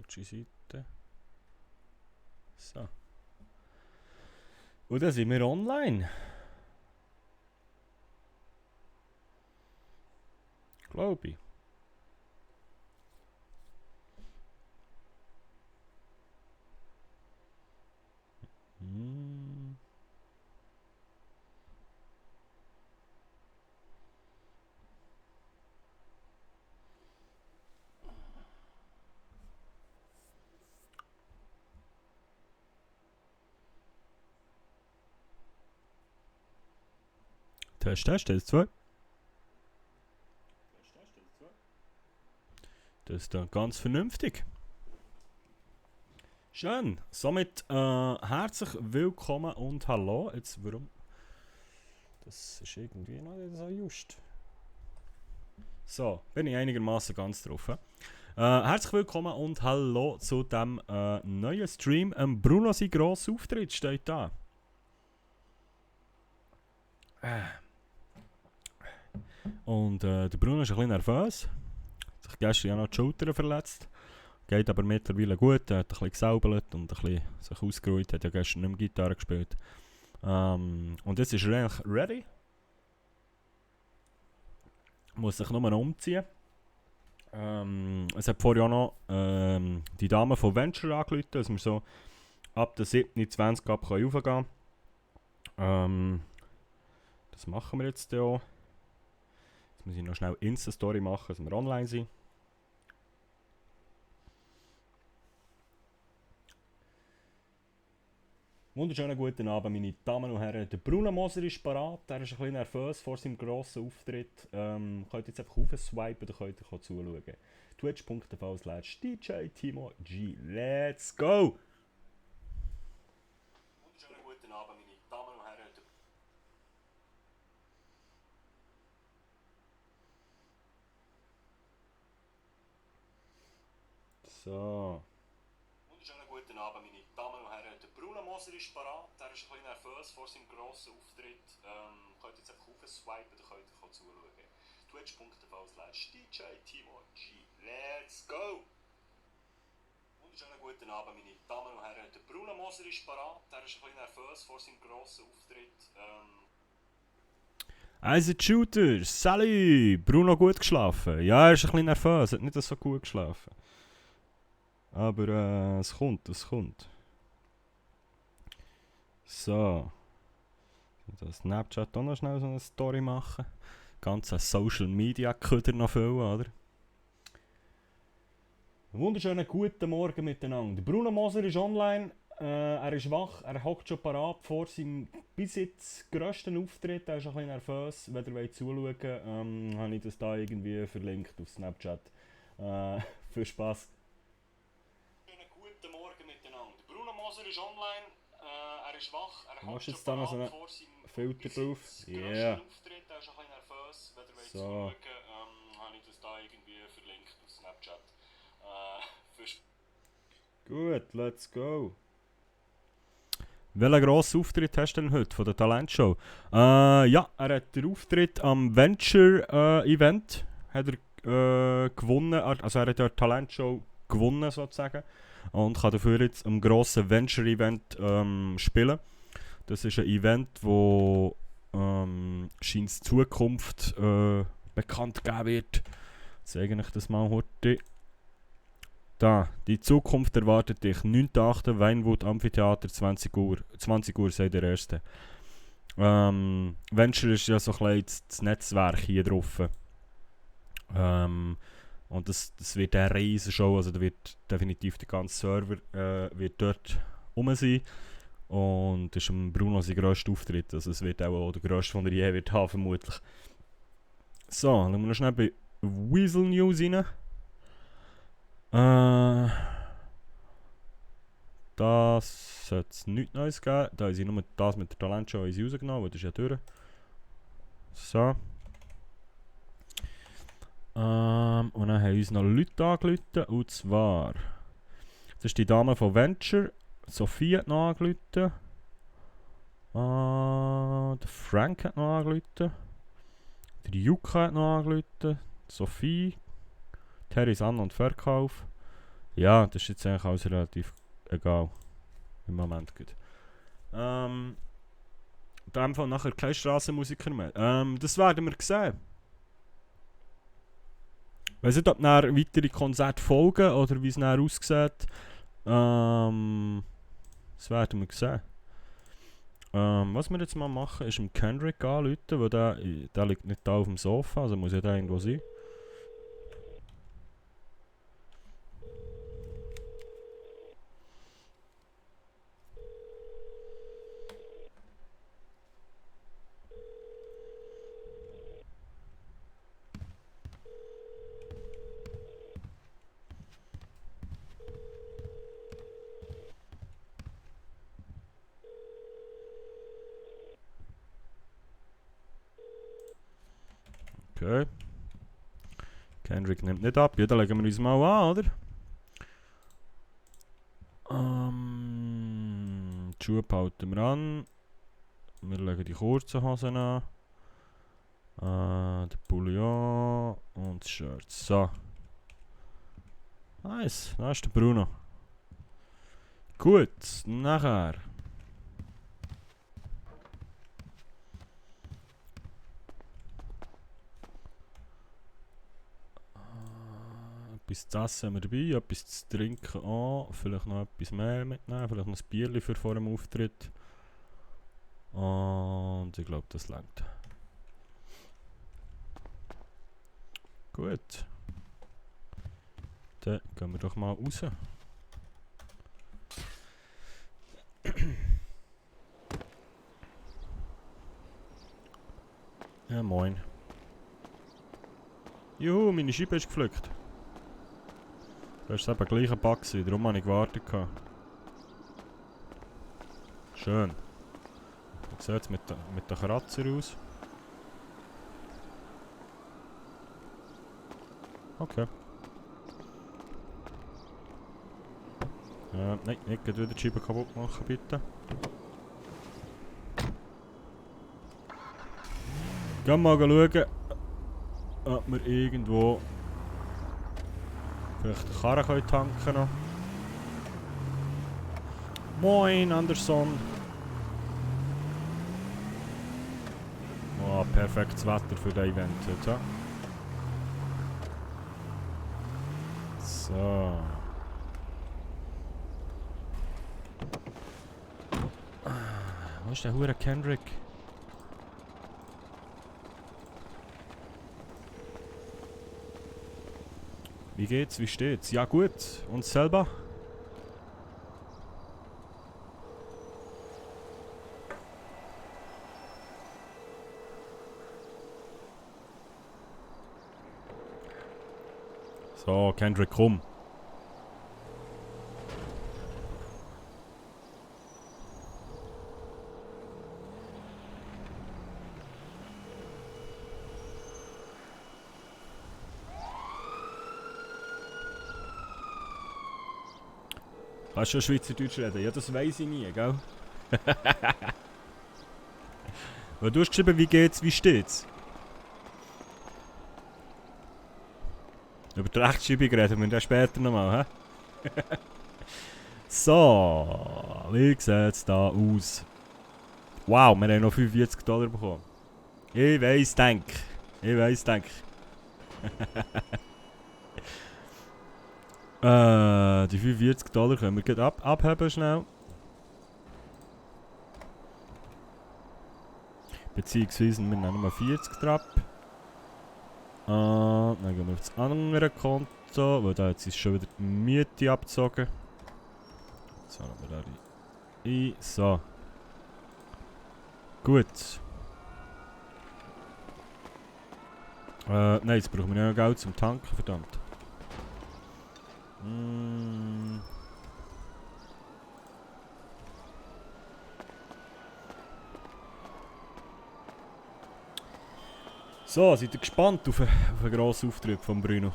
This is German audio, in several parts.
Falsche Seite. So. Und dann sind wir online. Glaube ich. Test, Test 2. Das ist dann ganz vernünftig. Schön. Somit herzlich willkommen und hallo. Jetzt, warum? Das ist irgendwie noch nicht so just. So, bin ich einigermaßen ganz drauf. Herzlich willkommen und hallo zu dem neuen Stream. Bruno, sein grosser Auftritt steht da. Und der Bruno ist ein bisschen nervös. Hat sich gestern ja noch die Schulter verletzt. Geht aber mittlerweile gut. Er hat ein bisschen gesaubelt und ein bisschen sich ausgeruht. Hat ja gestern nicht mehr Gitarre gespielt. Und jetzt ist er eigentlich ready. Muss sich nur noch umziehen. Es hat vorher auch noch die Dame von Venture angerufen, dass wir so ab der 7.20 ab raufgehen können. Das machen wir jetzt auch. Jetzt muss ich noch schnell Insta-Story machen, dass wir online sind. Wunderschönen guten Abend, meine Damen und Herren. Der Bruno Moser ist parat. Er ist ein bisschen nervös vor seinem grossen Auftritt. Könnt jetzt einfach aufswipen oder könnt ihr zuschauen. Twitch.tv/DJ Timo G. Let's go! Wunderschönen guten Abend, meine Damen und Herren. So. Wunderschönen guten Abend, meine Damen und Herren. Der Bruno Moser ist parat. Er ist ein bisschen nervös vor seinem grossen Auftritt. Könnt jetzt einfach aufswipen oder könnt ihr zuschauen. Twitch.tv/DJ Timo G. Let's go! Wunderschönen guten Abend, meine Damen und Herren. Der Bruno Moser ist parat. Er ist ein bisschen nervös vor seinem grossen Auftritt. Also Shooter, salut! Bruno gut geschlafen? Ja, er ist ein bisschen nervös, hat nicht so gut geschlafen. Aber es kommt, es kommt. So. Das Snapchat auch noch schnell so eine Story machen. Ganze Social Media Köder noch füllen, oder? Wunderschönen guten Morgen miteinander. Bruno Moser ist online. Er ist wach, er hockt schon parat vor seinem bis jetzt grössten Auftritt. Er ist ein bisschen nervös. Wenn ihr zuschauen wollt, habe ich das da irgendwie verlinkt auf Snapchat. Viel Spaß. Guten Morgen miteinander. Bruno Moser ist online. Er ist wach, er hockt schon parat vor seinem Filter drauf. Yeah. Auftritt. Er ist ein bisschen nervös. Wenn ihr zuschauen habe ich das da irgendwie verlinkt auf Snapchat. Gut, let's go. Welchen grossen Auftritt hast du denn heute von der Talentshow? Ja, er hat den Auftritt am Venture-Event gewonnen. Also er hat die Talentshow gewonnen sozusagen. Und kann dafür jetzt am grossen Venture-Event spielen. Das ist ein Event, wo scheint Zukunft bekannt geben wird. Zeige ich das mal heute. Da, die Zukunft erwartet dich. 9.8. Weinwood Amphitheater, 20 Uhr. 20 Uhr sei der erste. Venture ist ja so ein bisschen das Netzwerk hier drauf. Und das wird eine riesige Show. Also da wird definitiv der ganze Server wird dort rum sein. Und das ist Bruno sein grösster Auftritt. Also es wird auch der grösste, den er je wird haben, vermutlich. So, dann schauen wir noch schnell bei Weasel News rein. Das sollte es nichts Neues geben. Da haben sie nur das mit der Talentshow rausgenommen, das ist ja durch. So. Und dann haben uns noch Leute angerufen. Und zwar. Das ist die Dame von Venture. Sophie hat noch angerufen. Der Frank hat noch angerufen. Der Jukka hat noch angerufen. Sophie. Terry Ann und Verkauf. Ja, das ist jetzt eigentlich alles relativ egal. Im Moment gut. In dem Fall nachher kein Strassenmusiker mehr. Das werden wir sehen. Ich weiß nicht, ob nachher weitere Konzerte folgen oder wie es nachher aussieht. Das werden wir sehen. Was wir jetzt mal machen, ist dem Kendrick anrufen, weil der liegt nicht da auf dem Sofa, also muss ja da irgendwo sein. Okay. Kendrick nimmt nicht ab, ja, dann legen wir uns mal an, oder? Die Schuhe behalten wir an. Wir legen die kurzen Hosen an. Der Bouillon und das Shirt. So. Nice, da ist der Bruno. Gut, nachher. Etwas zu essen haben wir dabei, etwas zu trinken auch. Vielleicht noch etwas mehr mitnehmen, vielleicht noch ein Bierchen für vor dem Auftritt. Und ich glaube, das reicht. Gut. Dann gehen wir doch mal raus. Ja, moin. Juhu, meine Scheibe ist gepflückt. Du hast eben gleich einen Backen, darum habe ich gewartet. Schön. Wie sieht es mit den Kratzer aus? Okay. Nein, nicht wieder die Scheibe kaputt machen, bitte. Gehen wir mal schauen, ob wir irgendwo vielleicht eine Karre tanken können. Moin, Anderson. Oh, perfektes Wetter für das Event heute. So. Wo ist der Hure Kendrick? Wie geht's? Wie steht's? Ja gut. Und selber? So, Kendrick, komm. Kannst du schon Schweizerdeutsch reden? Ja, das weiss ich nie, gell? Weil du hast geschrieben, wie geht's, wie steht's? Über die Rechtschreibung reden wir dann später nochmal, hä? So, wie sieht's da aus? Wow, wir haben noch $45 bekommen. Ich weiss, denk. Ich weiss, denk. Die $45 können wir gleich abheben schnell. Beziehungsweise wir nehmen mal 40 drauf. Dann gehen wir auf das andere Konto, weil da jetzt ist schon wieder die Miete abgezogen. So, haben wir da rein. So. Gut. Nein, jetzt brauchen wir ja Geld zum Tanken, verdammt. So, seid ihr gespannt auf einen grossen Auftritt von Bruno?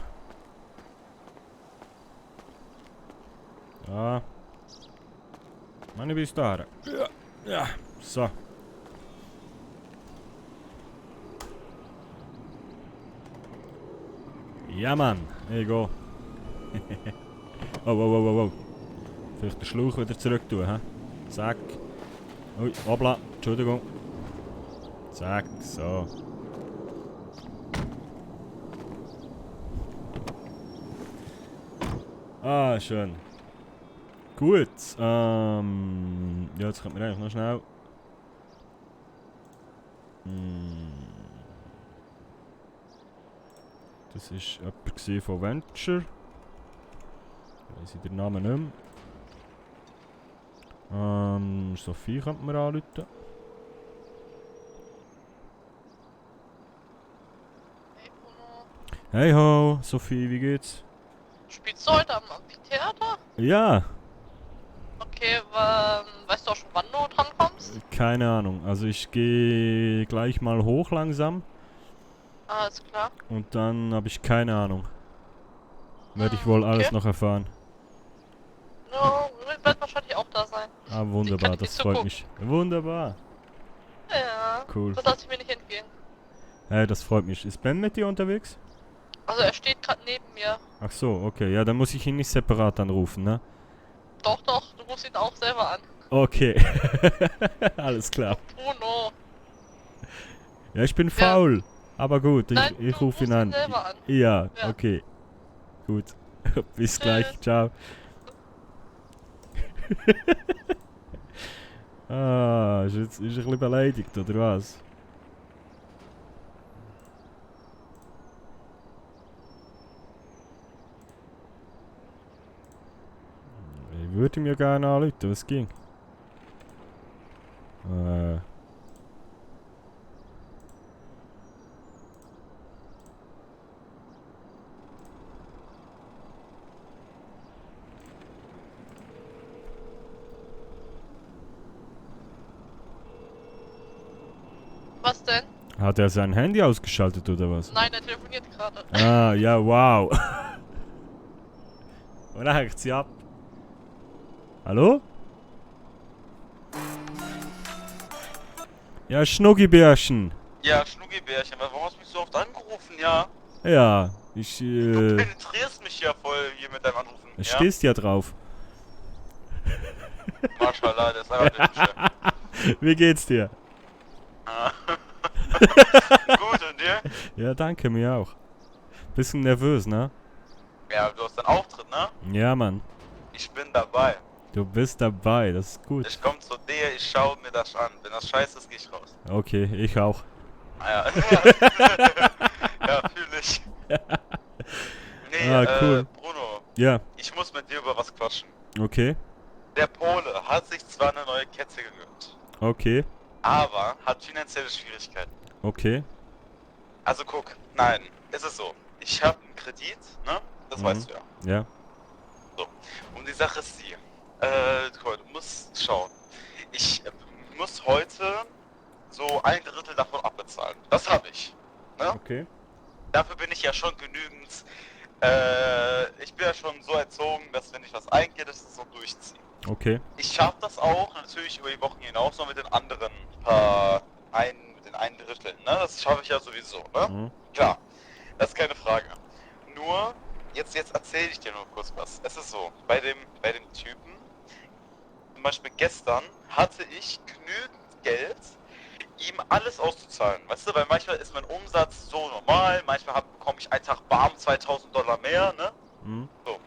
Ja. Meine bis dahin. Ja. Ja. So. Ja, Mann. Ich gehe. Oh, oh, oh, oh, oh. Vielleicht den Schlauch wieder zurück tun, hä? Zack. Ui, hoppla. Entschuldigung. Zack, so. Ah, schön. Gut, ja, jetzt kommt mir eigentlich noch schnell. Das war jemand von Venture. Weiss ich den Namen nicht mehr. Sophie könnte man anrufen. Hey Bruno, Hey ho, Sophie, wie geht's? spielst du heute am Amphitheater? Ja, Okay, weißt du auch schon, wann du dran kommst? keine Ahnung. Also ich gehe gleich mal hoch langsam Alles klar. und dann habe ich keine Ahnung. Werde ich wohl alles Okay. noch erfahren. Ja, ich werde wahrscheinlich auch da sein. Ah, Ich wunderbar, kann das nicht freut zugucken. mich. Wunderbar. Ja, Cool. das lasse ich mir nicht entgehen. Hey, das freut mich. Ist Ben mit dir unterwegs? Also er steht gerade neben mir. Ach so, okay. Ja, dann muss ich ihn nicht separat anrufen, ne? Doch, doch, du rufst ihn auch selber an. Okay. Alles klar. Bruno. Ja, ich bin faul. Aber gut, Nein, ich du rufe ihn rufst an. ihn selber an. Ja, Ja. okay. Gut. Bis Tschüss. gleich. Ciao. Ist er ein bisschen beleidigt, oder was? Ich würde ihm ja gerne anrufen, was ging? Was denn? Hat er sein Handy ausgeschaltet, oder was? Nein, er telefoniert gerade. Ah, ja, wow. Und hängt sie ab. Hallo? Ja, Schnuggibärchen. Ja, Schnuggibärchen, aber warum hast du mich so oft angerufen, ja? Ja, Du penetrierst mich ja voll hier mit deinem Anrufen, ja? stehst ja drauf. Maschallah, das ist einfach der Wie geht's dir? Gut, und dir? Ja, danke, mir auch. Bisschen nervös, ne? Ja, du hast einen Auftritt, ne? Ja, Mann. Ich bin dabei. Du bist dabei, das ist gut. Ich komm zu dir, ich schau mir das an. Wenn das scheiße ist, geh ich raus. Okay, ich auch. Ah, ja. Ja, fühl ich. Nee, Cool. Bruno, Ja, ich muss mit dir über was quatschen. okay. Der Pole hat sich zwar eine neue Kette gegönnt, Okay, aber hat finanzielle Schwierigkeiten. okay. Also guck, nein, es ist so. Ich habe einen Kredit, ne? Das weißt du ja. Ja, Und die Sache ist die, du musst schauen. Ich muss heute so ein Drittel davon abbezahlen. Das habe ich. Ne? okay. Dafür bin ich ja schon genügend, ich bin ja schon so erzogen, dass wenn ich was eingehe, dass ich das so durchziehe. Okay. Ich schaffe das auch natürlich über die Wochen hinaus noch mit den anderen mit den ein Drittel, ne? Das schaffe ich ja sowieso, ne? Mhm. Klar, das ist keine Frage. Nur, jetzt erzähle ich dir nur kurz was. Es ist so, bei dem Typen, zum Beispiel gestern, hatte ich genügend Geld, ihm alles auszuzahlen. Weißt du, weil manchmal ist mein Umsatz so normal, manchmal bekomme ich einen Tag bam, $2000 mehr, ne? Mhm. So.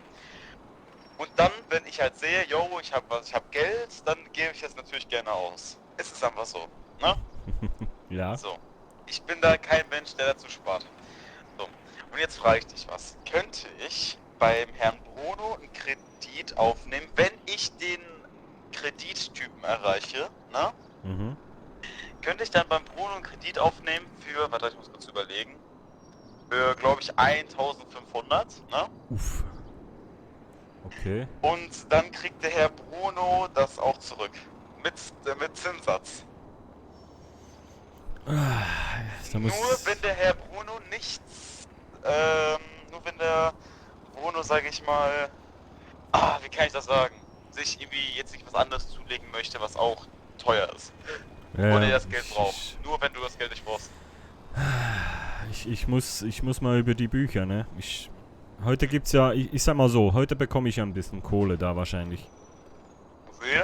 Und dann, wenn ich halt sehe, yo, ich hab Geld, dann gebe ich das natürlich gerne aus. Es ist einfach so, ne? Ja. So. Ich bin da kein Mensch, der dazu spart. So. Und jetzt frage ich dich was. Könnte ich beim Herrn Bruno einen Kredit aufnehmen, wenn ich den Kredittypen erreiche, ne? Mhm. Könnte ich dann beim Bruno einen Kredit aufnehmen für, warte, ich muss kurz überlegen, für, glaube ich, 1500, ne? Uff. Okay. Und dann kriegt der Herr Bruno das auch zurück. Mit Zinssatz. Da muss Nur wenn der Herr Bruno nichts, nur wenn der Bruno, sage ich mal, wie kann ich das sagen, sich irgendwie jetzt nicht was anderes zulegen möchte, was auch teuer ist. ja, Oder er das Geld braucht. Nur wenn du das Geld nicht brauchst. Ich muss mal über die Bücher, ne? Heute gibt's ja, ich sag mal so, heute bekomme ich ja ein bisschen Kohle da wahrscheinlich. Wie?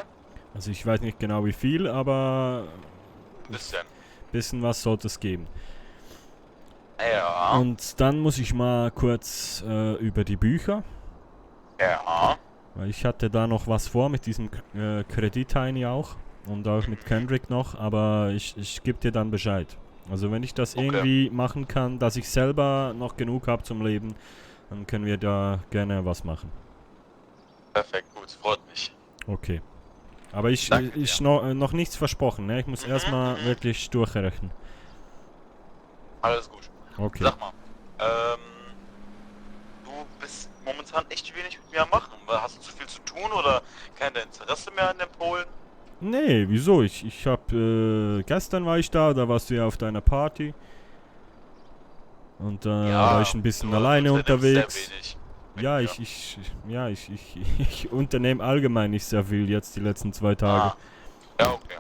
Also ich weiß nicht genau wie viel, aber Bisschen. bisschen was sollte es geben. Ja. Und dann muss ich mal kurz über die Bücher, Ja. weil ich hatte da noch was vor mit diesem Kredit-Heini auch und auch mit Kendrick noch, aber ich gebe dir dann Bescheid. Also wenn ich das Okay. irgendwie machen kann, dass ich selber noch genug habe zum Leben, dann können wir da gerne was machen. Perfekt, gut, freut mich. Okay. Aber ich Danke noch nichts versprochen, ne? Ich muss erstmal wirklich durchrechnen. Alles gut. Okay. Sag mal, du bist momentan echt wenig mit mir am Machen. Hast du zu viel zu tun oder kein Interesse mehr an den Polen? Nee, wieso? Ich hab, gestern war ich da warst du ja auf deiner Party. Und da war ich ein bisschen alleine unterwegs. Sehr wenig. Ja, ich unternehme allgemein nicht sehr viel jetzt die letzten 2 Tage. Ja, okay.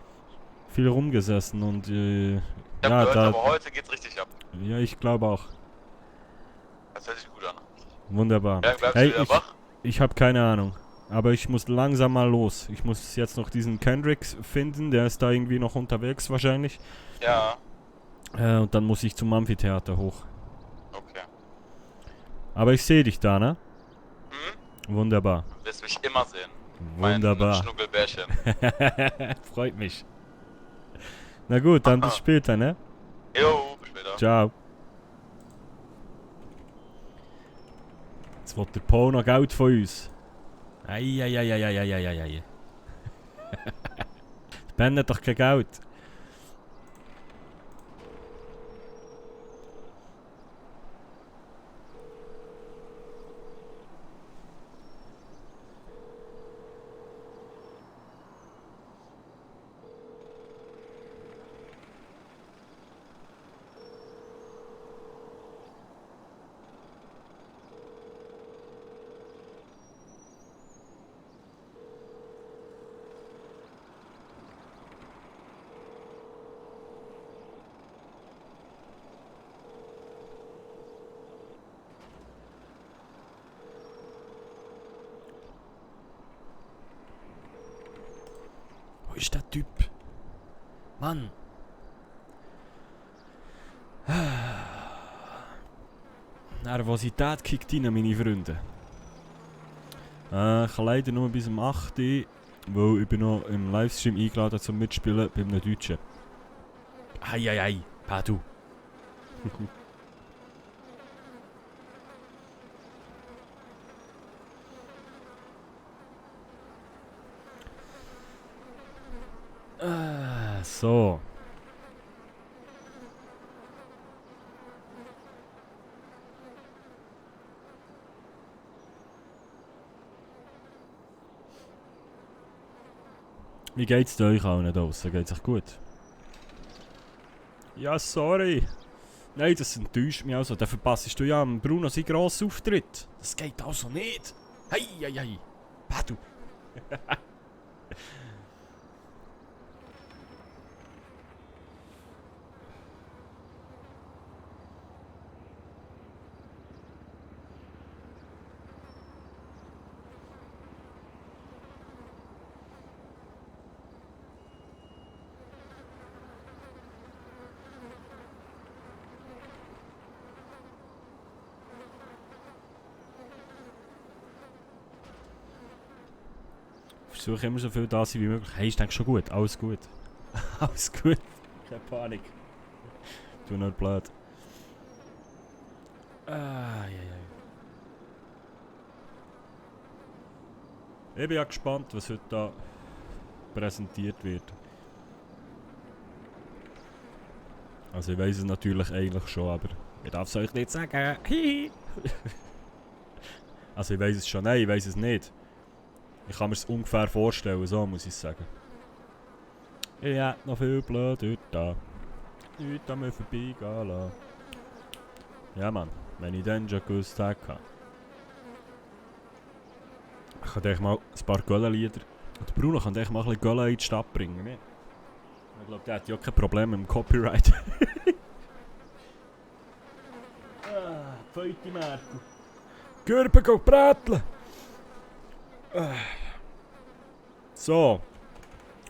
Viel rumgesessen und Ich hab ja, gehört, da, aber heute geht's richtig ab. ja, ich glaube auch. Das hört sich gut an. Wunderbar. Ja, bleibst Hey, du wieder wach? ich habe keine Ahnung. Aber ich muss langsam mal los. Ich muss jetzt noch diesen Kendricks finden, der ist da irgendwie noch unterwegs wahrscheinlich. Ja, Und dann muss ich zum Amphitheater hoch. okay. Aber ich sehe dich da, ne? Hm? Wunderbar. Du wirst mich immer sehen. Wunderbar. Mein Schnuckelbärchen. Freut mich. Na gut, dann bis später, ne? Jo, bis später. Ciao. Jetzt will der Paul noch Geld von uns. Eieieiei. Ben hat doch kein Geld. Wo ist der Typ? Mann. Nervosität kickt rein, meine Freunde. Ich kann leider nur bis um 8 Uhr, weil ich bin noch im Livestream eingeladen zum Mitspielen bei einem Deutschen. Eieiei, Padu. So. Wie geht's euch allen da draussen? Geht's euch gut? Ja, sorry. Nein, das enttäuscht mich also. Dann verpasst du ja am Bruno seinen grossen Auftritt. Das geht also nicht. Hei. Padu. Ich versuche immer so viel da sein wie möglich. Hey, ich denke schon gut. Alles gut. Alles gut. Keine Panik. Du nicht blöd. Ich bin ja gespannt, was heute da präsentiert wird. Also ich weiß es natürlich eigentlich schon, aber ich darf es euch nicht sagen. Also ich weiß es schon, nein, ich weiß es nicht. Ich kann mir es ungefähr vorstellen, so muss ich sagen. Ich hätte noch viel blöd heute da. Nicht an mir vorbeigehen lassen. Ja Mann, wenn ich dann schon gewusst hätte. Ich kann dir mal ein paar Göller-Lieder. Und Bruno kann dir mal ein bisschen Göller in die Stadt bringen. Ne? Ich glaube, der hat ja kein Problem mit dem Copyright. Feute Merkel. Gürben go bräteln! So.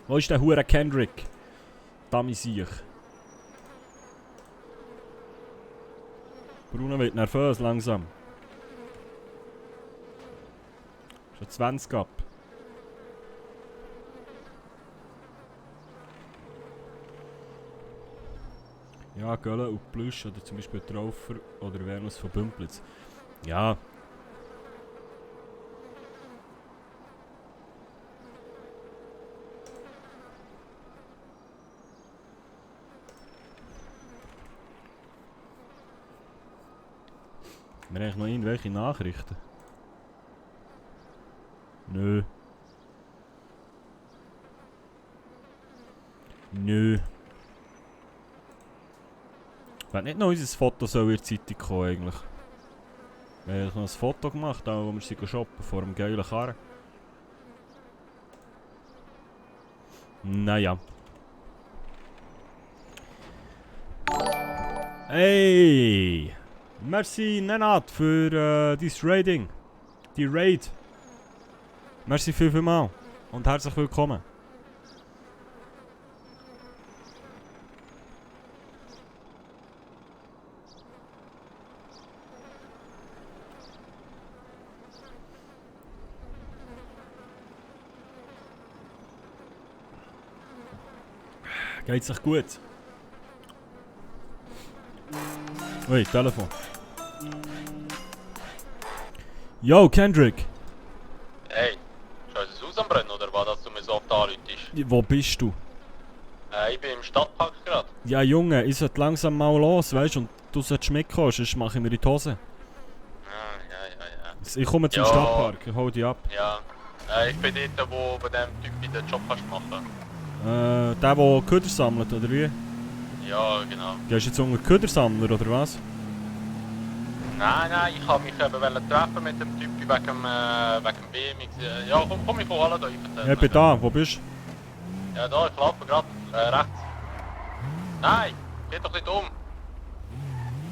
Wo ist der Hure Kendrick? Dummy Siech. Bruno wird nervös langsam. Schon 20 ab. Ja, Gölle und Plüsch oder zum Beispiel Traufer oder Venus von Bümplitz. Ja. Haben wir eigentlich noch irgendwelche Nachrichten? Nö. Nö. Wenn nicht noch unser Foto so in der Zeitung kommen eigentlich. Wir haben noch ein Foto gemacht, auch wo wir sie shoppen vor dem geilen Karren. Naja. Hey! Merci Nenad für dein Raiding. Die Raid. Merci vielmals und herzlich willkommen. Geht's euch gut? Ui, Telefon. Yo, Kendrick. Hey, schau es aus am Brennen oder was, dass du mir so oft anrufst? Wo bist du? Ich bin im Stadtpark gerade. Ja, Junge, ich sollte langsam mal los, weißt du, und du solltest mitkommen, sonst mache ich mir in die Hose. Ja. Ich komme zum Ja. Stadtpark, ich hol dich ab. Ja. Ich bin dort, wo bei dem Typ den Job kannst machen. Der Köder sammelt, oder wie? Ja, genau. Gehst du jetzt unter Ködersammler, oder was? Nein, ich habe mich eben treffen mit dem Typ wegen dem BMX. Ja, komm ich holen da. Ja, ich bin da, wo bist du? Ja, da, ich laufe gerade rechts. Nein, geh doch nicht um.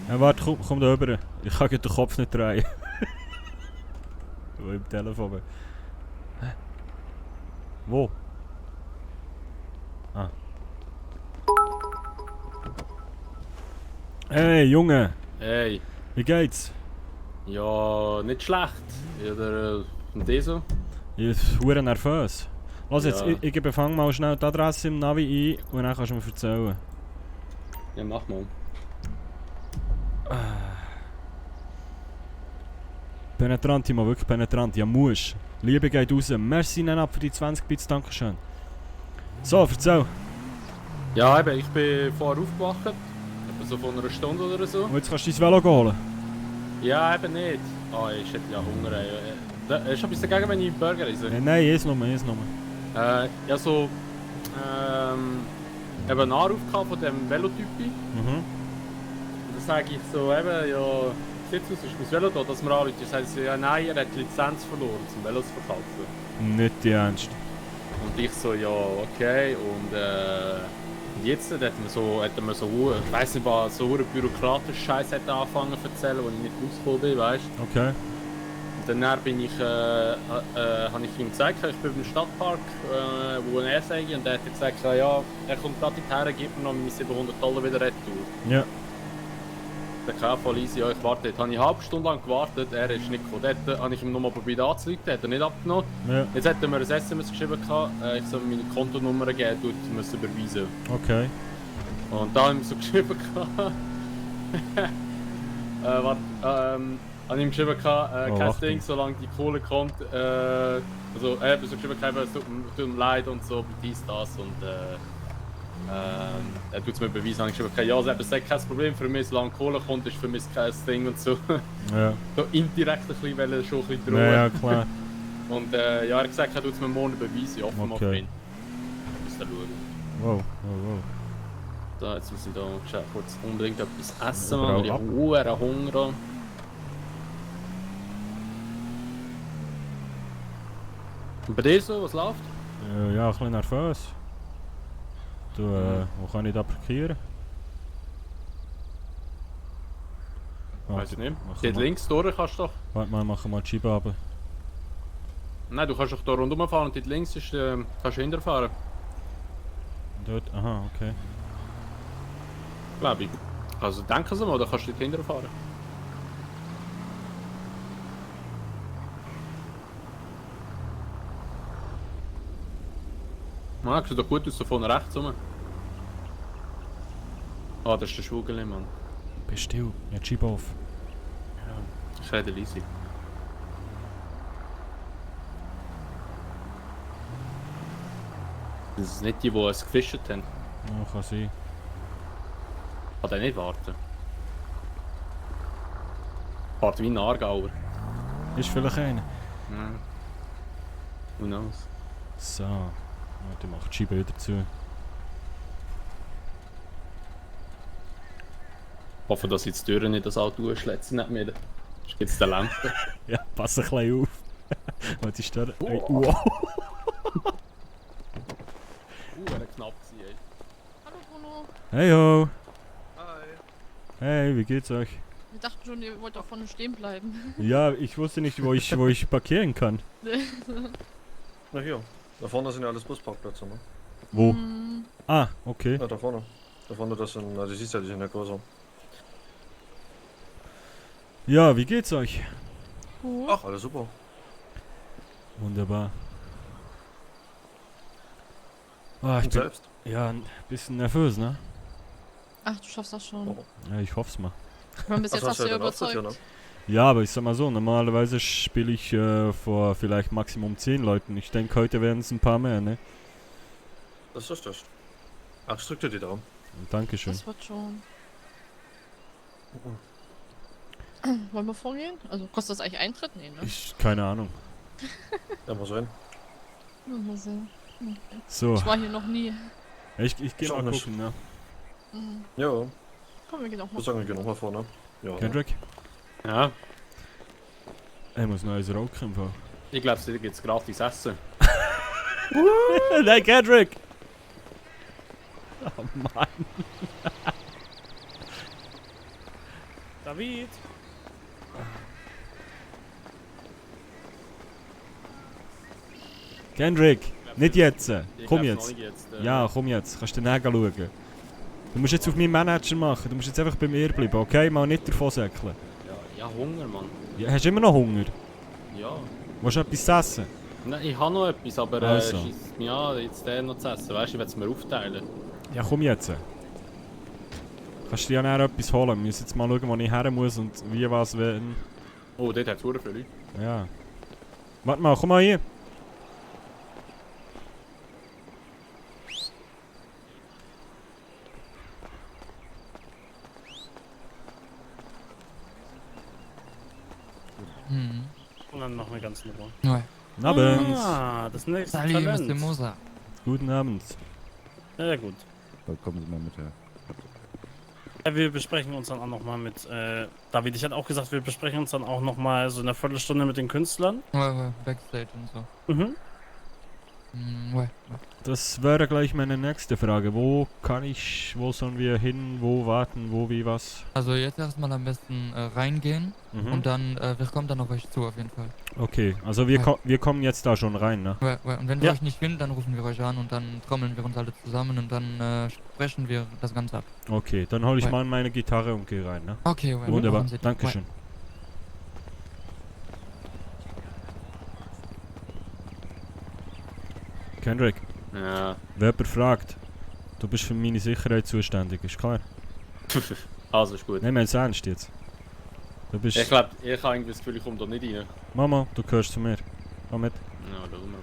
Ja, warte, komm da rüber. Ich kann den Kopf nicht drehen. Wo im Telefon bin. Hä? Wo? Ah. Hey, Junge, Hey, wie geht's? ja, nicht schlecht. Oder und dir so? Ich bin hure nervös. Lass jetzt, Ja. ich fang mal schnell die Adresse im Navi ein und dann kannst du mir erzählen. Ja, mach mal. Penetrant, Timo, wirklich penetrant. Ja, musst. Liebe geht raus. Merci Nenab für die 20 Bits, dankeschön. So, erzähl. Ja, eben, ich bin vorher aufgewacht. Etwa so von einer Stunde oder so. Und jetzt kannst du dein Velo holen. Ja, eben nicht. Ah, ich hätte ja Hunger. Hast du etwas dagegen, wenn ich Burger esse? Nein, ist nur. Ja, so... eben einen Anruf gehabt von dem Velotypi. Mhm. Und dann sage ich so, eben, ja... Sieht aus, ist mein Velo da, dass wir anrufen. Dann sagt sie, ja nein, er hat die Lizenz verloren, zum Velos verkaufen. Nicht die Ernst. Und ich so, ja, okay. Und jetzt hat er mir so, ich weiß nicht was, so einen bürokratischen Scheiß angefangen zu erzählen, wo ich nicht rausgekommen bin, weißt du. Okay. Und dann bin ich, habe ich ihm gesagt, ich bin im Stadtpark, wo er sei, und er hat gesagt, ja, er kommt gerade hierher, gibt mir noch meine $700 wieder retour. Ja. Dann kam voll easy, ja, ich warte. Dort habe ich eine halbe Stunde lang gewartet, er ist nicht gekommen. Dort habe ich ihm nochmal probiert anzurufen, hat er nicht abgenommen. Ja. Jetzt hat er mir ein SMS geschrieben, ich soll meine Kontonummer geben und ich muss überweisen. Okay. Und da habe ich ihm so geschrieben, habe ich ihm geschrieben, kein Achtung. Ding, solange die Kohle kommt. Also, er hat so geschrieben, es tut mir leid und so, dies, das und er tut es mir beweisen, habe ich geschrieben, ja, es ist kein Problem für mich, solange Kohle kommt, ist für mich kein Ding und so. Ja. So indirekt ein bisschen, weil er schon ein bisschen drohen. Ja, klar. Und ja, er hat gesagt, er tut es mir morgen beweisen, ich hoffe mal für ihn. Muss dann schauen. Wow. Da, jetzt muss ich da kurz unbedingt etwas essen, Überall weil ich ab. hohen Hunger habe. Und bei dir so, was läuft? Ja, ein bisschen nervös. Du, wo kann ich da parkieren? Weiß ich nicht. Machen Dort wir- links durch kannst du doch. Warte mal, machen wir die Scheibe runter. Nein, du kannst doch da rundum fahren und dort links ist, kannst du hinterfahren. Dort, aha, okay. Glaube ich. Also denken Sie mal, da kannst du dort hinterfahren. Ah, sieht doch gut aus, so von rechts rum. Ah, das ist der Schwugeli, Mann. Bist still, ja, die Scheibe auf. Ich rede leise. Das ist nicht die, die es gefischt haben. Ja, kann sein. Kann der nicht warten. Fahrt wie ein Aargauer. Ist vielleicht einer. Ja. Who knows? So. Warte, mach die Scheibe wieder zu. Ich hoffe, dass jetzt die Türen nicht das Auto durchschlätzen nicht mehr. Sonst gibt es den Lampen. Ja, pass ein bisschen auf. Was ist da? Ey, Oh. wow. Er knapp gewesen, ey. Hallo Bruno. Hey ho. Hey, wie geht's euch? Wir dachten schon, ihr wollt da vorne stehen bleiben. Ja, ich wusste nicht, wo ich parkieren kann. Na hier, da vorne sind ja alles Busparkplätze, ne? Wo? Hm, Ah, okay. Ja, da vorne. Da vorne, das sind, na, du siehst ja, die sind ja größer. Ja, wie geht's euch? gut. Ach, alles super. Wunderbar. Ah, ich Und bin selbst? ja ein bisschen nervös, ne? Ach, du schaffst das schon. Oh. Ja, ich hoff's mal. Ich meine, bis Ach, jetzt so, hast du ja ja den Auftritt hier, überzeugt. Ja, aber ich sag mal so, normalerweise spiele ich vor vielleicht Maximum 10 Leuten. Ich denke, heute werden es ein paar mehr, ne? Das ist das. Ach, ich drück dir die Daumen. Dankeschön. Das wird schon. Wollen wir vorgehen? Also kostet das eigentlich Eintritt? Nee, ne? Keine Ahnung. Ja, mal sehen. Mal sehen. So, Ich war hier noch nie. ich gehe Ich auch mal nicht. gucken, ne? Hm. Ja, Komm, wir gehen auch ich mal. würde sagen, wir gehen nochmal vorne. Ja. Kendrick? Ja, Ich muss neues Rauchen im Fall. ich glaube, da gibt es gratis Essen. Nein, Kendrick! Oh Mann. David! Kendrick, nicht jetzt. Ich Komm glaub's noch jetzt. nicht jetzt, Ja, komm jetzt. Kannst du den Nägel schauen. Du musst jetzt auf meinen Manager machen. Du musst jetzt einfach bei mir bleiben, okay? Mal nicht davon säckeln. Ja, Hunger, Mann. Ja, hast du immer noch Hunger? Ja. Willst du etwas essen? Nein, ich habe noch etwas, aber Also. scheisst mich an, jetzt den noch zu essen. Weißt du, ich will es mir aufteilen. Ja, komm jetzt. Kannst du dir ja nachher etwas holen? Wir müssen jetzt mal schauen, wo ich her muss und wie, was, wenn. Oh, dort hat es sehr viele Leute. Ja. Warte mal, komm mal hier. Und dann machen wir ganz in Ruhe. Ouais. Guten Abend. Ah, das nächste Salut, Mr. Talent. Moser. Guten Abend. Ja, gut. Kommen Sie mal mit her. Ja, wir besprechen uns dann auch nochmal mit, David, ich hatte auch gesagt, wir besprechen uns dann auch nochmal so in einer Viertelstunde mit den Künstlern. Ouais, Backstage und so. Mhm. Ouais. Das wäre gleich meine nächste Frage. Wo sollen wir hin, wo warten, wo, wie, was? Also jetzt erstmal am besten reingehen Mhm. und dann, wir kommen dann auf euch zu auf jeden Fall. Okay, also wir, Ja. wir kommen jetzt da schon rein, ne? Ouais. Und wenn wir Ja. euch nicht finden, dann rufen wir euch an und dann trommeln wir uns alle zusammen und dann sprechen wir das Ganze ab. Okay, dann hole ich Ja. mal meine Gitarre und gehe rein, ne? Okay, ouais. Wunderbar, machen Sie das. Dankeschön. Kendrick, Ja. wer jemand fragt, du bist für meine Sicherheit zuständig, ist klar? Also ist gut. Nehmen wir es ernst jetzt. Du bist... Ich glaube, ich habe irgendwie das Gefühl, ich komme da nicht rein. Mama, du gehörst zu mir. Komm mit. Ja, da rum.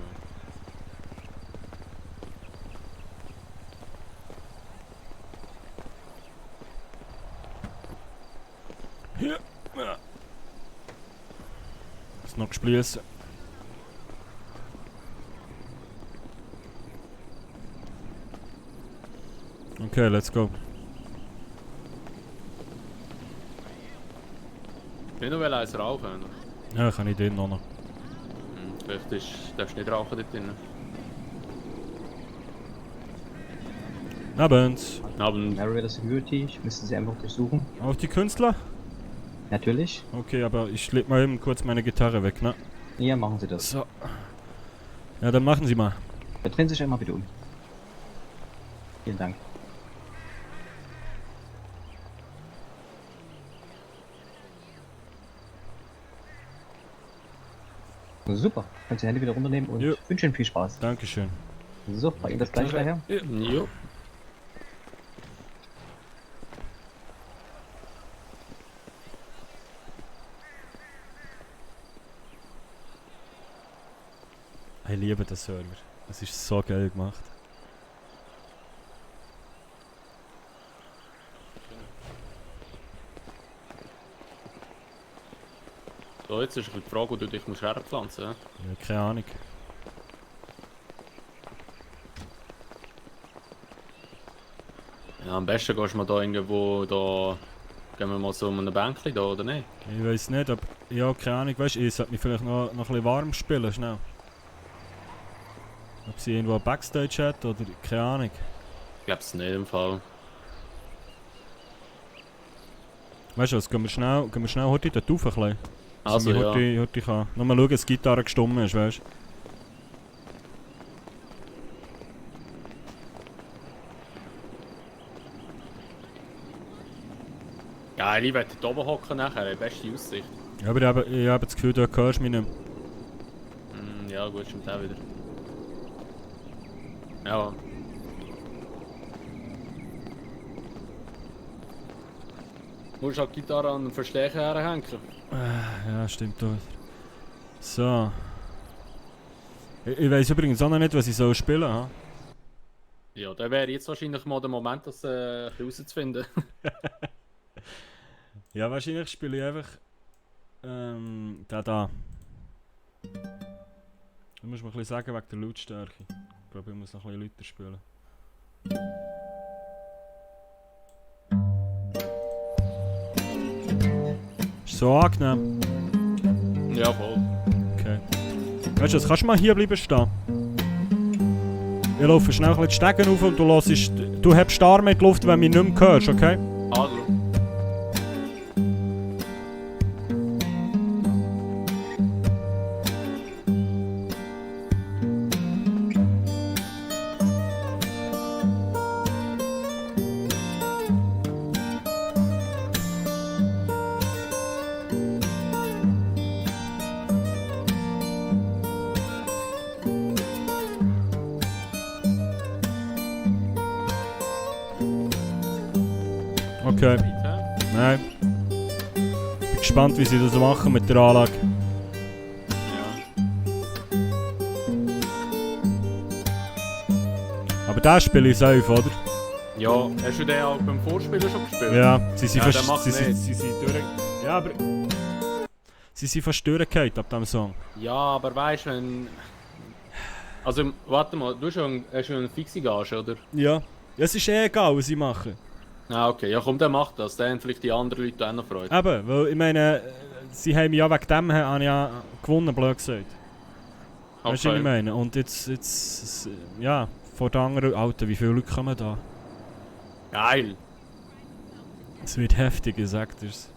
Hier. Ja. Ist noch gespliessen. Okay, let's go. Ich will noch eins rauchen. Ja, kann ich den noch. Vielleicht darfst du nicht rauchen dort drin. Abend. Aber Meriwether Security, ich müsste sie einfach durchsuchen. Auf die Künstler? Natürlich. Okay, aber ich leg mal eben kurz meine Gitarre weg, ne? Ja, machen Sie das. So. Ja, dann machen Sie mal. Drehen Sie sich einmal bitte um. Vielen Dank. Super. Können Sie die Hände wieder runternehmen und Jo. wünsche Ihnen viel Spaß. Dankeschön. So, bei Ihnen das gleich daher. Jo. Ich liebe den Server. Es ist so geil gemacht. So, jetzt ist die Frage, wo du dich herpflanzen musst. Ja, keine Ahnung. Ja, am besten gehst du mal da irgendwo, da gehen wir mal so um eine Bänkchen da, oder nicht? Ich weiß nicht, aber ja, keine Ahnung, weißt du, ich sollte mich vielleicht noch ein bisschen warm spielen, schnell. Ob sie irgendwo Backstage hat oder keine Ahnung. Ich glaube es nicht im Fall. Weißt du was, gehen wir schnell heute dort rauf ein bisschen. Also ich ja. heute kann. Nur mal schauen, dass die Gitarre gestummt ist, weißt du. Geil, ich werde hier oben hocken nachher, beste Aussicht. Ja, aber ich habe das Gefühl, du hörst mich nicht mehr. Ja gut, stimmt auch wieder. Ja. Musst halt die Gitarre an den Verstärker herhängen. Ja, stimmt doch. So. Ich weiß übrigens auch noch nicht, was ich soll spielen soll. Ja, dann wäre jetzt wahrscheinlich mal der Moment, das herauszufinden. Ja, wahrscheinlich spiele ich einfach da. Du musst mir ein bisschen sagen wegen der Lautstärke. Ich glaube, ich muss noch ein bisschen lauter spielen. Ist so angenehm. Ja, voll. Okay. Weißt du was, kannst du mal hier bleiben stehen? Ich laufe schnell ein bisschen die Stegen auf und du hebst die Arme in die Luft, wenn du mich nicht mehr hörst, okay? Also. Okay. Nein. Bin gespannt, wie sie das machen mit der Anlage. Aber das spiele ich safe, oder? Ja, hast du den auch beim Vorspielen schon gespielt? Ja, sie sind Ja, fast... der macht nicht. Sie sind durch... Ja, aber... Sie sind fast durchgefallen ab diesem Song. Ja, aber weißt du, wenn. Also, warte mal, hast schon eine fixe Gage, oder? Ja. Ja, es ist eh egal, was sie machen. Ah, okay, ja komm, dann macht das. Dann haben vielleicht die anderen Leute auch noch Freude. Eben, weil ich meine... Sie haben mich ja wegen dem habe ich ja gewonnen, blöd gesagt. Weißt du, was ich meine? Und jetzt... Ja, vor den anderen... Alter, wie viele Leute kommen da? Geil! Es wird heftig, gesagt es.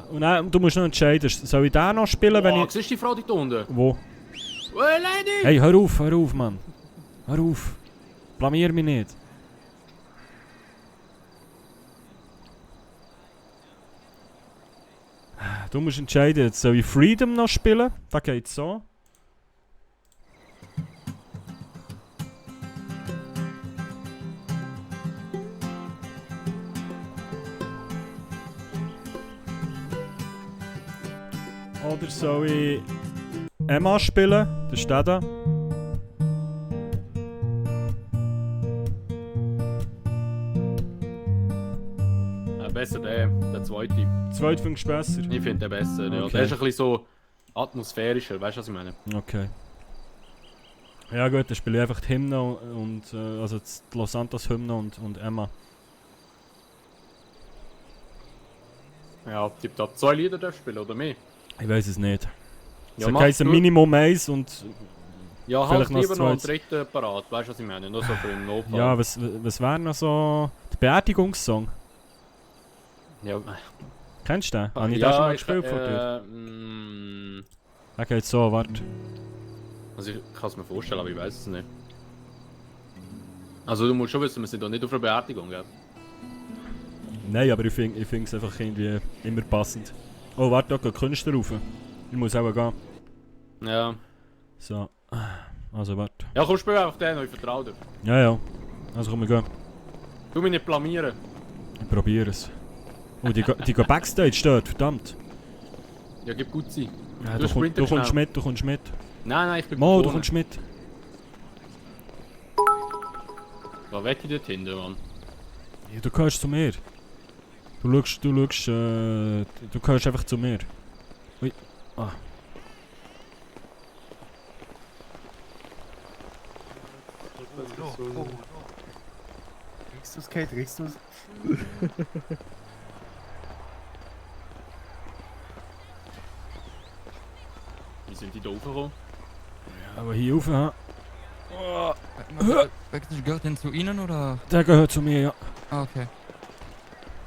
Und dann, du musst noch entscheiden, soll ich den noch spielen, wenn ich... Siehst du die Frau da unten? Wo? Hey, Lady! Hey, hör auf, Mann. Hör auf. Blamier mich nicht. Du musst entscheiden, jetzt soll ich Freedom noch spielen? Da geht so. Oder soll ich Emma spielen? Das ist der da. Besser der zweite. Zweit findest du besser? Ich finde den besser, ja. Okay. Der ist ein bisschen so atmosphärischer, weißt du, was ich meine? Okay. Ja gut, dann spiele ich einfach die Hymne und also die Los Santos Hymne und Emma. Ja, tipptopp. 2 Lieder darfst du spielen, oder mehr? Ich weiß es nicht. Ja, Es mach heisst du. Minimum 1 und... Ja, halt vielleicht noch lieber noch einen das Zweites. dritten parat, weißt du, was ich meine? Nur so für den Notfall. Ja, was wäre noch so... Der Beerdigungssong? Ja, Kennst du den? Habe ich da schon mal gespielt von dir? Er geht so, warte. Also ich kann es mir vorstellen, aber ich weiß es nicht. Also du musst schon wissen, wir sind doch nicht auf einer Beerdigung, gell? Nein, aber ich finde es einfach irgendwie immer passend. Oh, warte, da geht Künstler rauf. Ich muss auch gehen. Ja. So. Also, warte. Ja, komm, spiel einfach den, ich vertraue dir. Ja, ja. Also, komm, wir gehen. Du mich nicht blamieren. Ich probiere es. Oh, die gehen Backstage dort, verdammt. Ja, gib gut sein. Ja, du kommst mit, du kommst mit. Nein, ich bin Mo, du vorne. kommst mit. Wo will ich dort hinten, Mann? Ja, du gehörst zu mir. Du gehörst einfach zu mir. Ui. Ah. Riechst du's, Kate? Riechst du's? Wie sind die da hochgekommen? Aber hier rauf, ha? Gehört denn zu Ihnen oder? Der gehört zu mir, ja. Ah, okay.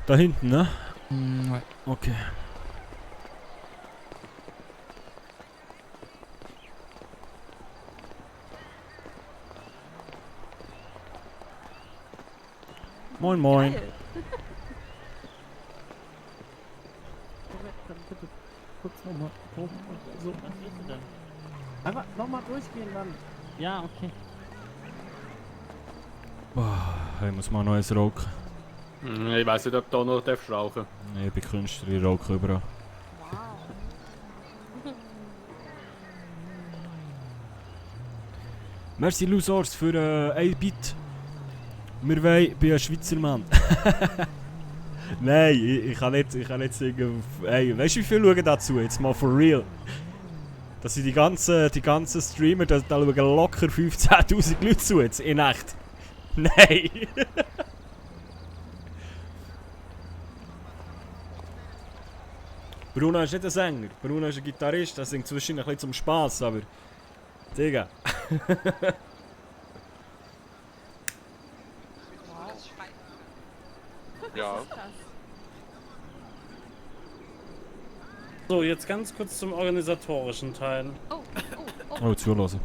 Da hinten, ne? Nein. Okay. Moin, moin. Dann bitte kurz nochmal. So, was willst du denn? Einfach nochmal durchgehen dann. Ja, okay. Boah, ich muss mal noch eins rauchen. Ich weiss nicht, ob du da noch rauchen darfst. Nee, ich bin Künstler, ich rauche überall. Merci Lusors für 1 Bit. Wir wollen bei einem Schweizer Mann. Nein, ich kann nicht sagen. Hey, weißt du, wie viele schauen dazu? Jetzt mal for real. Das sind die ganzen Streamer, da schauen locker 15.000 Leute zu jetzt, in echt. Nein! Bruno ist nicht ein Sänger, Bruno ist ein Gitarrist, der singt zwischen ein bisschen zum Spass, aber... Digga. Ja. So, jetzt ganz kurz zum organisatorischen Teil. Oh, zulassen.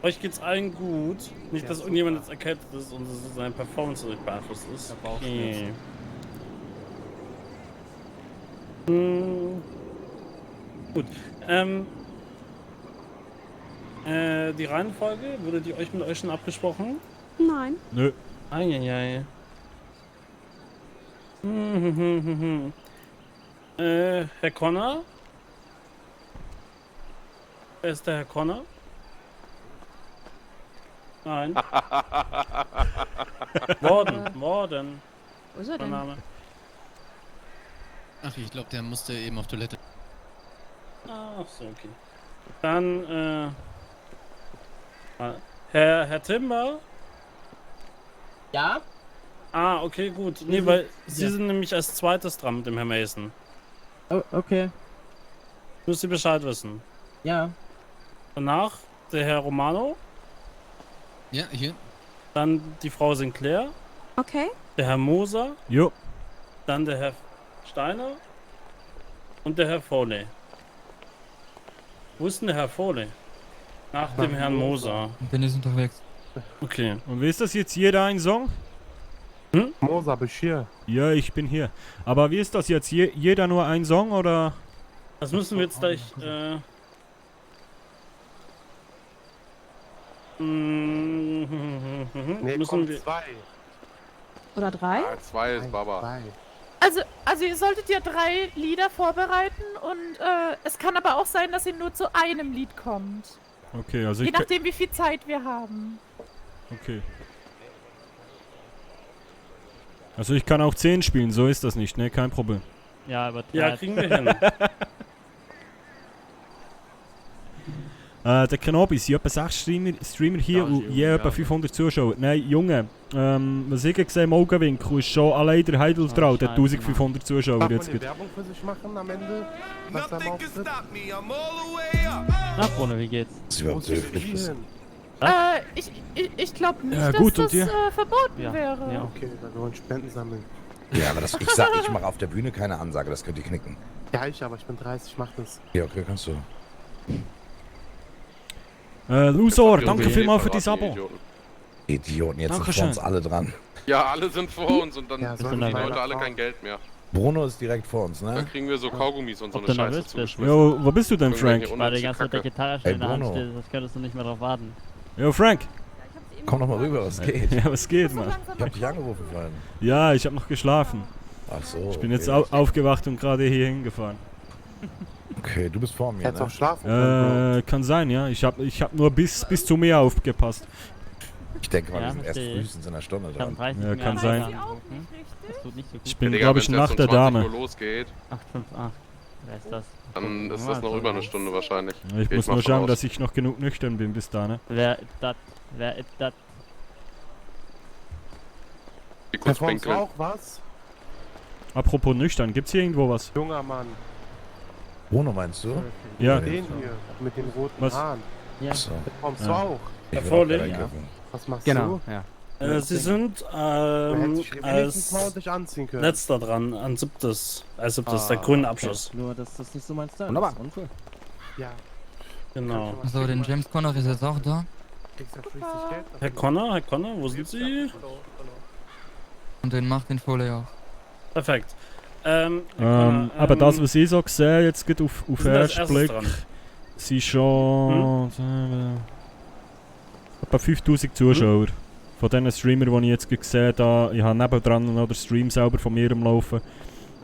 Euch geht's allen gut. Nicht, dass irgendjemand jetzt erkältet ist und seine Performance nicht beeinflusst ist. Okay. Gut. Die Reihenfolge, wurde die mit euch schon abgesprochen? Nein. Nö. Eieiei. Herr Connor? Wer ist der Herr Connor? Nein. Warden. Wo ist er Mein denn? Name. Ach, ich glaube, der musste eben auf Toilette. Ach so, okay. Dann, Herr Timber? Ja? Ah, okay, gut. Nee, weil Sie sind nämlich als zweites dran mit dem Herrn Mason. Oh, okay. Müsst ihr Bescheid wissen. Ja. Danach der Herr Romano. Ja, hier. Dann die Frau Sinclair. Okay. Der Herr Moser. Jo. Dann der Herr Steiner. Und der Herr Foley. Wo ist denn der Herr Foley? Nach dem Herrn Moser. Bin jetzt unterwegs. Okay. Und wie ist das jetzt? Jeder ein Song? Moser, Bashir. Ja, ich bin hier. Aber wie ist das jetzt? Jeder nur ein Song oder? Das müssen wir jetzt gleich, müssen wir... 2. Oder 3? 2 ist Baba. Also ihr solltet ja 3 Lieder vorbereiten und es kann aber auch sein, dass ihr nur zu einem Lied kommt. Okay, also Je ich... nachdem, wie viel Zeit wir haben. Okay. Also ich kann auch 10 spielen, so ist das nicht, ne? Kein Problem. Ja, aber... Ja, kriegen wir hin. Der Kenobi, sind etwa 6 Streamer hier und je etwa 500 Zuschauer. Nein, Junge, was ich gesehen im Augenwinkel ist schon allein der Heidelstrahl, der 1500 Zuschauer Darf man jetzt die Werbung für sich machen am Ende? Was da auftritt? Na, Bruno, wie geht's? Das ist überhaupt höflich. Ich glaube nicht, Ja, gut, dass und das verboten Ja. wäre. Ja. Okay, dann wollen wir Spenden sammeln. Ja, aber ich mache auf der Bühne keine Ansage, das könnt ihr knicken. Ja, ich bin 30, mach das. Ja, okay, kannst du. Lusor, danke vielmals für dein Abo. Idioten, jetzt Dankeschön. sind vor uns alle dran. Ja, alle sind vor uns und dann Ja, so kriegen die eine Leute Weile alle auch. kein Geld mehr. Bruno ist direkt vor uns, Dann ne? kriegen wir so Kaugummis und so Ob eine du Scheiße nervös bist? zugeschmissen. Jo, wo bist du denn, Frank? Irgendwelche Weil die unnütze ganze Zeit der Kacke. Gitarre schon Hey, in der Hand Bruno. steht, das könntest du nicht mehr drauf warten. Jo, Frank. Komm doch mal rüber, was geht? Ja, was geht, Mann? Ich hab dich angerufen vorhin. Ja, ich habe noch geschlafen. Ach so. Ich bin okay. jetzt aufgewacht und gerade hier hingefahren. Okay, du bist vor mir, Hättest auch ne? schlafen können. Kann sein, ja. Ich hab nur bis zu mir aufgepasst. Ich denke mal, Ja, wir sind erst verstehe. frühestens in einer Stunde Ich hab dran. 30 Ja, Minuten kann sein. angerufen. Das tut nicht so gut. Ich bin, Digga, glaube ich, wenn's nach erst der um 20 Dame. Uhr losgeht, 858. Wer ist das? dann ist das noch über eine Stunde wahrscheinlich. Ich Geh muss mal nur von schauen, aus. dass ich noch genug nüchtern bin bis da, ne? Wer ist das? Wer ist das? Die Der kurz vor uns pinkeln. auch was? Apropos nüchtern, gibt's hier irgendwo was? Junger Mann. Bruno meinst du? Ja. Den hier, mit den roten Was? Haaren. Ja. So. Der kommst du Ja. auch. Herr Ich will auch Vorle? gerne Ja. kiffen. Was machst Genau, du? ja. Sie sind Du hättest dich wenigstens mal als ordentlich anziehen können. letzter dran, an siebtes. Also das ist der Ah, grüne okay. Abschluss. Nur, dass das nicht so mein Style Wunderbar. ist. Uncool. Ja. Genau. So, den James Conner ist jetzt auch da. Kriegst du schließlich Geld Herr Connor, wo sind Sie? Und den Martin Foley auch. Perfekt. Herr Connor, Aber das, was ich so sehe, jetzt geht auf Sie sind als ersten erstes Blick, dran. sind schon etwa 5000 Zuschauer. Von diesen Streamern, die ich jetzt gesehen habe, ich habe nebendran noch den Stream selber von mir am Laufen.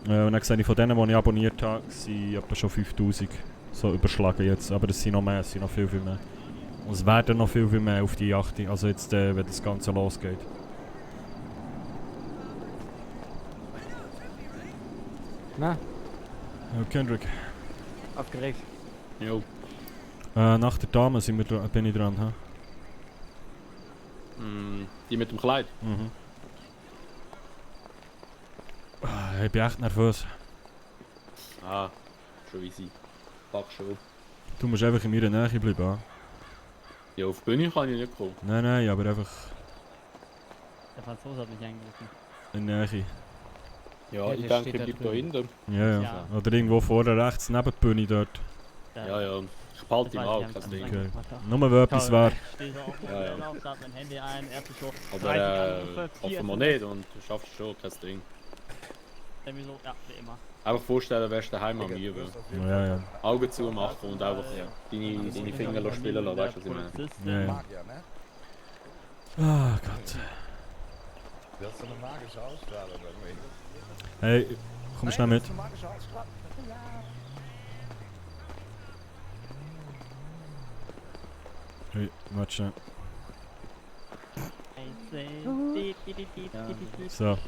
Und dann sehe ich von denen, die ich abonniert habe, sind etwa schon 5000 so überschlagen jetzt. Aber es sind noch mehr, es sind noch viel mehr. Und es werden noch viel mehr auf die Yacht, also jetzt, wenn das Ganze losgeht. Na, Ja, Kendrick. aufgeregt. Jo. Nach der Dame bin ich dran. Ha? Die mit dem Kleid. Mhm. Ich bin echt nervös. Ah, schon easy. Fuck schon. Du musst einfach in meiner Nähe bleiben. Ha? Ja, auf die Bühne kann ich nicht kommen. Nein, aber einfach Der Franzose hat mich angerufen. in der Nähe. Ja, Ja, ich der denke, steht da ich bleib da drüben. hinten. Ja. Ja. Oder irgendwo vorne rechts neben der Bühne dort. Ja, ja. Ich behalte ihn Das weiß auch, ich kein nicht. Ding. Okay. Nur wenn etwas wäre. Stehe so auf, Ja, ja. starte mein Handy ein, erste so Aber 30 Anrufe, 4 hoffen wir nicht und du schaffst es schon, kein Ding. Irgendwie so, ja, wie immer. Einfach vorstellen, wärst du daheim am Üben. Ja. Augen zu machen und einfach deine Finger lassen spielen lassen, weißt du, was ich meine? Ja. Ah Gott. Du hast so eine magische Ausstrahlung irgendwie. Hey, komm schnell mit. Hey, warte schnell. So.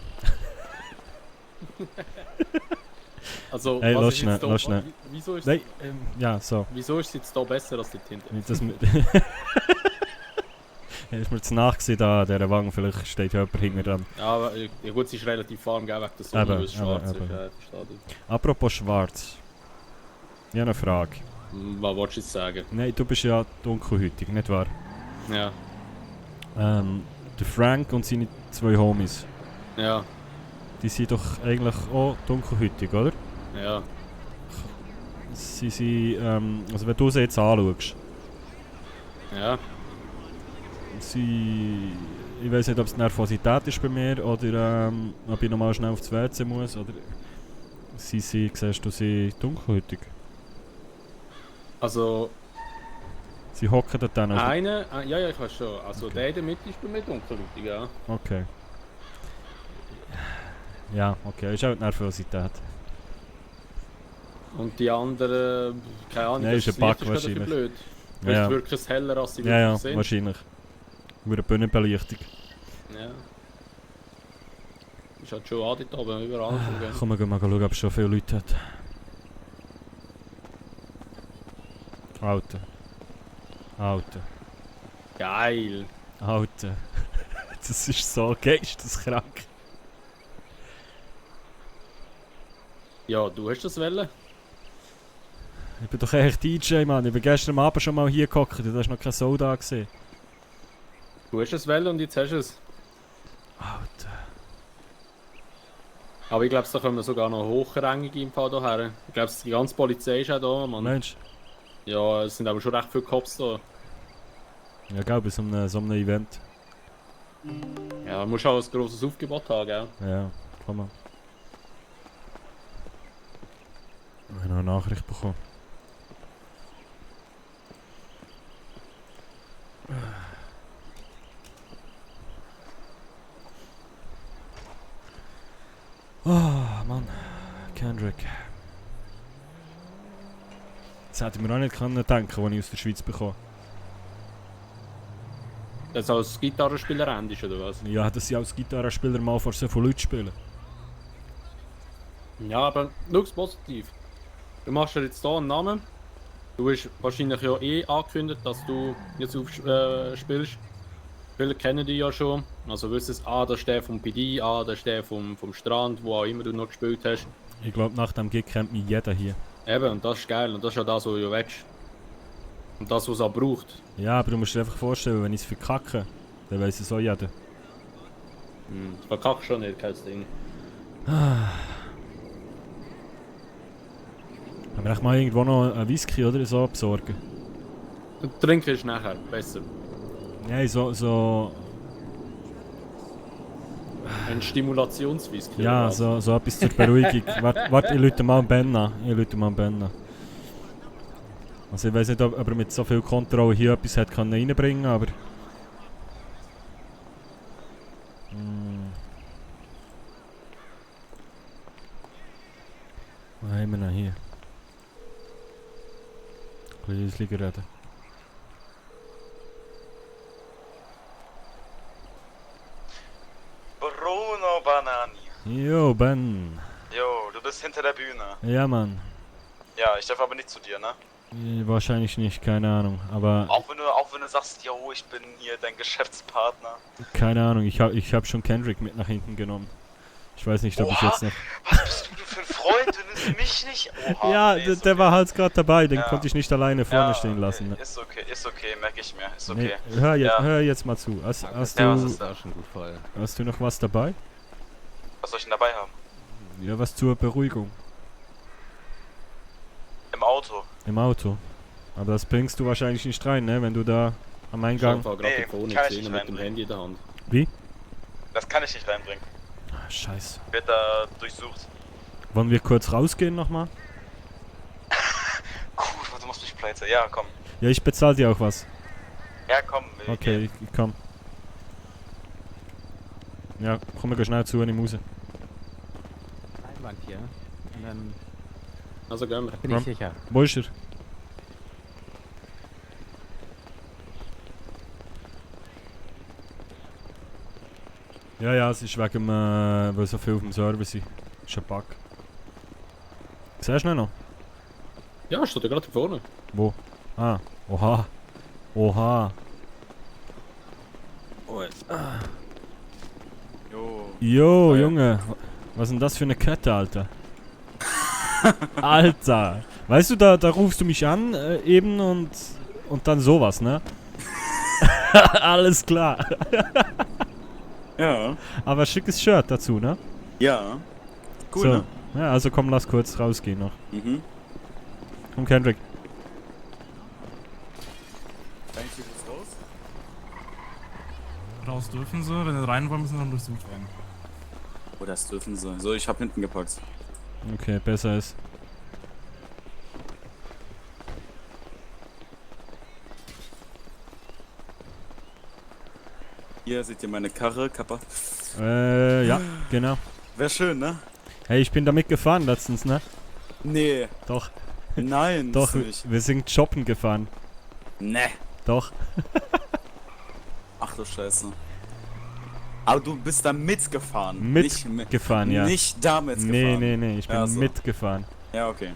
Also, Hey, was lass ist schnell, jetzt da, lass schnell. Wieso ist, Nein, ja, so. wieso ist es jetzt da besser als dort hinten? Nicht, dass wir... Ist mir zu nach gewesen, da an dieser Wange, vielleicht steht ja jemand hinten dran. Ja, aber ja, gut, es ist relativ warm, gell, wegen der Sonne, Eben, weil es schwarz eben. ist. Ja, verstehe ich. Apropos schwarz. Ich habe eine Frage. Was wolltest du jetzt sagen? Nein, du bist ja dunkelhütig, nicht wahr? Ja. Der Frank und seine zwei Homies, Ja. die sind doch eigentlich auch dunkelhütig, oder? Ja. Sie sind, also wenn du sie jetzt anschaust, Ja. ich weiß nicht, ob es Nervosität ist bei mir oder ob ich nochmal schnell aufs WC muss oder siehst du sie dunkelhütig? Also, Sie hocken dort dann. Also, ja, ich weiß schon. Also, der in der Mitte ist bei mir dunkelhütig, ja. okay. Ja, okay, ist auch die Nervosität. Und die anderen, keine Ahnung, Nein, ist ein das Bug Licht ist gerade ein bisschen wahrscheinlich. blöd. Ja, Ja. ja. Wirkt es heller, als sie Ja, ja, wirklich sind. wahrscheinlich. Über eine Bühnenbelichtung. Ja. Ist halt schon an dort oben, überall schon, gell? Komm, wir gehen mal schauen, ob es schon viele Leute hat. Alter. Geil! Alter. Das ist so geisteskrank. Ja, du hast das wollen? Ich bin doch echt DJ, Mann. Ich bin gestern Abend schon mal hier gehockt. Da ist noch kein Sau da gesehen. Du hast es wollen und jetzt hast du es. Alter. Aber ich glaube, da kommen sogar noch hochrangige im Fall hierher. Ich glaube, die ganze Polizei ist auch da, Mann. Mensch. Ja, es sind aber schon recht viele Cops da. Ja, gell, bei so einem Event. Ja, du musst auch ein grosses Aufgebot haben, gell? Ja, komm mal. Ich habe noch eine Nachricht bekommen. Oh, Mann. Kendrick. Das hätte ich mir auch nicht denken können, als ich aus der Schweiz bekomme. Dass du als Gitarrenspieler endest, oder was? Ja, dass ich als Gitarrenspieler mal vor so vielen Leuten spiele. Ja, aber schau es positiv. Du machst dir jetzt hier einen Namen. Du hast wahrscheinlich ja angekündigt, dass du jetzt spielst. Viele kennen dich ja schon. Also wissen es, das ist der vom PD, das ist der vom Strand, wo auch immer du noch gespielt hast. Ich glaube, nach dem Gig kennt mich jeder hier. Eben, und das ist geil. Und das ist ja das, was du willst. Und das, was es auch braucht. Ja, aber du musst dir einfach vorstellen, wenn ich es verkacke, dann weiss es auch jeder. Das verkackst schon nicht, kein Ding. Aber ich mal irgendwo noch einen Whisky oder so besorgen. Du trinkst nachher, besser. Nein, so... Ein Stimulationswhisky. Ja, so etwas zur Beruhigung. Warte, ich rufe mal Ben an. Also ich weiß nicht, ob er mit so viel Kontrolle hier etwas hat reinbringen kann, aber... Wo haben wir noch hier? Ein bisschen reden. Bruno Banani. Jo, Ben. Jo, du bist hinter der Bühne. Ja, Mann. Ja, ich darf aber nicht zu dir, ne? Wahrscheinlich nicht, keine Ahnung, aber... Auch wenn du sagst, jo, ich bin hier dein Geschäftspartner. Keine Ahnung, ich hab schon Kendrick mit nach hinten genommen. Ich weiß nicht, ob ich jetzt noch... Was bist du für ein Freund? Du nimmst mich nicht? Oha, Ja, nee, der war halt gerade dabei, den Ja. konnte ich nicht alleine vorne stehen lassen. Ne? Ist okay, merke ich mir. Ist okay. Nee, hör jetzt mal zu. Hast was du... ist da schon gut voll. Hast du noch was dabei? Was soll ich denn dabei haben? Ja, was zur Beruhigung. Im Auto. Im Auto. Aber das bringst du wahrscheinlich nicht rein, ne? Wenn du da am Eingang... Nee, kann ich nicht mit dem Handy in der Hand. Wie? Das kann ich nicht reinbringen. Ah, scheiße. Wird da durchsucht. Wollen wir kurz rausgehen nochmal? Cool, du machst mich pleite. Ja, komm. Ja, ich bezahl dir auch was. Ja, komm. Wir Okay, gehen. ich komm. Ja, komm, wir gehen schnell zu und ich muss. Einwand hier. Und dann Also gehen wir. bin ich sicher. Wo ist er? Ja, es ist wegen weil so viel auf dem Server sind. Das ist ein Bug. Siehst du ihn noch? Ja, steht ja gerade vorne. Wo? Ah, oha. Oha. Jo, Junge. Was ist denn das für eine Kette, Alter? Alter. Weißt du, da rufst du mich an eben und dann sowas, ne? Alles klar. Ja. Aber schickes Shirt dazu, ne? Ja. Cool, so. ne? Ja, also komm, lass kurz rausgehen noch. Mhm. Komm, Kendrick. Kann ich hier kurz raus? Raus dürfen sie, wenn sie rein wollen, müssen sie dann durchsucht werden. Oh, das dürfen sie. So, ich hab hinten gepackt. Okay, besser ist. Hier seht ihr meine Karre, Kappa. Ja, genau. Wär schön, ne? Hey, ich bin damit gefahren letztens, ne? Nee. Doch. Nein, Doch, bist du nicht. wir sind shoppen gefahren. Ne. Doch. Ach du Scheiße. Aber du bist da mitgefahren. Mitgefahren, ja. Nicht damit gefahren. Nee, ich bin Ja, so. mitgefahren. Ja, okay.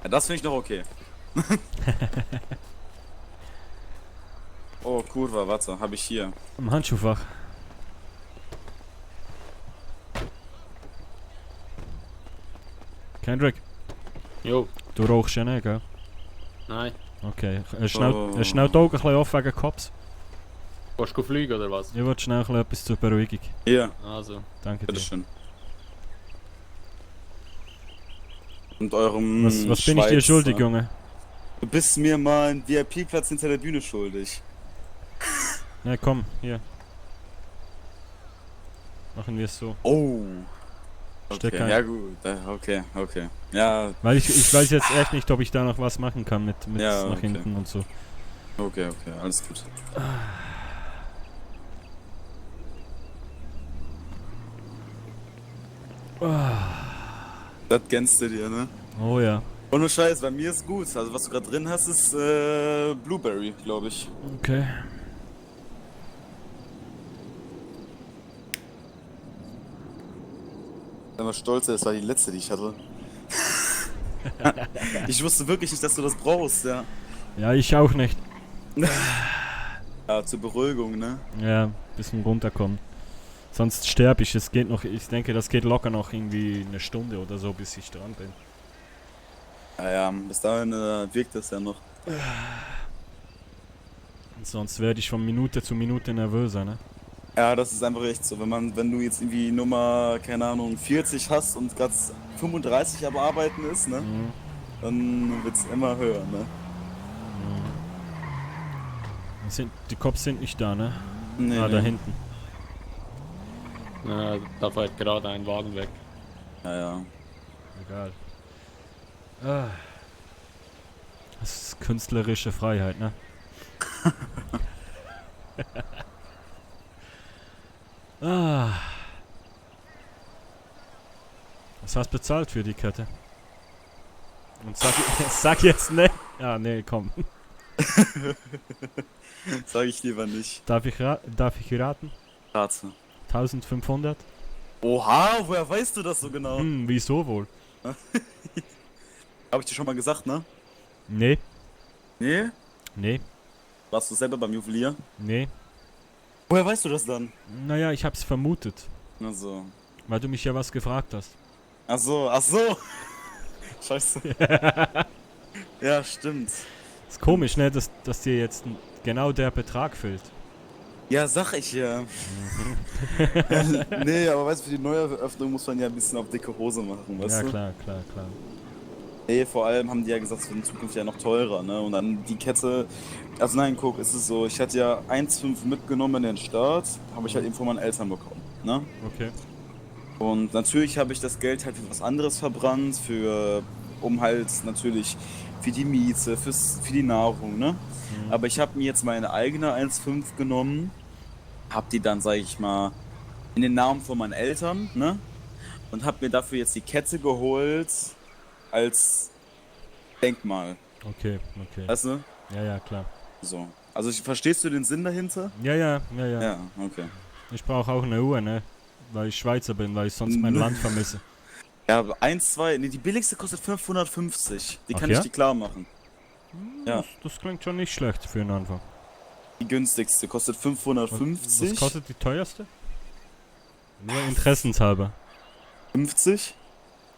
Ja, das finde ich noch okay. Oh, Kurva, warte, habe ich hier. Im Handschuhfach. Kendrick. Jo. Du rauchst ja nicht, gell? Nein. Okay. Schnell die Augen ein bisschen auf wegen Cops. Willst du fliegen oder was? Ich wollte schnell etwas zur Beruhigung. Hier. Also. Danke dir. Bitteschön. Und eurem Was bin ich dir schuldig, Junge? Du bist mir mal einen VIP-Platz hinter der Bühne schuldig. Na komm, hier. Machen wir es so. Oh. Steck Okay, ein. ja gut. Okay. Ja. Weil ich weiß jetzt echt nicht, ob ich da noch was machen kann mit Ja, nach okay. hinten und so. Okay, alles gut. Das gönnst du dir, ne? Oh ja. Ohne Scheiß, bei mir ist gut. Also was du gerade drin hast, ist Blueberry, glaube ich. Okay. Wenn man stolz ist, das war die letzte, die ich hatte. Ich wusste wirklich nicht, dass du das brauchst, ja. Ja, ich auch nicht. Ja, zur Beruhigung, ne? Ja, bisschen runterkommen. Sonst sterbe ich. Es geht noch, ich denke, das geht locker noch irgendwie eine Stunde oder so, bis ich dran bin. Ja, bis dahin wirkt das ja noch. Sonst werde ich von Minute zu Minute nervöser, ne? Ja, das ist einfach echt so. Wenn du jetzt irgendwie Nummer, keine Ahnung, 40 hast und gerade 35 am Arbeiten ist, ne? Dann wird's immer höher, ne? Die Cops sind nicht da, ne? Nee, da nee. hinten. Ja, da fährt gerade ein Wagen weg. Ja. Egal. Das ist künstlerische Freiheit, ne? Was hast du bezahlt für die Kette? Und sag jetzt ne? Ja, nee, komm. Sag ich lieber nicht. Darf ich raten? Rate. 1500? Oha, woher weißt du das so genau? Wieso wohl? Hab ich dir schon mal gesagt, ne? Nee. Nee? Nee. Warst du selber beim Juwelier? Nee. Woher weißt du das dann? Naja, ich hab's vermutet. Ach so. Weil du mich ja was gefragt hast. Ach so. Scheiße. Ja, stimmt. Ist komisch, ne, dass dir jetzt genau der Betrag fehlt. Ja, sag ich ja. Nee, aber weißt du, für die Neueröffnung muss man ja ein bisschen auf dicke Hose machen, weißt du? Ja, klar. Nee, vor allem haben die ja gesagt, es wird in Zukunft ja noch teurer, ne? Und dann die Kette, also nein, guck, es ist so, ich hatte ja 1,5 mitgenommen in den Start, habe ich halt eben von meinen Eltern bekommen, ne? Okay. Und natürlich habe ich das Geld halt für was anderes verbrannt, um halt natürlich für die Miete, für die Nahrung, ne? Aber ich habe mir jetzt meine eigene 1,5 genommen, hab die dann, sag ich mal, in den Namen von meinen Eltern, ne? Und hab mir dafür jetzt die Kette geholt als Denkmal. Okay. Weißt du? Ja, klar. So. Also verstehst du den Sinn dahinter? Ja. Ja, okay. Ich brauche auch eine Uhr, ne? Weil ich Schweizer bin, weil ich sonst mein Land vermisse. Ja, die billigste kostet 550. Die kann Ach, ich ja? dir klar machen. Ja. Das klingt schon nicht schlecht für einen Anfang. Die günstigste kostet 550. Was kostet die teuerste? Nur interessenshalber. 50.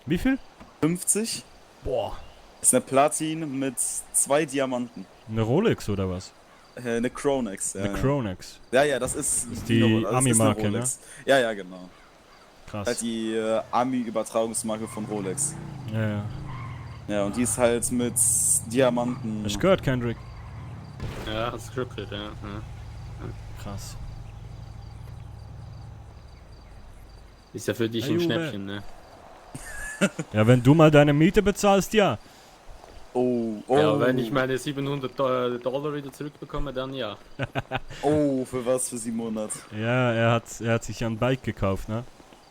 Wie viel? 50. Boah. Ist eine Platin mit 2 Diamanten. Eine Rolex oder was? Eine Chronex. Ja, Eine Chronex. Ja, das ist die Ami-Marke, ne? Ja, genau. Krass. Halt die Ami-Übertragungsmarke von Rolex. Ja. Ja, und die ist halt mit Diamanten. Ich gehört, Kendrick. Ja, das ist wirklich, ja. Krass. Ist ja für dich ein Schnäppchen, ne? Ja, wenn du mal deine Miete bezahlst, ja. Oh. Ja, wenn ich meine 700 Dollar wieder zurückbekomme, dann ja. Oh, für was? Für 700? Ja, er hat sich ein Bike gekauft, ne?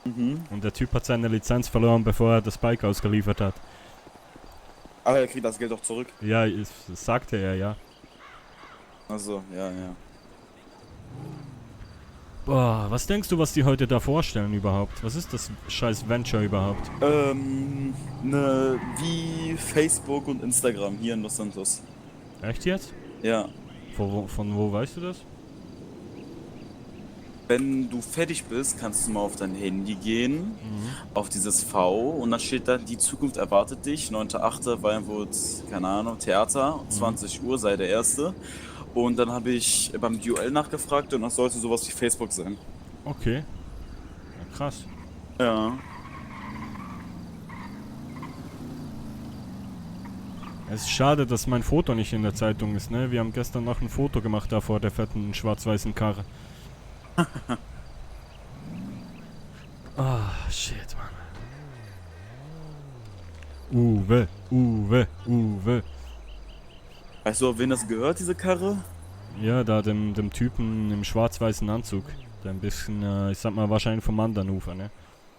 Mhm. Und der Typ hat seine Lizenz verloren, bevor er das Bike ausgeliefert hat. Aber er kriegt das Geld auch zurück. Ja, das sagte er, ja. Also, ja. Boah, was denkst du, was die heute da vorstellen überhaupt? Was ist das scheiß Venture überhaupt? Wie Facebook und Instagram hier in Los Santos. Echt jetzt? Ja. Von wo weißt du das? Wenn du fertig bist, kannst du mal auf dein Handy gehen, auf dieses V und dann steht da, die Zukunft erwartet dich, 9.8. Weinwood, keine Ahnung, Theater, 20 Uhr sei der erste. Und dann habe ich beim Duell nachgefragt und das sollte sowas wie Facebook sein. Okay. Ja, krass. Ja. Es ist schade, dass mein Foto nicht in der Zeitung ist, ne? Wir haben gestern noch ein Foto gemacht da vor der fetten schwarz-weißen Karre. Ah, shit, Mann. Uwe. Weißt du, auf wen das gehört, diese Karre? Ja, da dem Typen im schwarz-weißen Anzug. Der ein bisschen, ich sag mal, wahrscheinlich vom anderen Ufer, ne?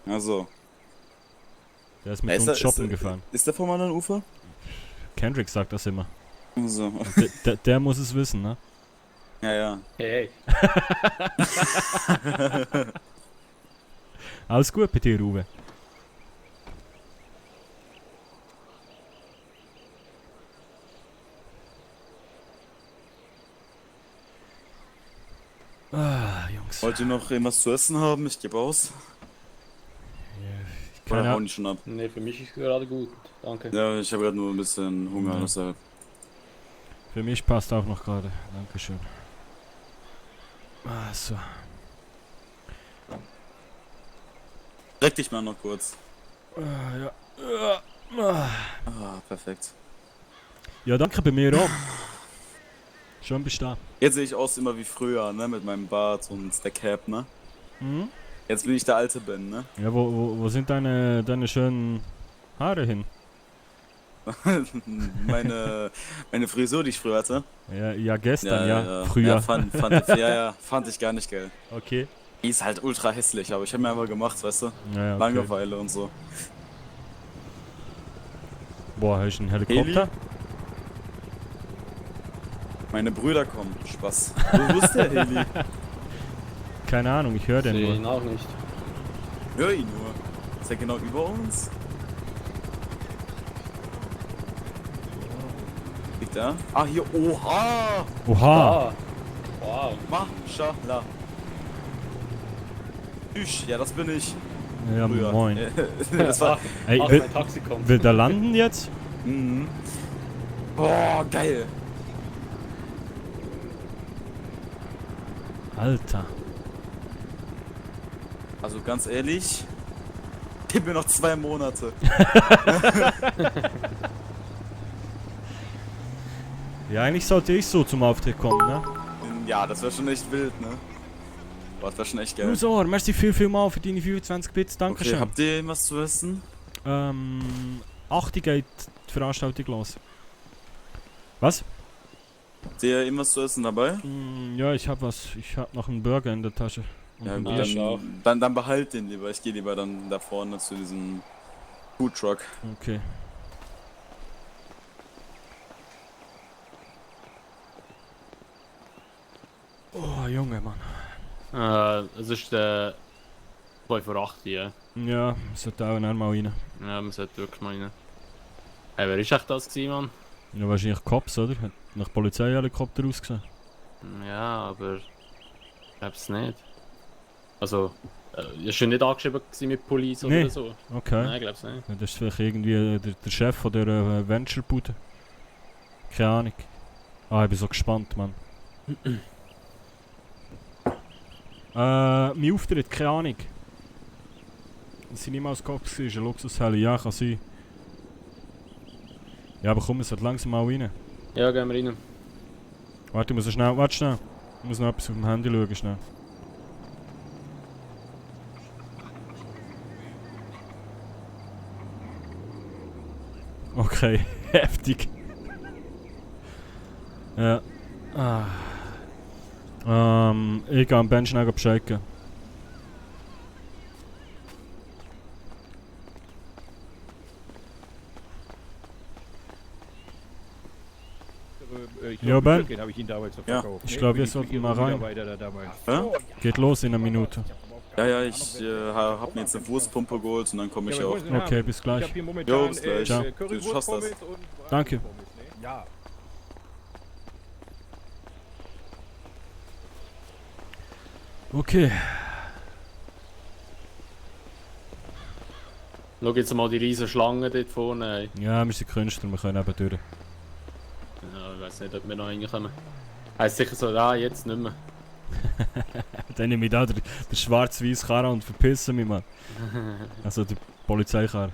Also. Der ist mit uns shoppen gefahren. Ist der vom anderen Ufer? Kendrick sagt das immer. So. Der muss es wissen, ne? Ja. Hey. Alles gut bei dir, Uwe. Ah, Jungs. Wollt ihr noch irgendwas zu essen haben? Ich gebe aus. Oder hauen die schon ab? Ne, für mich ist gerade gut. Danke. Ja, ich habe gerade nur ein bisschen Hunger, deshalb. Für mich passt auch noch gerade. Dankeschön. Ah, so. Reck dich mal noch kurz. Ja. Ah, perfekt. Ja, danke bei mir auch. Schon bist du da. Jetzt sehe ich aus immer wie früher, ne? Mit meinem Bart und der Cap, ne? Mhm. Jetzt bin ich der alte Ben, ne? Ja, wo sind deine schönen Haare hin? meine Frisur, die ich früher hatte. Ja, gestern, ja. Früher. Ja, fand ich gar nicht geil. Okay. Die ist halt ultra hässlich, aber ich habe mir einfach gemacht, weißt du? Ja, okay. Langeweile und so. Boah, hast du einen Helikopter? Heli? Meine Brüder kommen. Spaß. Wo ist der Heli? Keine Ahnung, ich höre den Sehe nur. ihn auch nicht. Hör ihn nur. Ist er genau über uns? Liegt da? Ah, hier. Oha! Oha! Wow. Mashallah. Tschüss, ja, das bin ich. Ja, Früher. moin. Das war. Ey, Ach, mein Taxi kommt. will der landen jetzt? Mhm. Boah, geil. Alter. Also ganz ehrlich, gib mir noch 2 Monate. Ja, eigentlich sollte ich so zum Auftritt kommen, ne? Ja, das wäre schon echt wild, ne? Boah, das wäre schon echt geil. Ursor, merci viel mal für deine 25 Bits, dankeschön. Okay, habt ihr was zu essen? 8 geht die Veranstaltung los. Was? Habt ihr irgendwas zu essen dabei? Ja, ich hab was. Ich hab noch einen Burger in der Tasche. Und Ja, ein gut, Bier. dann behalt den lieber. Ich gehe lieber dann da vorne zu diesem Food Truck. Okay. Oh, Junge, Mann. Es ist der 2 vor 8, ja. Ja, sollte auch mal rein. Ja, man sollte wirklich mal rein. Hey, wer ist echt das gewesen, Mann? Ja, wahrscheinlich Cops, oder? Hat nach Polizeihelikopter ausgesehen. Ja, aber ich glaub's nicht. Also, ist schon nicht angeschrieben mit Police Nee. oder so? Okay. Nein, ich glaub's nicht. Ja, das ist vielleicht irgendwie der Chef von der Venture-Bude. Keine Ahnung. Ah, ich bin so gespannt, Mann. Mein Auftritt, keine Ahnung. Das sind niemals Cops, ist ein Luxusheli, ja, kann sein. Ja, aber komm, es sollte langsam mal rein. Ja, gehen wir rein. Warte, ich muss schnell, warte schnell. Ich muss noch etwas auf dem Handy schauen, schnell. Okay, heftig. Ja. Ich gehe am Ben schnell Bescheid geben. Ja, Ben. Ich glaube, wir sollten mal rein. Ja? Geht los in einer Minute. Ja, ich hab mir jetzt eine Wurstpumpe geholt und dann komme ich auch. Okay, bis gleich. Jo, bis gleich. Ciao. Du schaffst das. Danke. Ja. Okay. Schau jetzt mal die riesen Schlange dort vorne. Ja, wir sind Künstler, wir können eben durch. Ja, ich weiß nicht, ob wir noch reinkommen. Heißt sicher so, jetzt nicht mehr. Dann nehme ich da den schwarz-weiß Karre und verpissen mich, Mann. Also die Polizeikarre.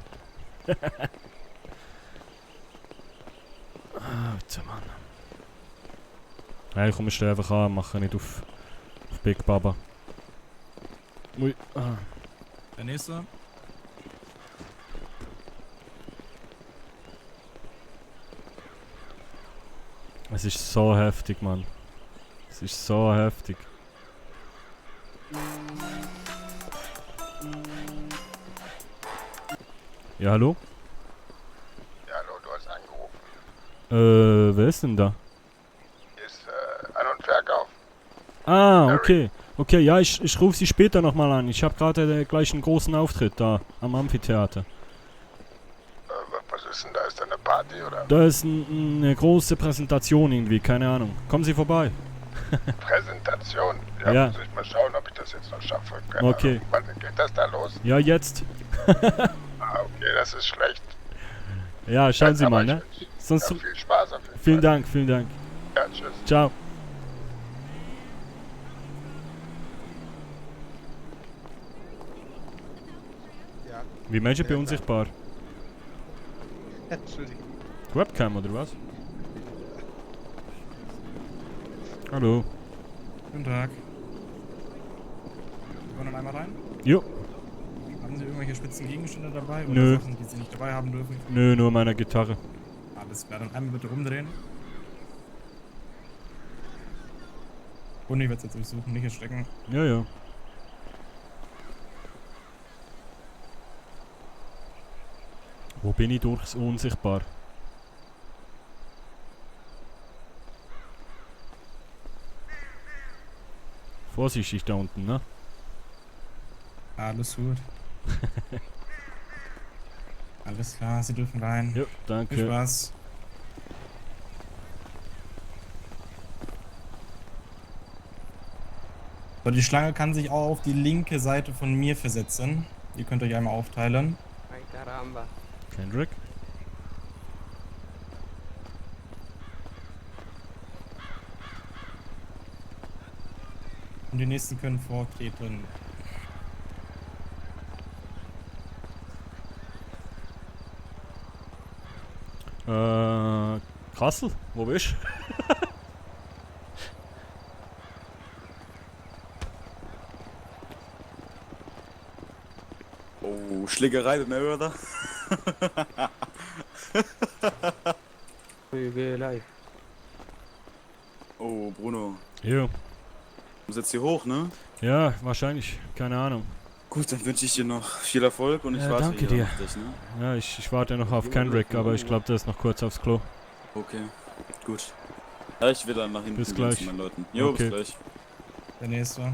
Scheiße, Mann. Hey, komm, ich stehe einfach an, mache nicht auf Big Baba. Ui. Ah. Der nächste. Es ist so heftig, Mann. Es ist so heftig. Ja, hallo? Ja, hallo, du hast angerufen. Wer ist denn da? Hier ist An- und Verkauf. Ah, okay. Okay, ja, ich rufe Sie später nochmal an. Ich habe gerade gleich einen großen Auftritt da am Amphitheater. Was ist denn da? Ist da eine Party oder? Da ist eine große Präsentation irgendwie, keine Ahnung. Kommen Sie vorbei. Präsentation? Ja, Ja. muss ich mal schauen, ob ich das jetzt noch schaffe. Keine Okay. Ahnung. Wann geht das da los? Ja, jetzt. Ah, okay, das ist schlecht. Ja, schauen Sie Aber mal, ich ne? wünsch- Sonst ja, viel Spaß auf jeden Fall. vielen Dank, vielen Dank. Ja, tschüss. Ciao. Ja. Wie Menschen bei unsichtbar? Entschuldigung. Webcam oder was? Hallo. Guten Tag. Wir wollen dann einmal rein? Jo. Haben Sie irgendwelche spitzen Gegenstände dabei? Oder Nö. Sachen, die Sie nicht dabei haben dürfen? Nö, nur meine Gitarre. Alles klar, dann einmal bitte rumdrehen. Und ich werde es jetzt durchsuchen, nicht erschrecken. Ja, ja. Wo bin ich durchs Unsichtbar? Vorsichtig da unten, ne? Alles gut. Alles klar, Sie dürfen rein. Ja, danke. Viel Spaß. So, die Schlange kann sich auch auf die linke Seite von mir versetzen. Ihr könnt euch einmal aufteilen. Ay, caramba. Kendrick? Und die nächsten können vortreten. Kassel? Wo bist du? Oh, Schlägerei, ne, oder? Prügelei. Oh, Bruno. Jo. Du musst jetzt hier hoch, ne? Ja, wahrscheinlich. Keine Ahnung. Gut, dann wünsche ich dir noch viel Erfolg und ich Ja, warte danke hier dir. auf dich, ne? Ja, ich warte noch auf Kendrick, aber ich glaube, der ist noch kurz aufs Klo. Okay, gut. Ja, ich will dann nach hinten Bis gehen gleich. zu meinen Leuten. Jo, Okay. bis gleich. Der nächste.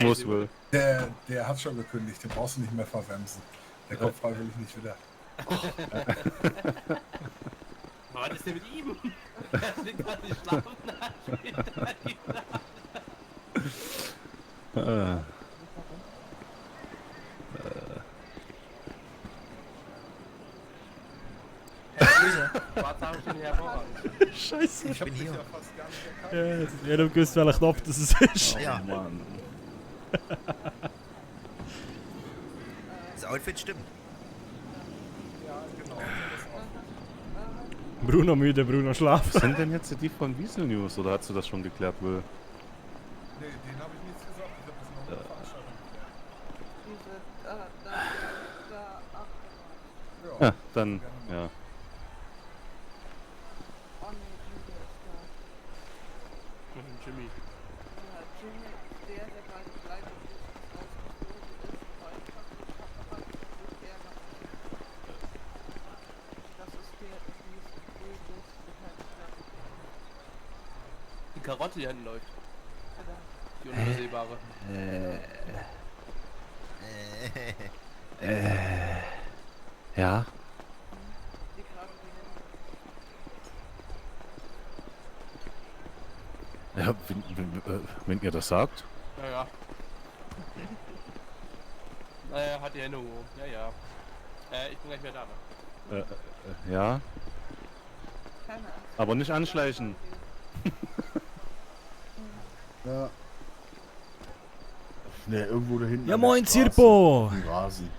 Muss wohl. Der hat schon gekündigt, den brauchst du nicht mehr verwemsen. Der kommt freiwillig nicht wieder. Was ist denn mit ihm? Er will gerade nicht schlafen. Scheiße. Ich hab dich ja fast gar nicht erkannt. Ja, ich habe gewusst, welcher Knopf das ist. Ja. Mann. Das Outfit stimmt. Ja, genau. Bruno müde, Bruno schlaft. Was sind denn jetzt die von Wiesel News oder hast du das schon geklärt, Will? Nee, den habe ich nichts gesagt. Ich habe das noch eine Veranstaltung geklärt. Ja, dann, ja. Jimmy. Die Karotte, die hinten läuft. Die unübersehbare. Ja. Ja, wenn ihr das sagt. Ja, ja. Naja, hat die Hände hoch. Ja, ja. Ich bin gleich wieder da. Ne? Ja. Aber nicht anschleichen. Ja. Ne, irgendwo da hinten. Ja, an der moin, Straße, Zirpo. im Rasen.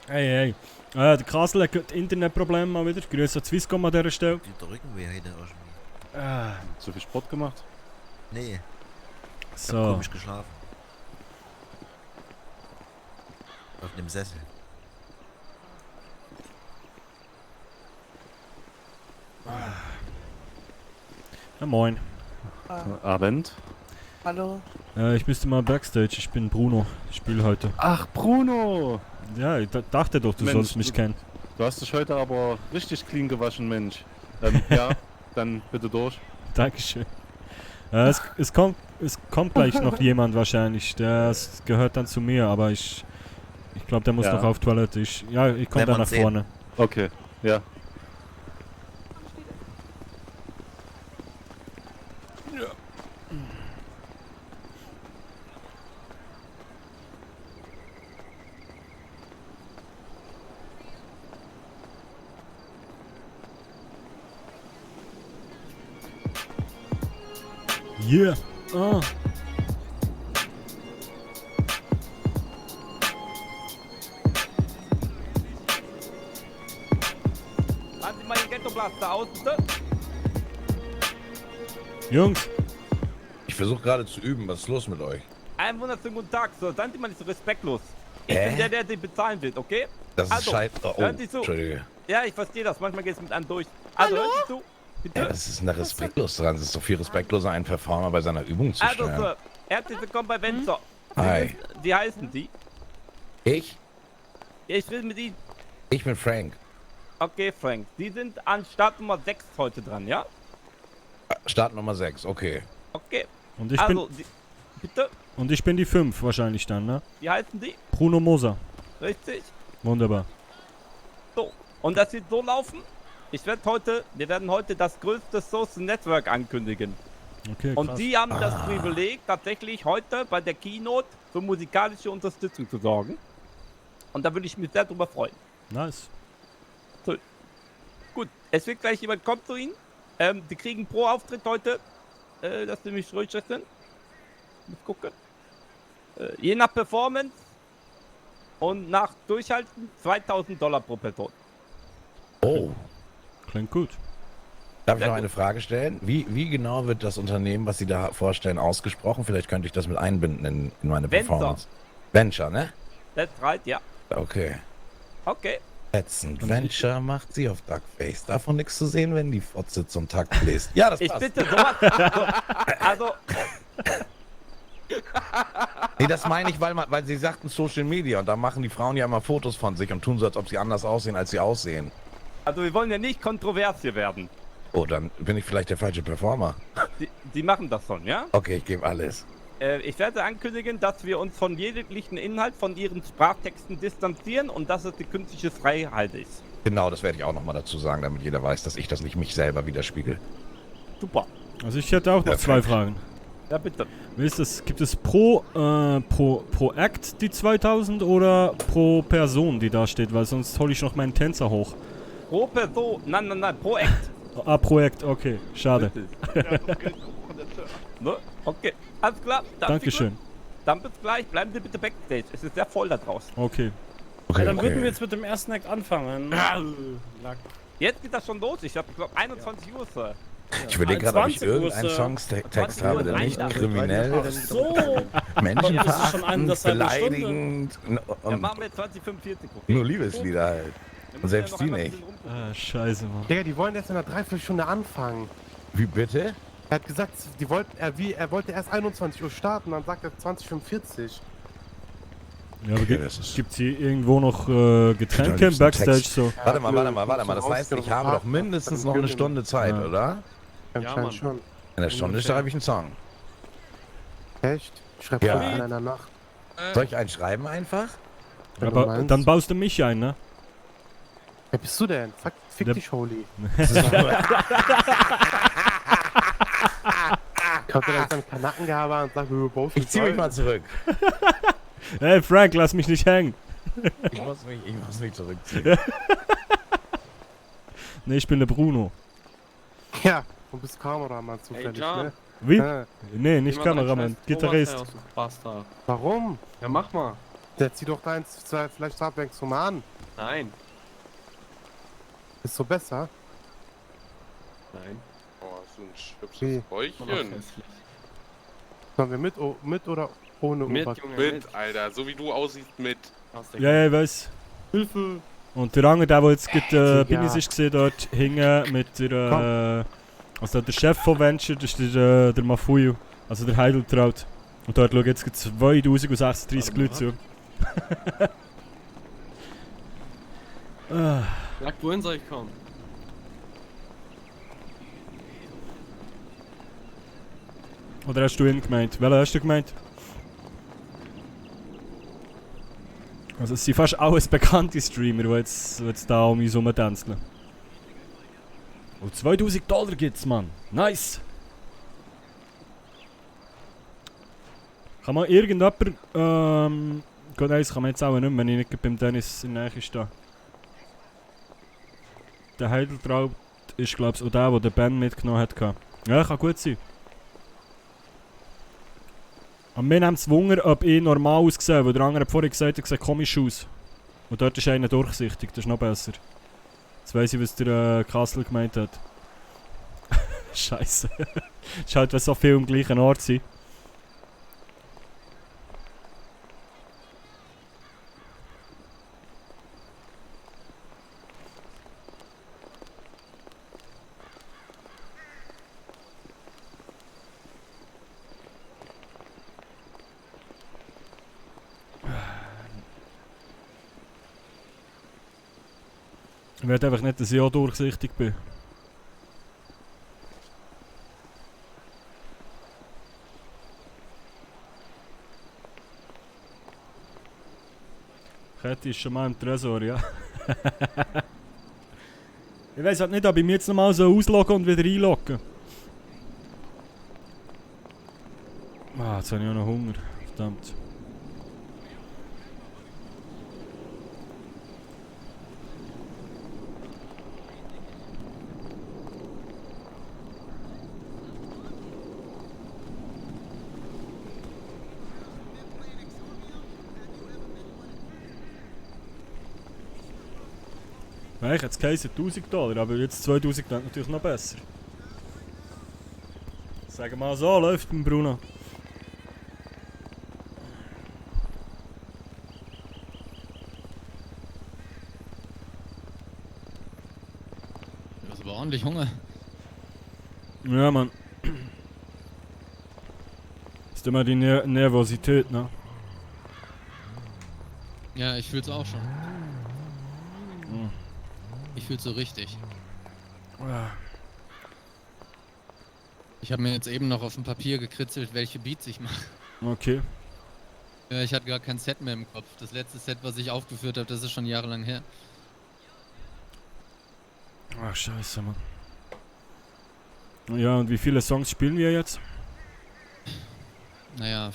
Hey. Der Kasel hat Internetprobleme mal wieder. Grüße an Swisscom an dieser Stelle. Die drücken wir heute auch schon wieder. Zu viel Sport gemacht? Nee. Ich hab So. komisch geschlafen. Auf dem Sessel. Ja, moin. Abend. Hallo. Ich müsste mal Backstage. Ich bin Bruno. Ich spiele heute. Ach, Bruno! Ja, ich dachte doch, du Mensch, sollst mich kennen. Du hast dich heute aber richtig clean gewaschen, Mensch. Ja, dann bitte durch. Dankeschön. Es kommt gleich noch jemand wahrscheinlich. Der gehört dann zu mir, aber ich glaube, der muss Ja. noch auf Toilette. Ich komme Werden da wir nach sehen. vorne. Okay, ja. Yeah. Lassen Sie mal den Ghetto-Blaster aus, bitte. Jungs. Ich versuche gerade zu üben. Was ist los mit euch? Einen wunderschönen guten Tag, Sir. Seien Sie mal nicht so respektlos. Ich Hä? bin der Sie bezahlen will, okay? Das ist Also, scheiße. Oh, hören Sie zu. Entschuldige. Ja, ich verstehe das. Manchmal geht es mit einem durch. Also, hören Sie zu. Bitte. Ja, was ist denn da respektlos dran? Es ist doch viel respektloser, einen Performer bei seiner Übung zu Also, stellen. Sir. Herzlich willkommen bei Venture. Hi. Wie heißen Sie? Ich? Ich will mit Ihnen. Ich bin Frank. Okay, Frank. Sie sind an Start Nummer 6 heute dran, ja? Start Nummer 6, okay. Okay. Und ich also, bin. bitte? Und ich bin die 5 wahrscheinlich dann, ne? Wie heißen Sie? Bruno Moser. Richtig. Wunderbar. So. Und das wird so laufen. Wir werden heute das größte Social Network ankündigen. Okay, Und krass. Sie haben das Privileg, tatsächlich heute bei der Keynote für musikalische Unterstützung zu sorgen. Und da würde ich mich sehr drüber freuen. Nice. So. Gut, es wird gleich jemand kommen zu Ihnen. Die kriegen pro Auftritt heute, dass Sie mich ruhig sind. Muss gucken. Je nach Performance und nach Durchhalten $2000 pro Person. Oh. Klingt gut. Darf ich noch eine Frage stellen? Wie genau wird das Unternehmen, was Sie da vorstellen, ausgesprochen? Vielleicht könnte ich das mit einbinden in meine Venture. Performance. Venture, ne? That's right, ja. Okay. Okay. Ätzend. Venture macht sie auf Duckface. Davon nichts zu sehen, wenn die Fotze zum Takt bläst. Ja, das Ich passt. bitte, sowas. Also, Nee, das meine ich, weil Sie sagten Social Media und da machen die Frauen ja immer Fotos von sich und tun so, als ob sie anders aussehen, als sie aussehen. also wir wollen ja nicht kontrovers hier werden. Oh, dann bin ich vielleicht der falsche Performer. Die machen das schon, ja? Okay, ich gebe alles. Ich werde ankündigen, dass wir uns von jeglichen Inhalt von Ihren Sprachtexten distanzieren und dass es die künstliche Freiheit ist. Genau, das werde ich auch nochmal dazu sagen, damit jeder weiß, dass ich das nicht mich selber widerspiegel. Super. Also ich hätte auch noch zwei Fragen. Ja, bitte. Wie ist das? Gibt es pro Act die 2000 oder pro Person, die da steht? Weil sonst hole ich noch meinen Tänzer hoch. Pro Person, nein, pro Act. Ah, pro Act, okay. Schade. Ne? Okay, alles klar. Dankeschön. Dann bis gleich. Bleiben Sie bitte backstage. Es ist sehr voll da draußen. Okay. Ja, dann würden wir jetzt mit dem ersten Act anfangen. Jetzt geht das schon los. Ich habe, glaube 21 Uhr, Sir. Ich überlege gerade, ob ich 20 Uhr, irgendeinen Songtext habe, der nicht Ach kriminell Ach so. menschenverachtend, beleidigend Dann und machen wir 2045. Okay? nur Liebeslieder halt. Und selbst die nicht. Ah, scheiße, Mann. Digga, die wollen jetzt in einer Dreiviertelstunde anfangen. Wie bitte? Er hat gesagt, er wollte erst 21 Uhr starten, dann sagt er 20:45. Ja, aber Okay, gibt's hier irgendwo noch Getränke im Text. Backstage? So? Warte mal. Das heißt, ich habe doch mindestens noch eine Stunde Zeit, Ja. oder? Anscheinend schon. In der Stunde schreibe ich einen Song. Echt? Ich schreibe Ja. in einer Nacht. Soll ich einen schreiben einfach? Wenn du Aber meinst. dann baust du mich ein, ne? Wer bist du denn? Fick Der- dich, Holy. Kommt er dann mit seinem Kanackengehabe und sagt, wir baust Ich zieh mich mal zurück. Hey Frank, lass mich nicht hängen. Ich muss mich zurückziehen. Ne, ich bin der Bruno. Ja, du bist Kameramann zufällig, John. ne? Wie? Ja. Nee, nicht Jemand Kameramann, heißt Thomas, Gitarrist. der aus dem Bastard. Warum? Ja, mach mal. Der zieh doch deins vielleicht abwechselnd mal an. Nein. Ist so besser? Nein. Oh, so ein hübsches Wie? Bäuchchen. Sollen wir mit oder ohne Mit, Oberkörper? Junge, Mit, Alter. So wie du aussiehst, mit. Ja, ich weiß. Hilfe! Und der andere, der jetzt gerade bei Digga. uns ist gesehen, dort hingen mit der, also der Chef von Venture, das ist der Mafuyu, also der Heideltraut. Und dort schauen jetzt gerade 2036 Leute zu. Ah. Sag, wohin soll ich kommen? Oder hast du ihn gemeint? Welchen hast du gemeint? Also es sind fast alles bekannte Streamer, die jetzt da um uns herumtänzeln. Und $2000 gibt's, Mann. Nice! Kann man irgendjemand... Gut, nein, das kann man jetzt auch nicht mehr, wenn ich nicht beim Dennis in der Nähe stehe. Der Heideltraut ist, glaube ich, auch der den Ben mitgenommen hat. Ja, kann gut sein. Und mir nimmt es Wunder, ob ich normal aussehe, weil der andere hat vorhin gesagt, er sieht komisch aus. Und dort ist einer durchsichtig, das ist noch besser. Jetzt weiss ich, was der Kassel gemeint hat. Scheiße. Ist halt, wenn so viel am gleichen Ort sind. Ich will einfach nicht, dass ich auch durchsichtig bin. Kette ist schon mal im Tresor, ja. Ich weiss halt nicht, ob ich mich jetzt nochmal so ausloggen und wieder einloggen. Ah, jetzt habe ich auch noch Hunger. Verdammt. Ich hätte es geheißen $1000, aber jetzt 2000 klingt natürlich noch besser. Sagen wir mal so, läuft beim Bruno. Du hast aber ordentlich Hunger. Ja, Mann. Das ist immer die Nervosität, ne? Ja, ich fühl's auch schon. Hm. Ich fühl's so richtig. Ja. Ich habe mir jetzt eben noch auf dem Papier gekritzelt, welche Beats ich mache. Okay. Ja, ich hatte gar kein Set mehr im Kopf. Das letzte Set, was ich aufgeführt habe, das ist schon jahrelang her. Ach, scheiße, Mann. Ja, und wie viele Songs spielen wir jetzt? Naja,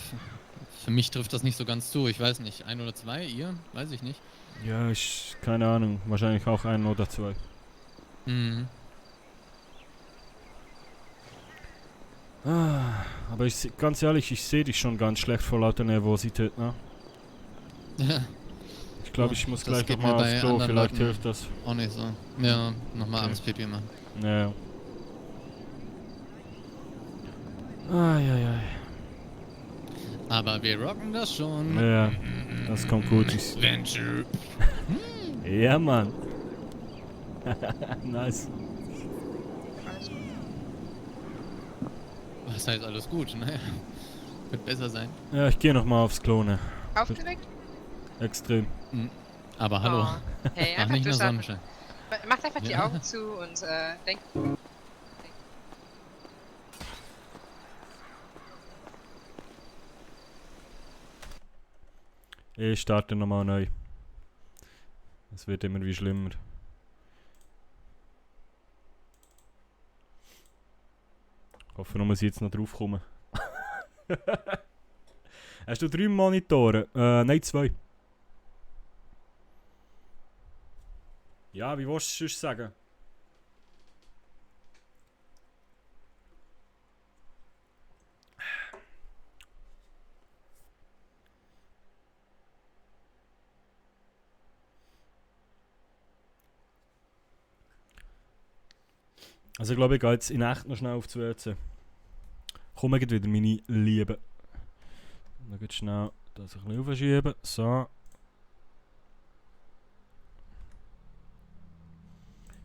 für mich trifft das nicht so ganz zu. Ich weiß nicht. 1 oder 2? Ihr? Weiß ich nicht. Ja, keine Ahnung. Wahrscheinlich auch 1 oder 2. Mhm. Ah, aber ganz ehrlich, ich sehe dich schon ganz schlecht vor lauter Nervosität, ne? Ja. Ich glaube, ich muss Das gleich geht nochmal mir aufs bei Klo, anderen vielleicht Leuten hilft das. Auch nicht so. Ja, nochmal Okay. abends Pipi machen. Ja. Eieiei. Aber wir rocken das schon. Ja, das kommt gut. Venture. Ja, Mann. Nice. Was heißt alles gut? Naja, wird besser sein. Ja, ich gehe nochmal aufs Klo, ne? Aufgeregt? Extrem. Aber hallo. Oh. Hey, Ach, einfach nicht nur durchatmen. Sonnenschein. Macht einfach die Ja. Augen zu und denkt. Ich starte nochmal neu. Es wird immer wie schlimmer. Ich hoffe, nur muss ich jetzt noch drauf kommen. Hast du 3 Monitore? Nein, 2. Ja, wie willst du es sonst sagen? Also ich glaube, ich gehe jetzt in echt noch schnell auf das WC. Komm wieder, meine Lieben. Dann geht schnell das ein bisschen aufschieben. So.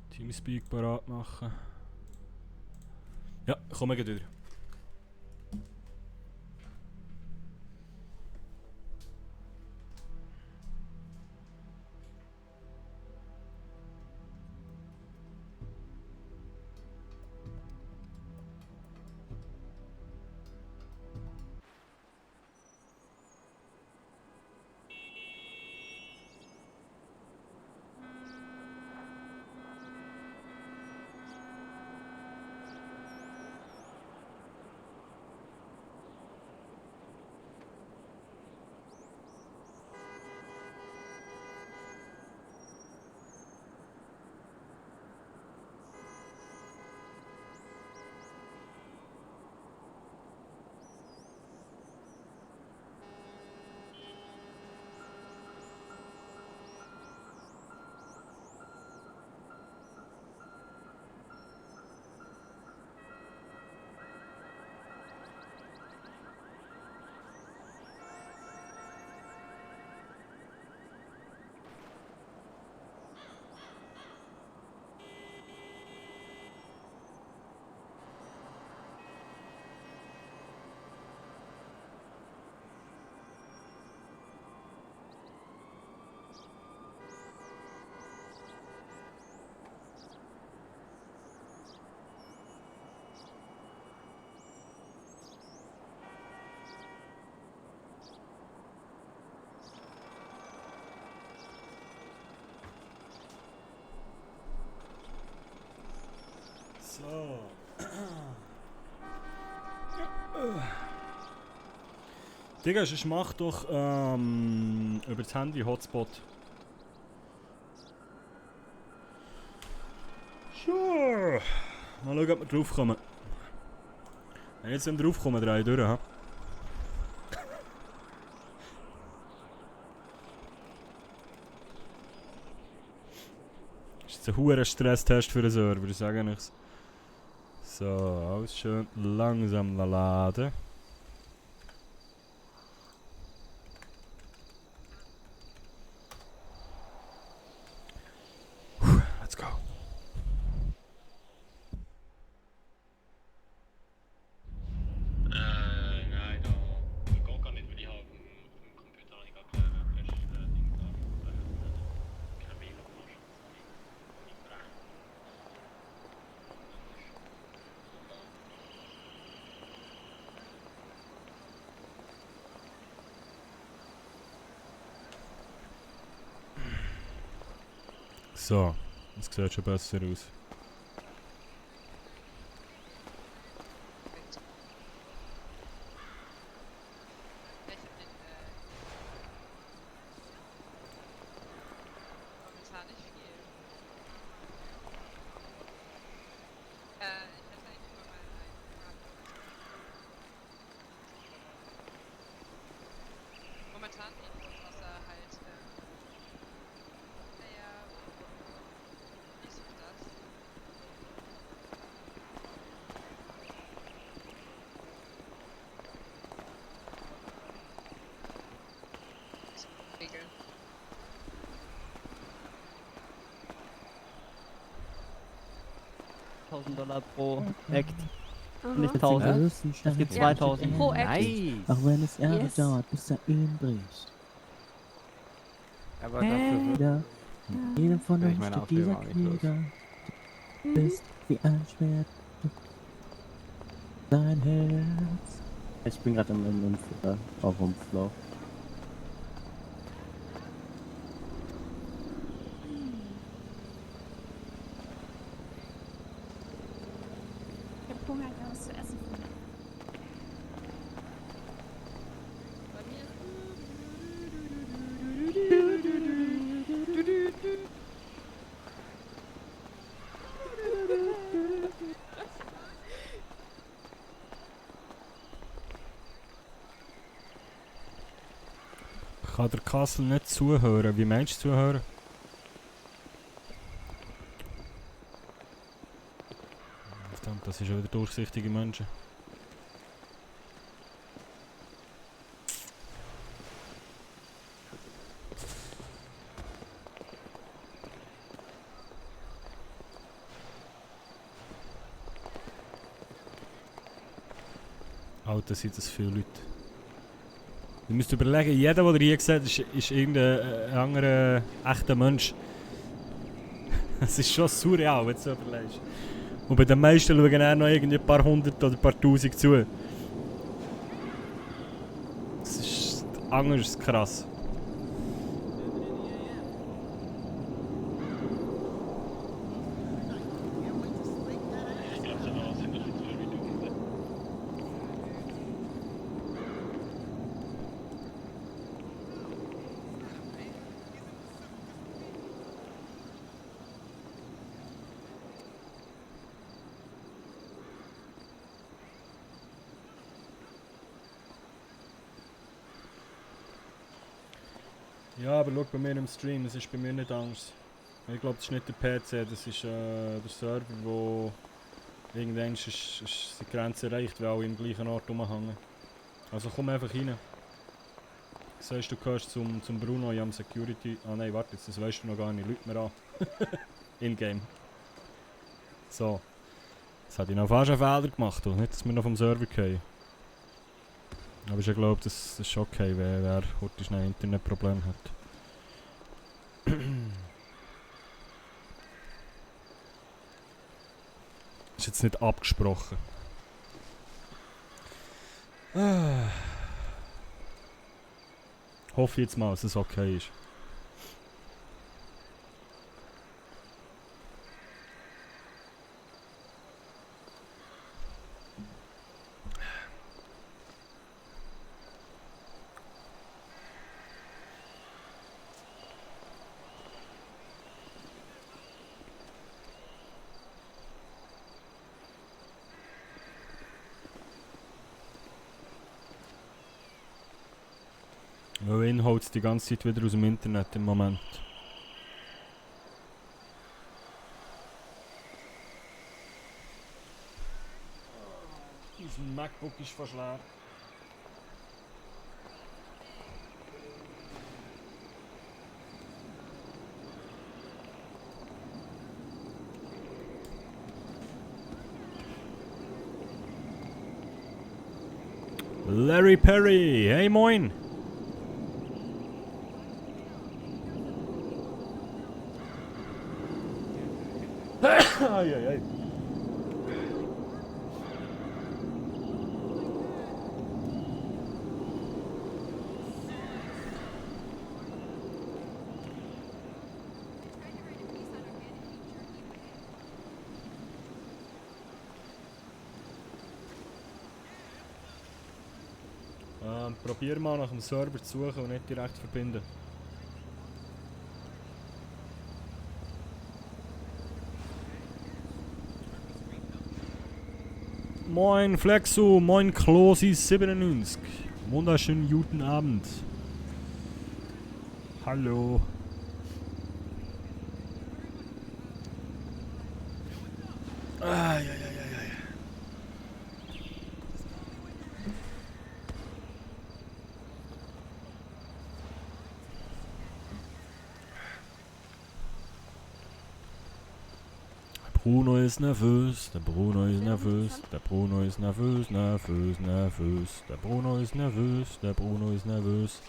Teamspeak parat machen. Ja, komm wieder. So. Digga, sonst mach doch über das Handy Hotspot. Sure. Mal schauen, ob wir draufkommen. Wenn jetzt nicht draufkommen, drehe ich durch. Ha? Das ist jetzt ein hoher Stresstest für den Server, ich sage nichts. So, alles schön langsam laden. Let's go. Nein, da geht gar nicht, weil ich habe auf dem Computer nicht gar keine Flash-Ding da. Keine WLAN-Flasche. So, das sieht schon besser aus. Momentan nicht, außer halt, naja, wie ist das? Regeln. $1.000 pro Act. Aha. Nicht 1000. Es gibt 2000. Pro Act. Nice. Auch wenn es Jahre Yes. dauert, bis er ihn bricht. Aber dafür Jeder, jeder von will ich uns meine steht dieser Aufregung auch nicht los. Krieger. Ist wie ein Schwert. Sein Herz. Ich bin gerade auf dem Flow. Ich hab Hunger, ich hab was zu essen. Kann der Kassel nicht zuhören? Wie meinst du zuhören? das ist ja wieder durchsichtige Menschen. Alter, sind das viele Leute. Du musst überlegen, jeder, der hier sieht, ist irgendein anderer echter Mensch. Es ist schon surreal, wenn du so überlegst. Und bei den meisten schauen auch noch irgendwie ein paar hundert oder ein paar tausend zu. Das ist anders krass. Ja, aber schau bei mir im Stream, das ist bei mir nicht anders. Ich glaube, das ist nicht der PC, das ist der Server, wo irgendwann ist die Grenze erreicht, weil alle im gleichen Ort rumhängen. Also komm einfach rein. Sagst du, gehörst zum Bruno, ich am Security. Ah nein, warte, das weißt du noch gar nicht, Leute mir an. In-game. So. Jetzt hatte ich noch fast einen Fehler gemacht, oder? Nicht, dass wir noch vom Server gehen. Aber ich glaube, das ist okay, wer heute schnell ein Internetproblem hat. Ist jetzt nicht abgesprochen. Hoffe jetzt mal, dass es okay ist. Weil ihn holt es die ganze Zeit wieder aus dem Internet im Moment. Unser MacBook ist fast leer. Larry Perry, hey moin! Ai, ai, ai. Probier mal nach dem Server zu suchen und nicht direkt verbinden. Moin Flexo, moin Klosi97. Wunderschönen guten Abend. Hallo. Ai, ai, ai, ai. Bruno ist nervös, der Bruno ist nervös, der Bruno ist nervös, nervös, nervös, der Bruno ist nervös, der Bruno ist nervös.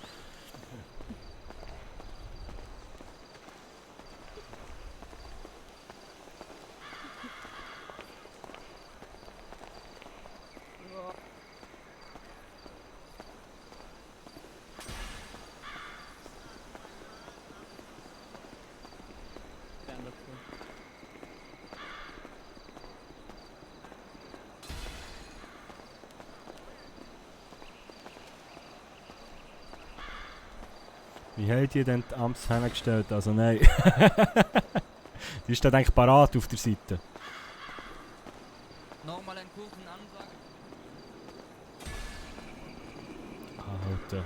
Wie habt ihr denn die Amts hingestellt? Also nein. Die ist dann eigentlich parat auf der Seite. Nochmal einen Kuchen ansagen. Alter.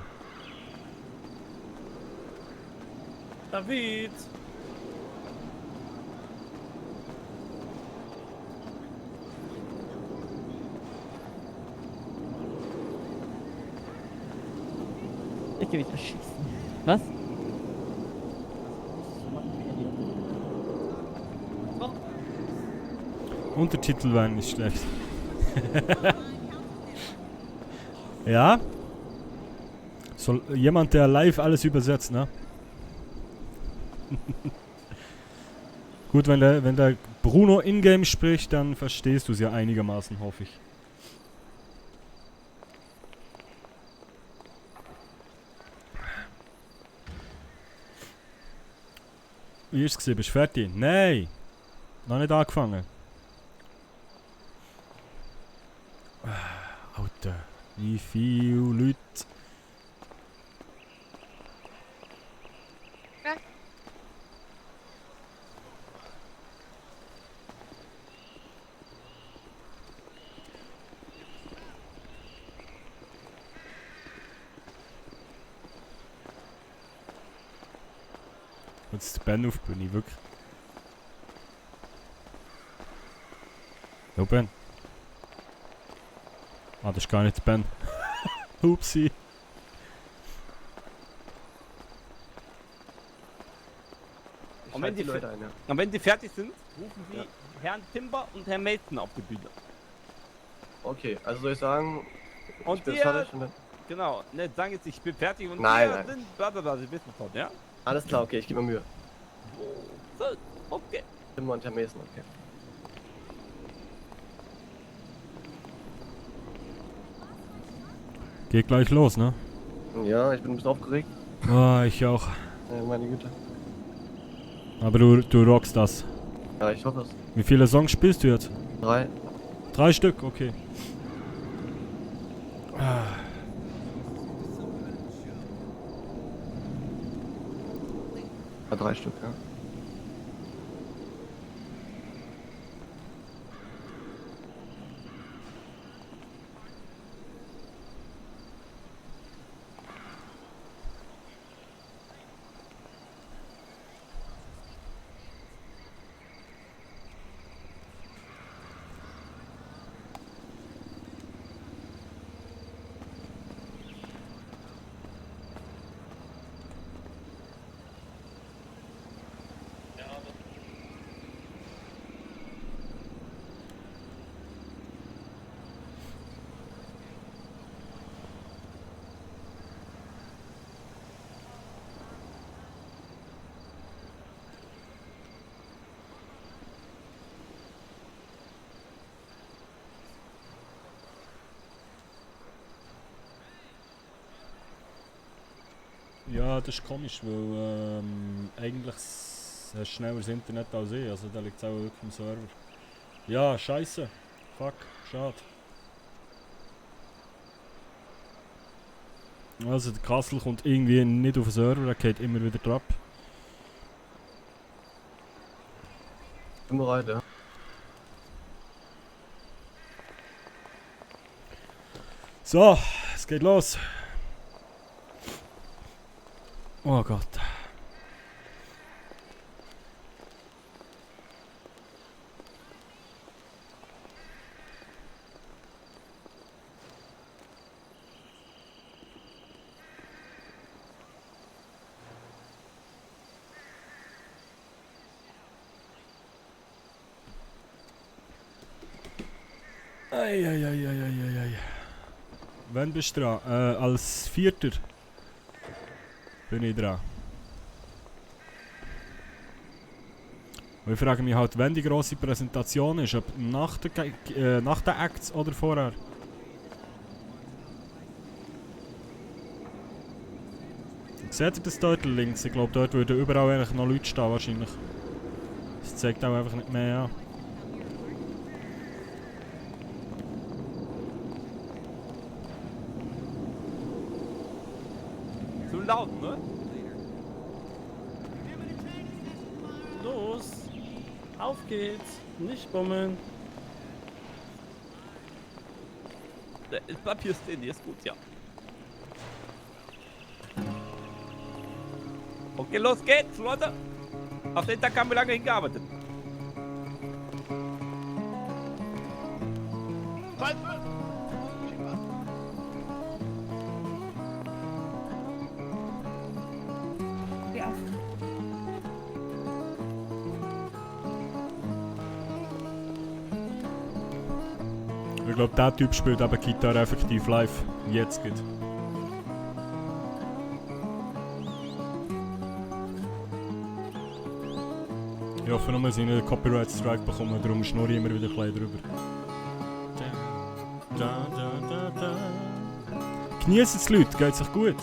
David! geh mich erschießen. Was? Untertitel wären nicht schlecht. Ja? Soll jemand, der live alles übersetzt, ne? Gut, wenn der Bruno in-game spricht, dann verstehst du es ja einigermaßen, hoffe ich. Wie ist es gewesen? Bist du fertig? Nein! Noch nicht angefangen. Alter, wie viele Leute. Ja. Jetzt ist der Ben auf die Bühne, wirklich. Jo, Ben. Ah, das ist gar nicht der Ben. Upsi. Und wenn, und wenn die fertig sind, rufen Sie Herrn Timber und Herrn Mason auf die Bühne. Okay, also soll ich sagen, Und ich bin wir, fertig und dann... genau, ne, sagen jetzt, ich bin fertig und Nein, wir nein. sind blablabla, Sie wissen schon, ja? Alles klar, okay, ich gebe mir Mühe. So, okay. Timber und Herr Mason, okay. Geht gleich los, ne? Ja, ich bin ein bisschen aufgeregt. Ah, ich auch. Meine Güte. Aber du rockst das. Ja, ich hoffe es. Wie viele Songs spielst du jetzt? 3. 3 Stück, okay. Ah. Ja, 3 Stück, ja. Ja, das ist komisch, weil eigentlich hast du schneller das Internet als ich, also da liegt es auch wirklich im Server. Ja, scheiße. Fuck, schade. Also der Kassel kommt irgendwie nicht auf den Server, er geht immer wieder drauf. Bin bereit, ja. So, es geht los. Oh Gott. Eieieiei. Wann bist du dran? Als Vierter bin ich dran. Und ich frage mich halt, wenn die grosse Präsentation ist, ob nach den Acts oder vorher? Seht ihr das dort links? Ich glaube, dort würden überall eigentlich noch Leute stehen wahrscheinlich. Das zeigt auch einfach nicht mehr an. Zu laut, ne? Los! Auf geht's! Nicht bummeln! Das Papier stehen, ist gut, ja. Okay, los geht's, Leute! Auf den Tag haben wir lange hingearbeitet. ich glaube, der Typ spielt eben Gitarre effektiv live. Jetzt geht. Ich hoffe nur, dass ich einen Copyright Strike bekomme, darum schnurre ich immer wieder ein bisschen drüber. Genießen es, Leute, geht's euch gut?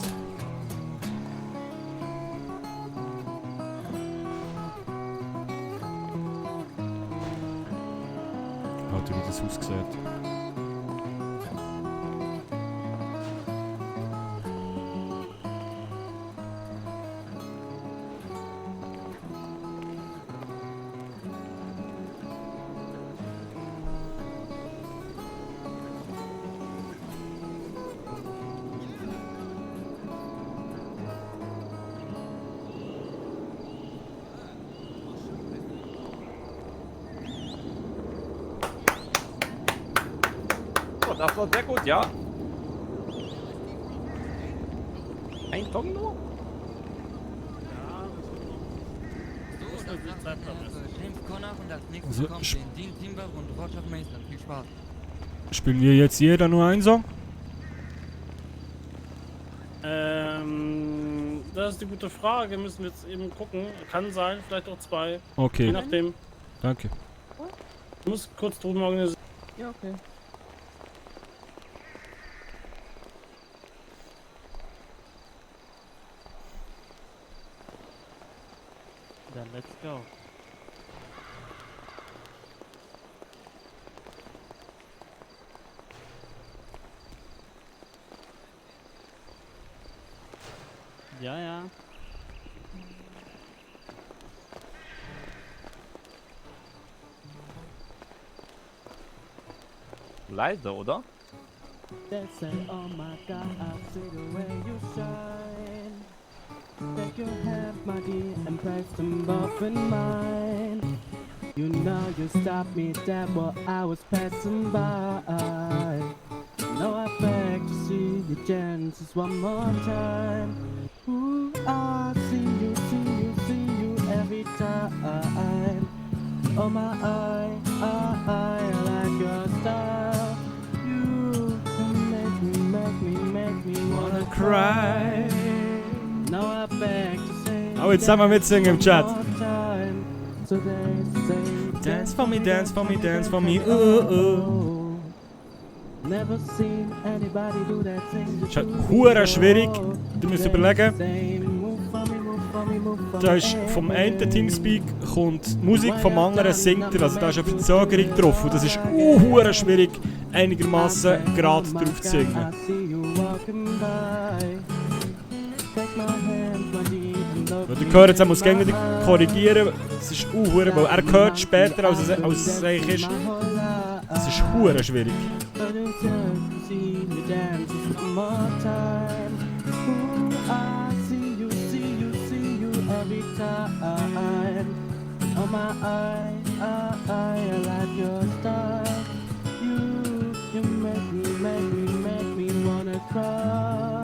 Alter, wie das aussieht. Das war sehr gut, ja. Ein Ton nur? Also, spielen wir jetzt jeder nur einen Song? Das ist die gute Frage. Müssen wir jetzt eben gucken. Kann sein, vielleicht auch 2. Okay. Je nachdem. Danke. Ich muss kurz drüben organisieren. Ja, okay. Dann let's go. Ja, ja. Leise, oder? They say, oh my God, I see the way you shine. Take your hand, my dear, and place them both in mine. You know you stopped me dead while I was passing by. Now I beg to see your chances one more time. Ooh, I see you every time. Oh my I like your style. You make me wanna cry. Now I beg to say. Oh, jetzt haben wir mitsingen im Chat. So they say, dance for me, dance for me, dance for me. Never seen anybody do that thing. Das ist halt hure schwierig. Du musst überlegen. Da ist vom einen Teamspeak kommt Musik, vom anderen singt er. Also da ist eine Verzögerung drauf. Und das ist hure schwierig, einigermaßen gerade drauf zu singen. Der Chor jetzt muss gegen korrigieren. Es ist hure, weil er hört später, als es eigentlich ist. Es ist hure schwierig. Every time, oh my I like your style. You make me wanna cry.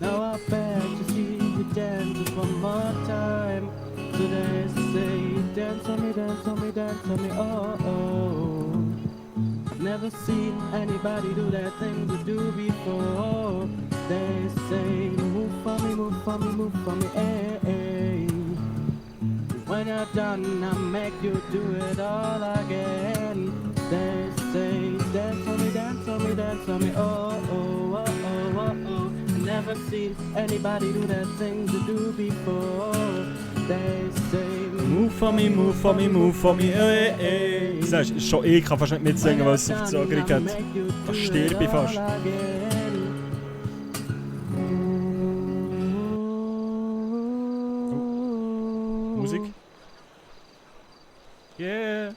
Now I beg to see you dance just one more time. So they say, dance on me, dance on me, dance on me, oh oh. Never seen anybody do that thing you do before. They say, move for me, move for me, move for me, eh, eh. When you're done, I make you do it all again. They say, dance on me, dance on me, dance on me, oh, oh, oh, oh, oh, oh. Never seen anybody do that thing you do before. They say, move for me, move for me, move for me, eh, eh. Du sagst, schon ich kann fast nicht mitsingen, weil es auf die Verzögerung hat. Da sterbe ich fast. Musik. Yeah.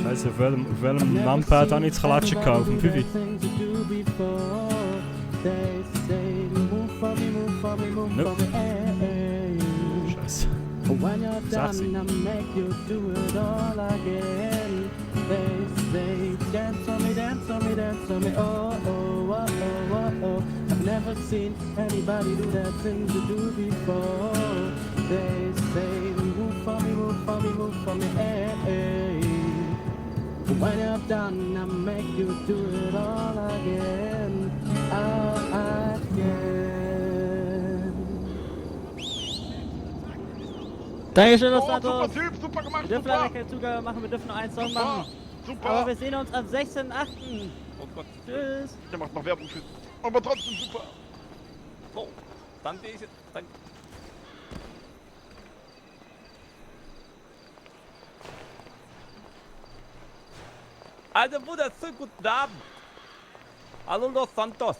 Scheiße, auf welchem Numpad habe ich jetzt Klatschen gehabt? Auf dem 5? Nope. Scheiße. 6. They say, dance on me, dance on me, dance on me. Oh, oh, oh, oh, oh, oh. I've never seen anybody do that thing to do before. They say, move for me, move for me, move for me. Hey, hey. When you're done, I'll make you do it all again. Again. Dankeschön, Los Oh, Santos. super Typ, super gemacht, Wir dürfen super. leider keine Zugabe machen, wir dürfen nur einen Song Super, machen. super. Aber wir sehen uns am 16.8. Oh Gott. Tschüss. Der macht noch Werbung für. Aber trotzdem super. So, dann sehe ich jetzt. Dann Also wunderschönen guten Abend. Hallo Los Santos.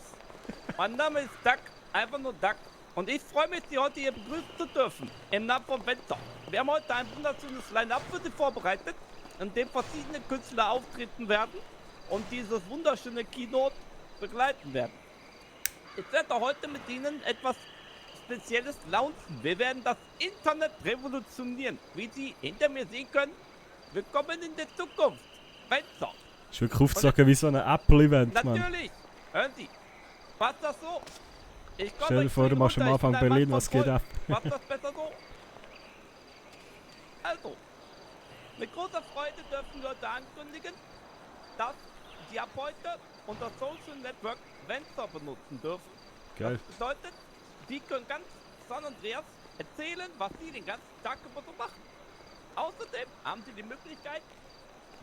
Mein Name ist Duck, einfach nur Duck. Und ich freue mich, Sie heute hier begrüßen zu dürfen. Im Namen von Venter. Wir haben heute ein wunderschönes Line-Up für Sie vorbereitet, in dem verschiedene Künstler auftreten werden und dieses wunderschöne Keynote begleiten werden. Ich werde heute mit Ihnen etwas Spezielles launchen. Wir werden das Internet revolutionieren. Wie Sie hinter mir sehen können, willkommen in der Zukunft. Venter. Ist wirklich aufgezogen wie so ein Apple-Event, Mann. Natürlich. Hören Sie. Passt das so? Ich komme Stell dir vor, du machst am Anfang Berlin, was geht ab? Passt das besser so? Also, mit großer Freude dürfen wir heute ankündigen, dass Sie ab heute unser Social Network Venter benutzen dürfen. Geil. Das bedeutet, Sie können ganz San Andreas erzählen, was Sie den ganzen Tag über so machen. Außerdem haben Sie die Möglichkeit,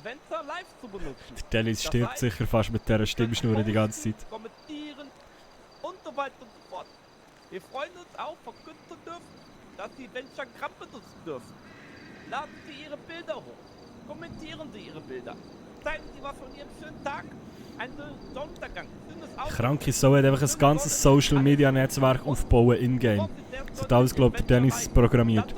Venter live zu benutzen. Dennis Das stirbt heißt, sicher fast mit dieser Stimmschnur die ganze Zeit. kommentieren und so weiter und so fort. Wir freuen uns auch, verkünden zu dürfen, dass Sie Venture Grab benutzen dürfen. Laden Sie Ihre Bilder hoch. Kommentieren Sie Ihre Bilder. Zeigen Sie was von Ihrem schönen Tag. Einen Sonnenuntergang. Krank ist so, hat einfach ein ganzes Social Media Netzwerk aufbauen in-game. Das hat alles, glaube ich, der Dennis programmiert.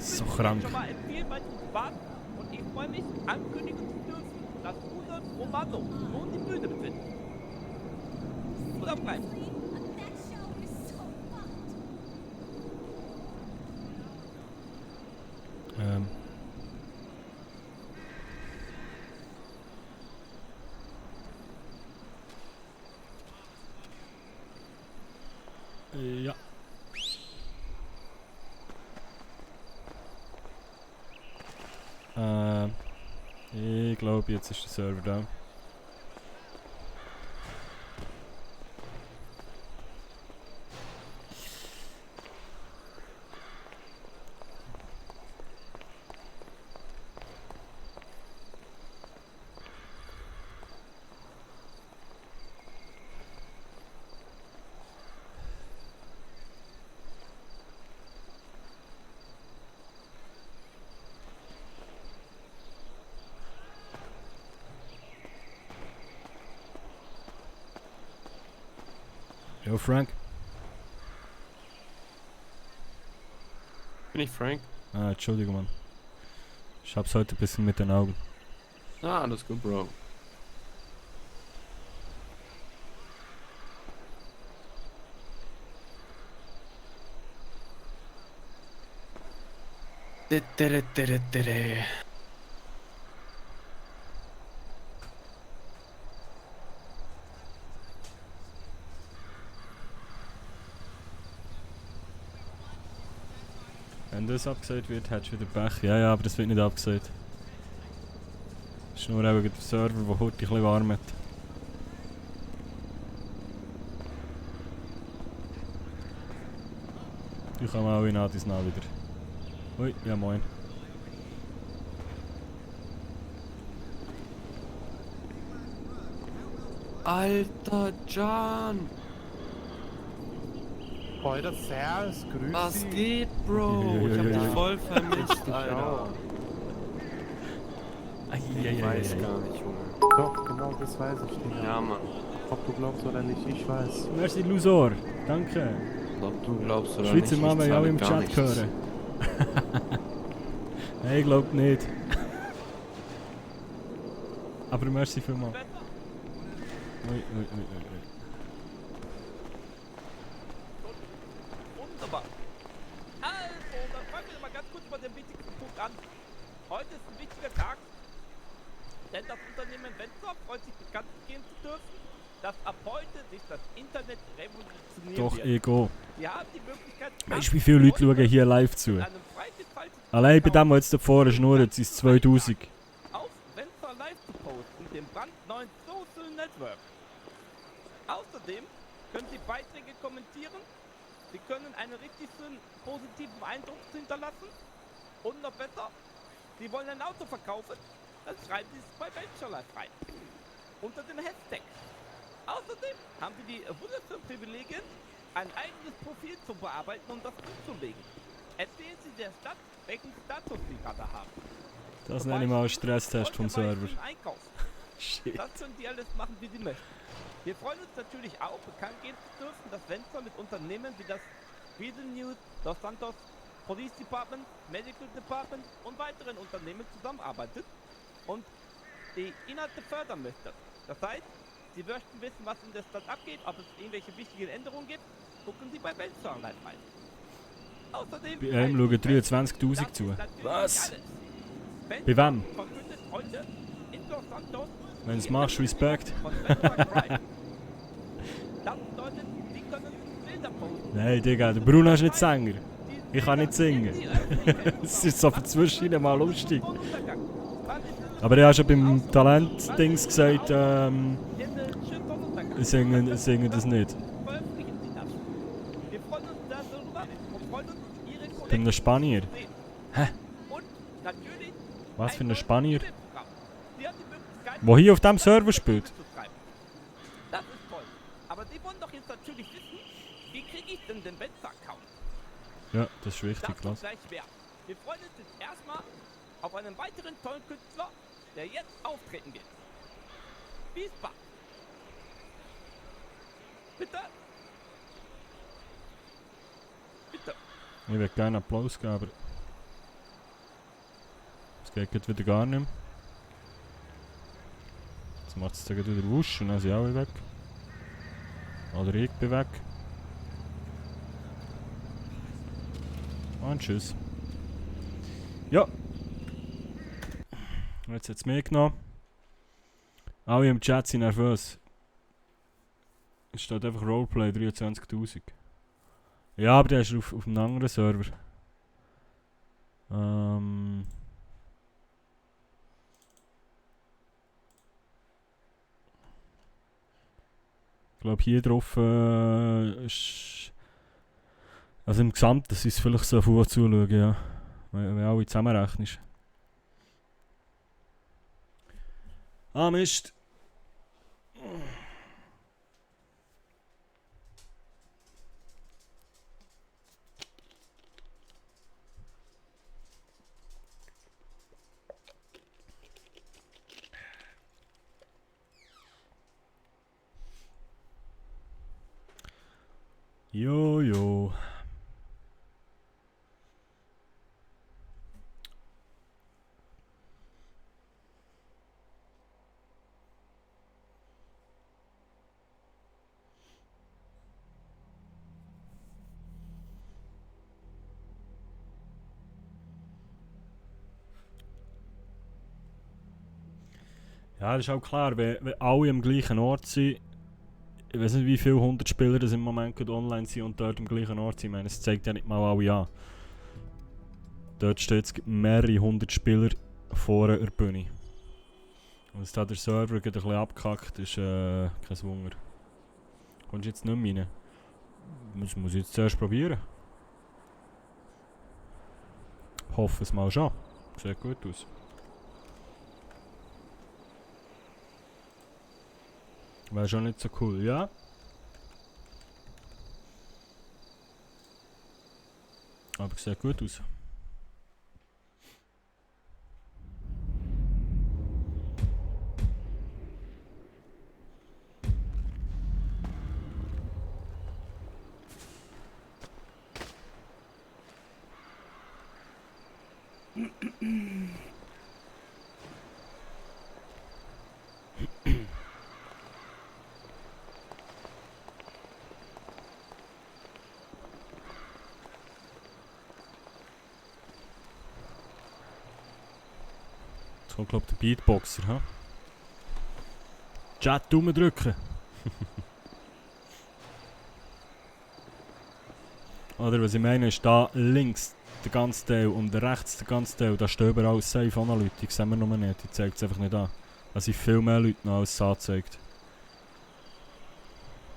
So krank. Schon mal empfehlen bei diesem Spaß und ich freue mich, ankündigen zu dürfen, dass Rudolf Romano nun die Bühne betritt. Oder bleibt. Ja. Ich glaube, jetzt ist der Server da. Yo, Frank. Bin ich Frank? Ah, Entschuldigung, Mann. Ich hab's heute ein bisschen mit den Augen. Ah, alles gut, Bro. Wenn das abgesagt wird, hättest du wieder Pech. Ja, ja, aber das wird nicht abgesagt. Das ist nur eben der Server, der heute ein bisschen warm hat. Ich komme auch in Adis nah wieder. Ui, ja moin. Alter John! Heute Servus, grüß Was Sie. geht, Bro? Ich hab dich voll vermisst, Alter. Ich weiß gar nicht, Junge. Doch, genau das weiß ich nicht. Ja, Mann. Ob du glaubst oder nicht, ich weiß. Merci, Lusor. Danke. Ob du glaubst oder Schweizer nicht, Mama ich ja auch zahle im gar Chat nichts. hören. Nein, ich glaub nicht. Aber merci vielmals. Ui, ui, ui, ui. Wunderbar. Also, dann fangen wir mal ganz kurz bei dem wichtigsten Punkt an. Heute ist ein wichtiger Tag. denn das Unternehmen Venture freut sich bekannt geben zu dürfen, dass ab heute sich das Internet revolutionieren Doch, wird. ich gehe. Sie haben die Möglichkeit, Weißt du, wie viele Leute schauen hier live zu? Allein bei dem, was jetzt da vorne schnurrt, sind es 2000. auf Venture Live zu posten, dem brandneuen Social Network. Außerdem können Sie Beiträge kommentieren, Sie können einen richtig schönen positiven Eindruck hinterlassen und noch besser, Sie wollen ein Auto verkaufen, dann schreiben Sie es bei Venture Live rein. Unter dem Hashtag. Außerdem haben Sie die wunderschönen Privilegien, ein eigenes Profil zu bearbeiten und das zuzulegen. Erzählen Sie der Stadt, welchen Status Sie gerade haben. Das nenne ich mal einen Stresstest vom Server. Shit. Das können Sie alles machen, wie Sie möchten. Wir freuen uns natürlich auch, bekannt geben zu dürfen, dass Venture mit Unternehmen wie das Beatle News, Los Santos, Police Department, Medical Department und weiteren Unternehmen zusammenarbeitet und die Inhalte fördern möchte. Das heißt, Sie möchten wissen, was in der Stadt abgeht, ob es irgendwelche wichtigen Änderungen gibt, gucken Sie bei Venture Online rein. Außerdem Bei einem schauen 23.000 zu. Was? Bei wem? verkündet heute in Los Santos Wenn du es machst, Respekt. das bedeutet, Sie können Bilder posten. Nein, Digga, der Bruno ist nicht Sänger. Ich kann nicht singen. Es ist so für zwischendurch mal lustig. Aber ich habe schon beim Talent-Dings gesagt, ich singe das nicht. Bei einem Spanier. Hä? Was für ein Spanier? Wo hier auf dem Server spielt? Das ist toll. Aber Sie wollen doch jetzt natürlich wissen, wie kriege ich denn den Venture-Account? Ja, das ist wichtig, Das was? gleich mehr. Wir freuen uns jetzt erstmal auf einen weiteren tollen Künstler, der jetzt auftreten wird. Viel Spaß. Bitte. Bitte. Ich würde gerne Applaus geben, aber es geht gerade wieder gar nicht mehr. Jetzt macht es wieder wusch und dann sind alle weg. Oder ich bin weg. Und tschüss. Ja. Jetzt hat es mich genommen. Alle im Chat sind nervös. Es steht einfach Roleplay 23.000. Ja, aber der ist auf einem anderen Server. Ich glaube hier drauf ist... Also im Gesamten ist es vielleicht so viel zuschauen, ja. Wenn alle zusammenrechnest. Ah, Mist. Jo. Ja, das ist auch klar, wenn alle am gleichen Ort sind. Ich weiß nicht, wie viele 100 Spieler das im Moment gerade online sind und dort am gleichen Ort sind. Ich meine, es zeigt ja nicht mal alle an. Dort steht es mehrere 100 Spieler vor der Bühne. Und dass da der Server gerade ein bisschen abgekackt ist, kein Wunder. Kommst du jetzt nicht mehr rein? Das muss ich jetzt zuerst probieren. Hoffe es mal schon. Sieht gut aus. Wäre schon nicht so cool, ja? Aber sieht gut aus. Ich glaube, der Beatboxer, ha? Chat Daumen drücken. Oder was ich meine ist, da links der ganze Teil und rechts der ganze Teil, da steht überall Safe Analytics, sehen wir noch nicht, die zeigt es einfach nicht an. Da sind viel mehr Leute noch als es anzeigt.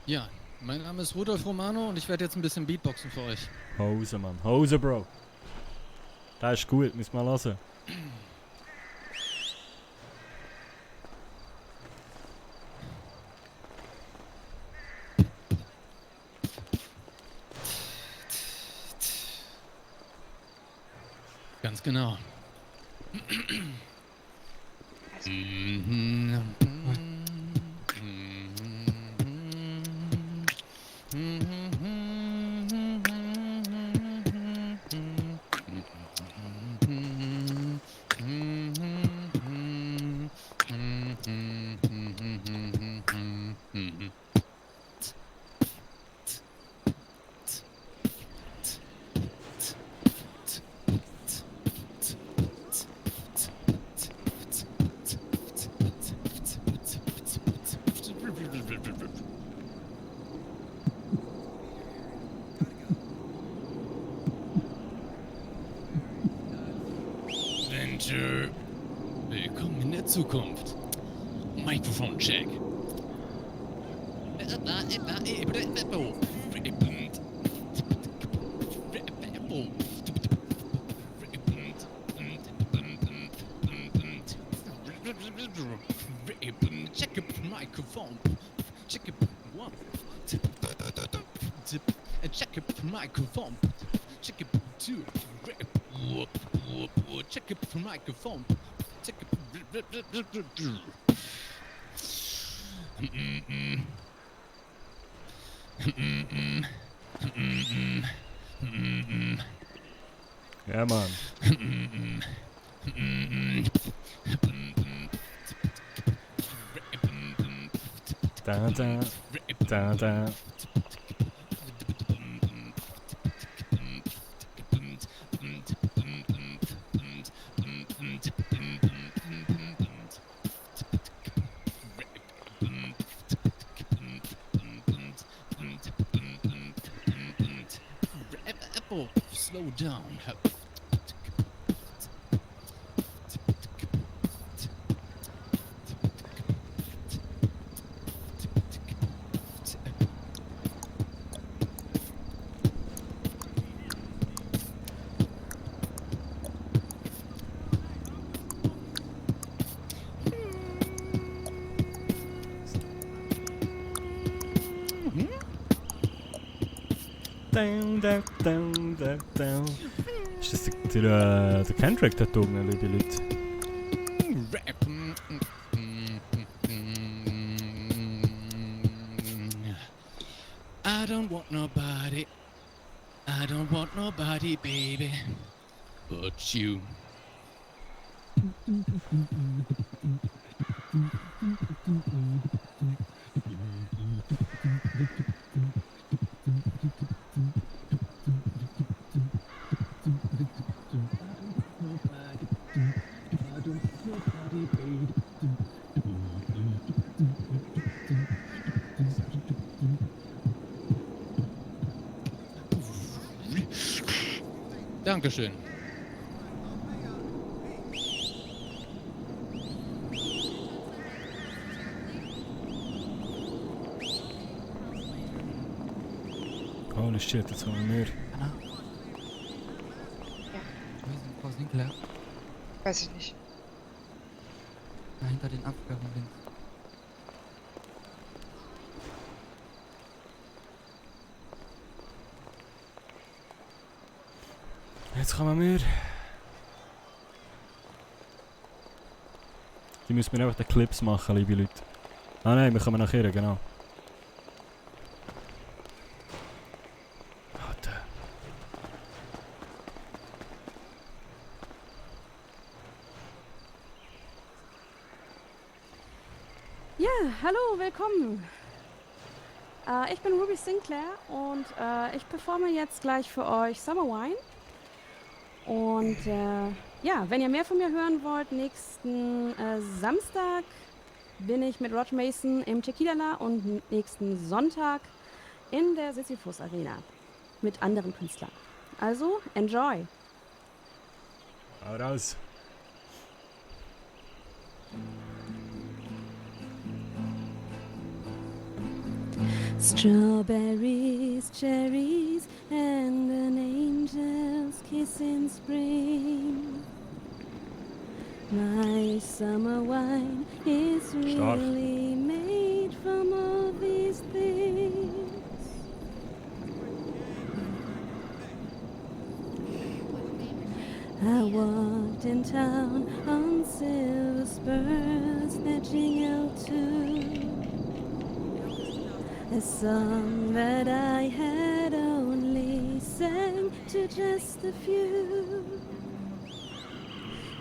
Ja, mein Name ist Rudolf Romano und ich werde jetzt ein bisschen Beatboxen für euch. Hose, Mann. Hose, Bro. Das ist gut, müssen wir hören. Ganz genau. Venture. Willkommen in der Zukunft. Mikrofon check. Check up microphone. Check up one. Check up microphone. Check up two. Check up microphone. Check up. Ja, Mann. Da, da, da, da. Slow down. Ist das der Kendrick da oben, liebe Leute? I don't want nobody. I don't want nobody, baby, but you. Dankeschön. Holy shit, jetzt kommen wir. Wo ist denn Frau Sinclair? Weiß ich nicht. Da hinter den Absperrungen links. Jetzt kommen wir. Die müssen wir einfach den Clips machen, liebe Leute. Ah nein, wir kommen nachher, genau. Warte. Ja, hallo, willkommen. Ich bin Ruby Sinclair und ich performe jetzt gleich für euch Summer Wine. Und ja, wenn ihr mehr von mir hören wollt, nächsten Samstag bin ich mit Roger Mason im Tequila und nächsten Sonntag in der Sisyphus Arena mit anderen Künstlern. Also, enjoy! Hau raus. Strawberries, cherries, and an angel's kiss in spring. My summer wine is really made from all these things. I walked in town on silver spurs that jingled too. A song that I had only sang to just a few.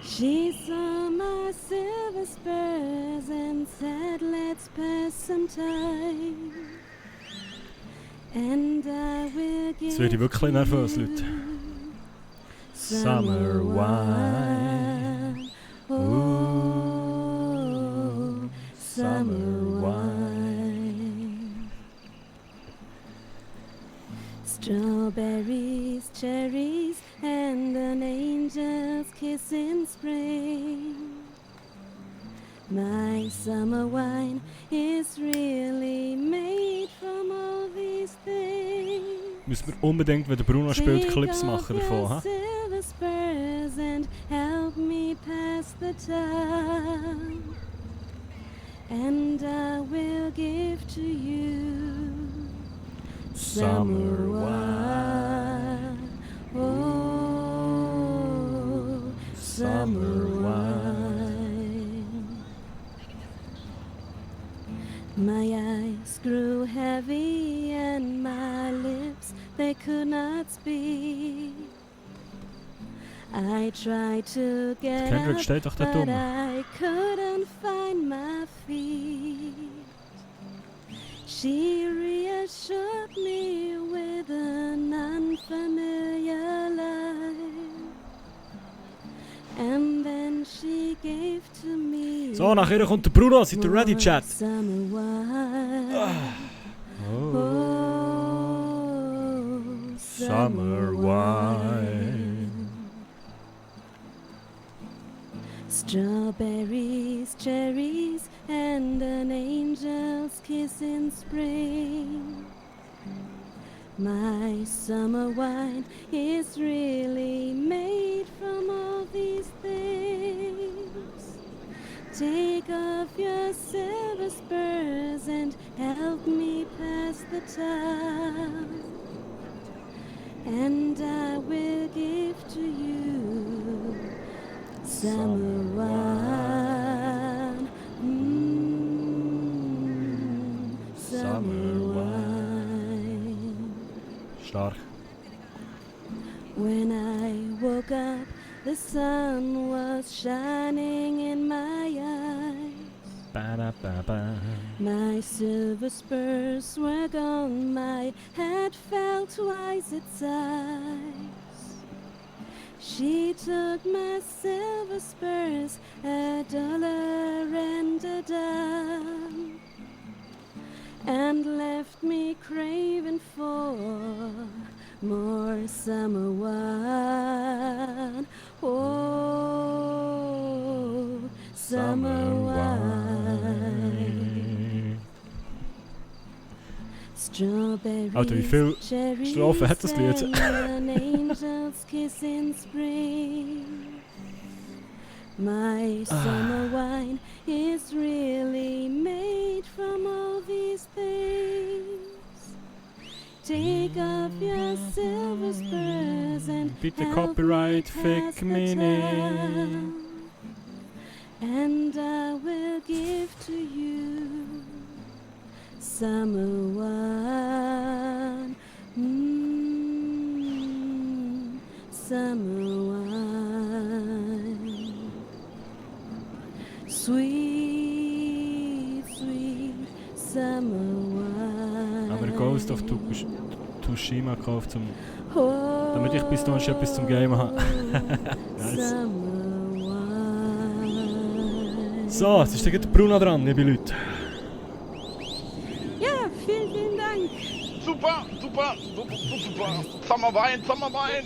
She saw my silver spurs and said, let's pass some time. And I will give Jetzt werde ich wirklich nervös, Leute. Summer wine. Oh, summer wine. Strawberries, cherries, and an angel's kiss in spring. My summer wine is really made from all these things. Müssen wir unbedingt, wenn der Bruno spielt, Clips machen davon, ha? Silver spurs and help me pass the time. And I will give to you summer wine. Oh, summer wine. My eyes grew heavy and my lips, they could not speak. I tried to get Kendrick up, steht doch da but dumm. I couldn't find my feet. She reassured me with an unfamiliar line, and then she gave to me. So, nachher kommt der Bruno, seid ihr ready, Chat? Summer wine. Oh, summer wine. Strawberries, cherries, and an angel's kiss in spring. My summer wine is really made from all these things. Take off your silver spurs and help me pass the time. And I will give to you summer wine. Summer wine. Stark. When I woke up, the sun was shining in my eyes. Ba-da-ba-ba. My silver spurs were gone, my head fell twice its size. She took my silver spurs, $1 and a dime, and left me craving for more summer wine. Oh, summer wine. Strawberries, Alter, wie viel cherries, Strophen hat das Lied? and an angel's kiss in spring. My summer wine is really made from all these things. Take off your silver spurs and Bitte help Copyright, me fick pass the mich nicht. time. And I will give to you summer wine. Summer wine. Sweet, sweet summer wine. Haben wir Ghost of Tsushima gekauft, damit ich bis dahin schon etwas zum Game habe. Nice. Summer wine. So, jetzt ist der Bruno dran, liebe Leute. Ja, vielen Dank. Super, super, super, super. Sommerwein, Sommerwein.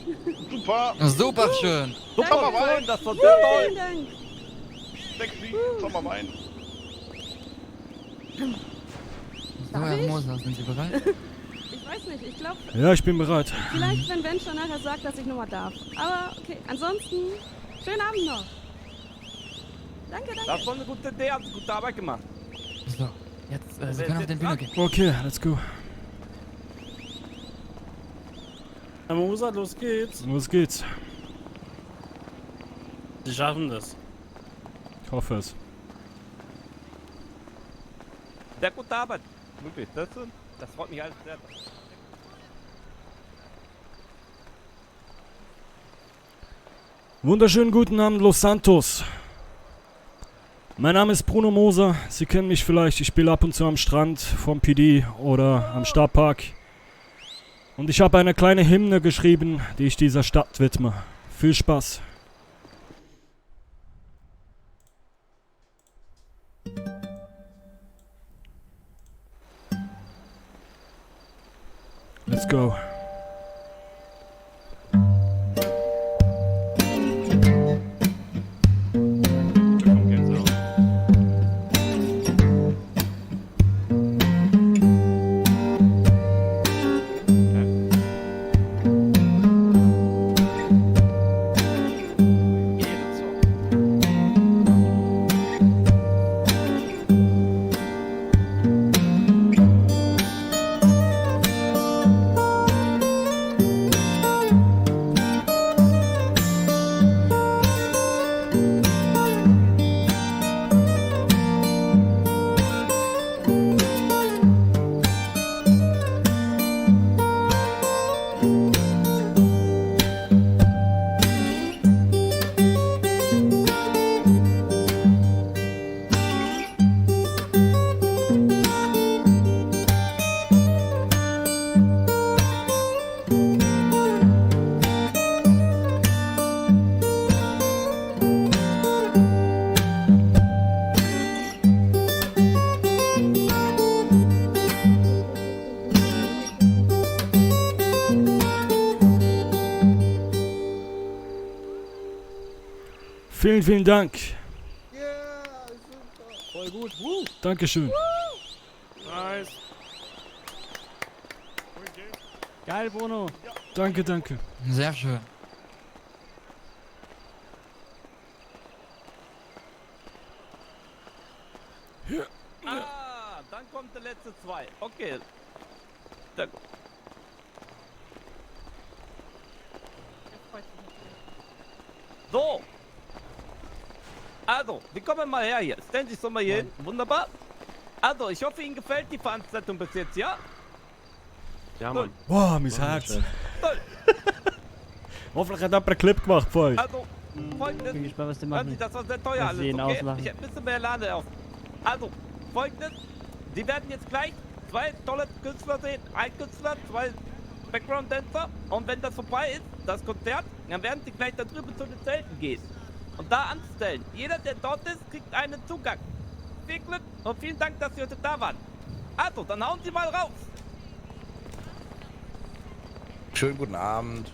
Super. Super schön. Sommerwein, das war sehr toll. Vielen Dank. Sexy, Sommerwein. So, Herr Moser, sind Sie bereit? Ich weiß nicht, ich glaube, Ja, ich bin bereit. vielleicht, wenn Venture nachher sagt, dass ich nochmal darf. Aber okay, ansonsten, schönen Abend noch. Danke. Das war eine gute Idee, hast gute Arbeit gemacht. So, jetzt, Sie können auf den Bühne gehen. Okay, let's go. Herr Moser, los geht's. Los geht's. Sie schaffen das. Ich hoffe es. Sehr gute Arbeit. Wirklich, das freut mich alles sehr. Wunderschönen guten Abend, Los Santos. Mein Name ist Bruno Moser. Sie kennen mich vielleicht. Ich spiele ab und zu am Strand vom PD oder am Stadtpark. Und ich habe eine kleine Hymne geschrieben, die ich dieser Stadt widme. Viel Spaß. Let's go. Vielen, vielen Dank. Voll gut. Dankeschön. Nice. Geil, Bruno. Danke, danke. Sehr schön. Ah, dann kommt der letzte zwei. Okay. Dann so. Also, wir kommen mal her hier. Stellen Sie sich so mal hier hin. Wunderbar. Also, ich hoffe, Ihnen gefällt die Veranstaltung bis jetzt, ja? Ja, Mann. Boah, mein Herz. Toll. Hoffentlich hat jemand einen Clip gemacht von euch. Also, folgendes. Bin gespannt, was die Hören machen. Sie, das war sehr teuer Was alles, sie ihn okay? ausmachen. Ich hab ein bisschen mehr Lade auf. Also, folgendes. Sie werden jetzt gleich zwei tolle Künstler sehen. Ein Künstler, zwei Background-Dancer. Und wenn das vorbei ist, das Konzert, dann werden Sie gleich da drüben zu den Zelten gehen. Und da anstellen. Jeder, der dort ist, kriegt einen Zugang. Viel Glück und vielen Dank, dass Sie heute da waren. Also, dann hauen Sie mal raus. Schönen guten Abend.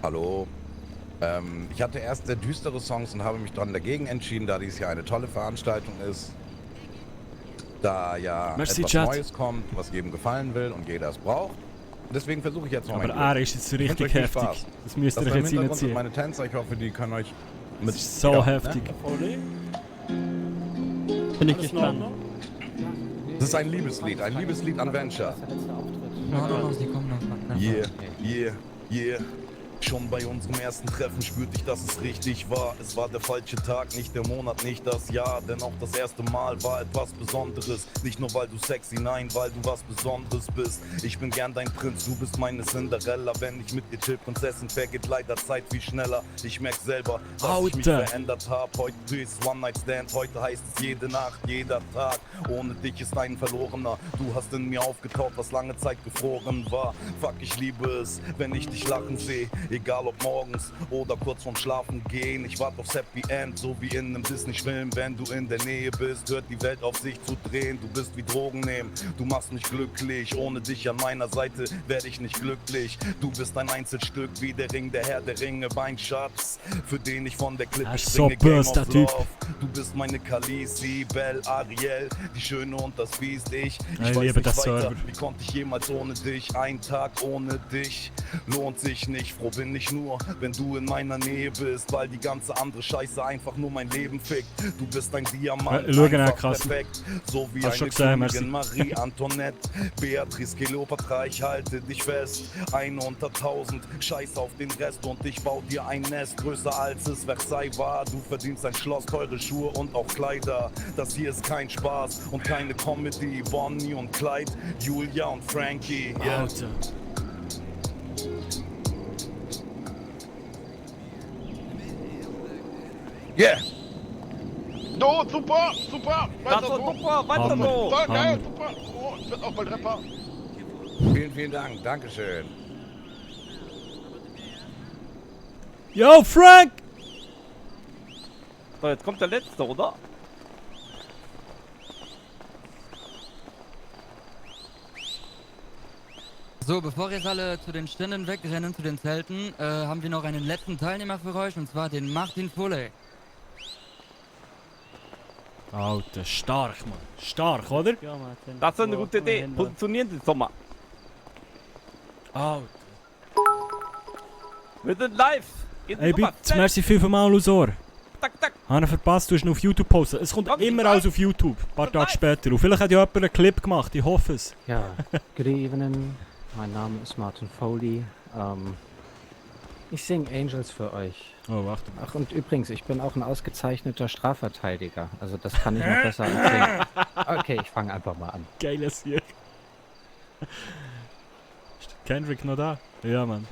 Hallo. Ich hatte erst sehr düstere Songs und habe mich dann dagegen entschieden, da dies ja eine tolle Veranstaltung ist. Da ja Merci, etwas Chat. Neues kommt, was jedem gefallen will und jeder es braucht. Deswegen versuche ich jetzt mal Aber mein der Aare Glück. ist jetzt so Ich wünsche richtig euch viel heftig. Spaß. Das müsst ihr Das euch im jetzt Hintergrund sind reinziehen. meine Tänzer, ich hoffe, die können euch mit... Das ist so heftig. Bin ich gespannt. Das ist ein Liebeslied an Venture. No, Sie kommen noch. Yeah, yeah, yeah. Schon bei unserem ersten Treffen spürte ich, dass es richtig war. Es war der falsche Tag, nicht der Monat, nicht das Jahr. Denn auch das erste Mal war etwas Besonderes. Nicht nur weil du sexy, nein, weil du was Besonderes bist. Ich bin gern dein Prinz, du bist meine Cinderella. Wenn ich mit dir chill, Prinzessin, vergeht leider Zeit viel schneller. Ich merk selber, dass ich mich verändert hab. Heute ist One-Night-Stand, heute heißt es jede Nacht, jeder Tag. Ohne dich ist ein Verlorener. Du hast in mir aufgetaucht, was lange Zeit gefroren war. Fuck, ich liebe es, wenn ich dich lachen sehe. Egal ob morgens oder kurz vorm Schlafen gehen. Ich warte aufs Happy End, so wie in einem Disney-Film. Wenn du in der Nähe bist, hört die Welt auf sich zu drehen. Du bist wie Drogen nehmen, du machst mich glücklich. Ohne dich an meiner Seite werde ich nicht glücklich. Du bist ein Einzelstück wie der Ring, der Herr der Ringe. Mein Schatz, für den ich von der Klippe springe. Game of Love. Du bist meine Khaleesi, Belle, Ariel, die Schöne und das Biest. Ich weiß liebe nicht das weiter, Server. wie konnte ich jemals ohne dich? Ein Tag ohne dich lohnt sich nicht. Froh bin ich nur, wenn du in meiner Nähe bist, weil die ganze andere Scheiße einfach nur mein Leben fickt. Du bist ein Diamant, Schau genau, einfach krass. perfekt, so wie Hast schon eine gesehen, Königin merci. Marie Antoinette, Beatrice, Kleopatra, ich halte dich fest. 1 unter 1000, scheiß auf den Rest und ich bau dir ein Nest, größer als es Versailles war. Du verdienst ein Schloss, teure Schuhe und auch Kleider. Das hier ist kein Spaß und keine Comedy. Bonnie und Clyde, Julia und Frankie. Yeah. Alter. Yeah. No, super, super. Weiter so. Super, weiter so. Voll geil, super. Oh, ich werd auch bald Rapper. Vielen Dank, Dankeschön. Yo, Frank! So, jetzt kommt der letzte, oder? So, bevor jetzt alle zu den Ständen wegrennen, zu den Zelten, haben wir noch einen letzten Teilnehmer für euch, und zwar den Martin Foley. Alter, stark, Mann. Stark, oder? Ja, Martin. Das ist eine gute Idee. Positionieren Sie doch mal. Alter. Wir sind live. Gehen Sie Ey, rüber. bitte, merci vielmals, Lusor. Tak, tak. Habe ich verpasst, du hast ihn auf YouTube posten. Es kommt immer alles auf YouTube, ein paar Tage später. Und vielleicht hat ja jemand einen Clip gemacht, ich hoffe es. Ja, good evening. Mein Name ist Martin Foley. Ich singe Angels für euch. Oh, warte. Ach, und übrigens, ich bin auch ein ausgezeichneter Strafverteidiger. Also das kann ich noch besser als singen. Okay, ich fange einfach mal an. Geiles hier. Ist Kendrick noch da? Ja, Mann.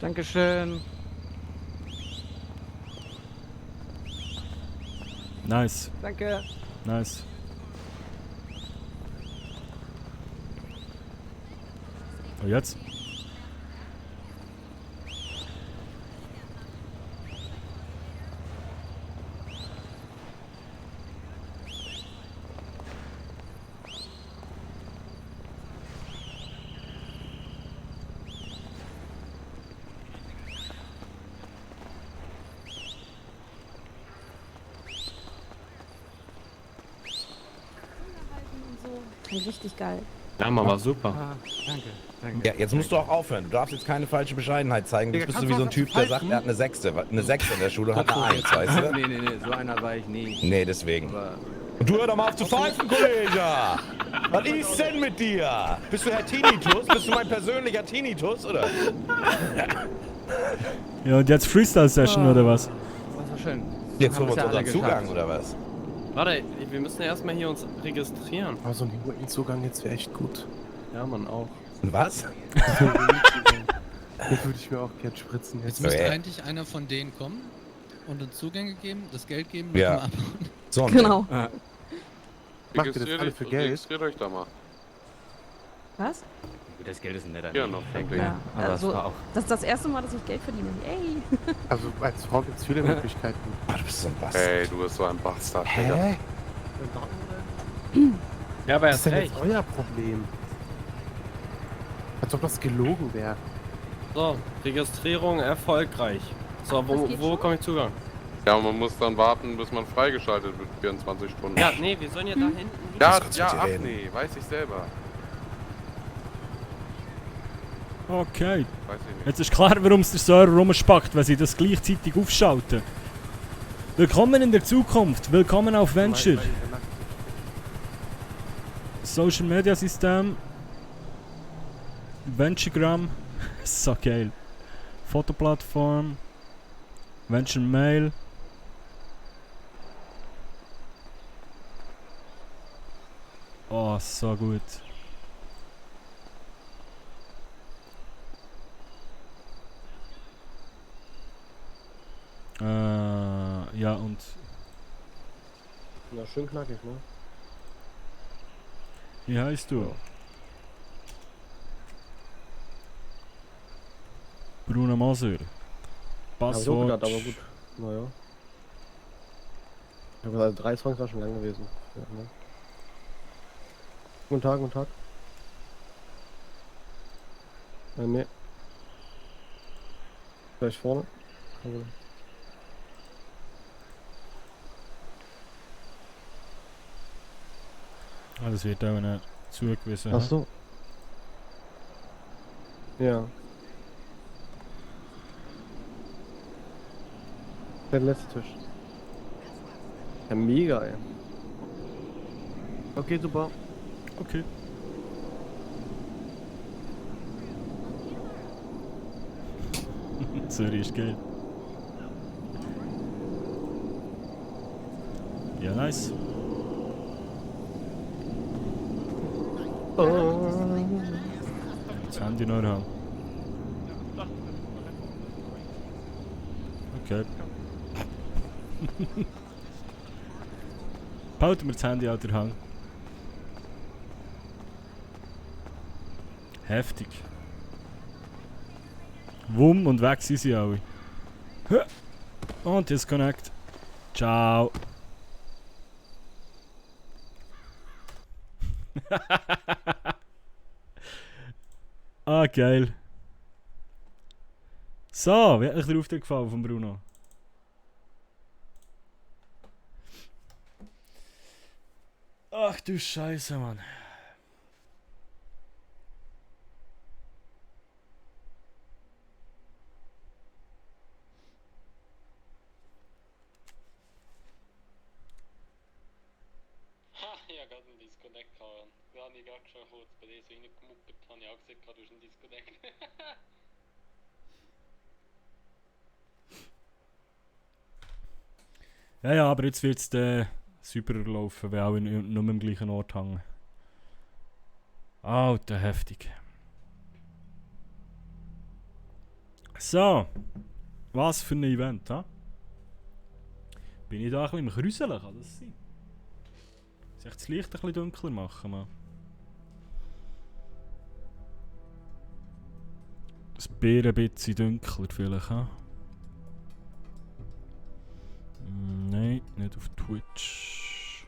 Dankeschön. Nice. Danke. Nice. Und jetzt? Richtig geil. Ja, Mama, super. Ja, jetzt musst du auch aufhören. Du darfst jetzt keine falsche Bescheidenheit zeigen. Jetzt bist du wie so ein Typ, der sagt, er hat eine Sechste in der Schule und hat eine Eins, weißt du? Nee, so einer war ich nie. Nee, deswegen. Und du hör doch mal auf zu pfeifen, Kollege! Was ist denn mit dir? Bist du Herr Tinnitus? Bist du mein persönlicher Tinnitus, oder? Ja, und jetzt Freestyle-Session oder was? Das war schön. Jetzt holen wir uns unseren Zugang, oder was? Warte, wir müssen ja erstmal hier uns registrieren. Aber so ein Heroin-Zugang jetzt wäre echt gut. Ja, Mann, auch. Was? Den würde ich mir auch gern spritzen Jetzt jetzt. müsste eigentlich einer von denen kommen und uns Zugänge geben, das Geld geben und Ja. mal abhauen. So, Genau. Macht ihr das alle für Geld? Registriert euch da mal. Was? Das Geld ist ein netter Ja, noch. Ja, Aber also, das war auch. das ist das erste Mal, dass ich Geld verdiene. Yay! Also als Frau gibt es viele Möglichkeiten. Ah, du bist so ein Bastard. Ey, du bist so ein Bastard, Digga. Hä? Ja, aber Was ist denn recht. jetzt euer Problem? Als ob das gelogen wäre. So, Registrierung erfolgreich. So, wo komme ich Zugang? Ja, man muss dann warten, bis man freigeschaltet wird, 24 Stunden. Ja, nee, wir sollen ja da hinten. Ja, Kannst du ja, mit dir ach reden? nee, weiß ich selber. Okay. Weiß ich nicht. Jetzt ist klar, warum es der Server rumspackt, weil sie das gleichzeitig aufschalten. Willkommen in der Zukunft. Willkommen auf Venture. Social Media System. Venturegram. So geil. Fotoplattform. Venture Mail. Oh, so gut. Ja, und Na, schön knackig, ne? wie heißt du? Bruno Moser. Hab ich auch Passwort. gedacht, aber gut. Naja. Ich habe gesagt, 3 Songs war schon lang gewesen. Ja, ne? Guten Tag, guten Tag. Ne. Gleich vorne. Also. Ah, das wird auch nicht zugewiesen. Ach so. Ja. Der letzte Tisch. Ja, mega, ey. Okay, super. Okay. Zürich ist geil. Ja, nice. Das Handy noch haben. Okay. Behalten wir das Handy an der Hand. Heftig. Wumm und weg sind sie alle. Und Disconnect. Ciao. Ah, geil. So, wie hat euch der Auftritt gefallen von Bruno? Ach du Scheiße, Mann. Ich habe gerade einen Disconnect gehabt. Da habe ich gerade schon kurz bei dir so reingemuppert. Habe ich auch gesehen, du hast einen Disconnect. Ja, ja, aber jetzt wird es super laufen, weil auch nur am gleichen Ort hängen. Alter, heftig. So. Was für ein Event, ha? Bin ich da ein bisschen im Krüseln? Kann das sein? Soll ich das Licht ein bisschen dunkler machen, Mann? Das Bier ein bisschen dunkler vielleicht, ha? Nein, nicht auf Twitch.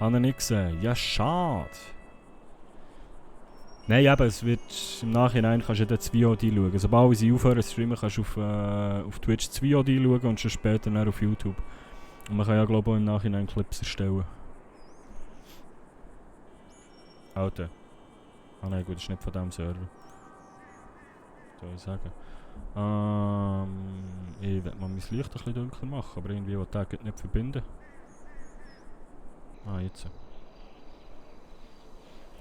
Habe ich nicht gesehen. Ja, schade. Nein, eben, es wird im Nachhinein kannst du ja das VOD schauen. Sobald sie aufhören zu streamen, kannst du auf Twitch das VOD schauen und schon später dann auf YouTube. Und man kann ja, glaube ich, auch im Nachhinein Clips erstellen. Alter. Ah nein, gut, das ist nicht von diesem Server. Was soll ich sagen? Ich werde mal mein Licht ein bisschen dunkler machen, aber irgendwie will der nicht verbinden. Ah, jetzt.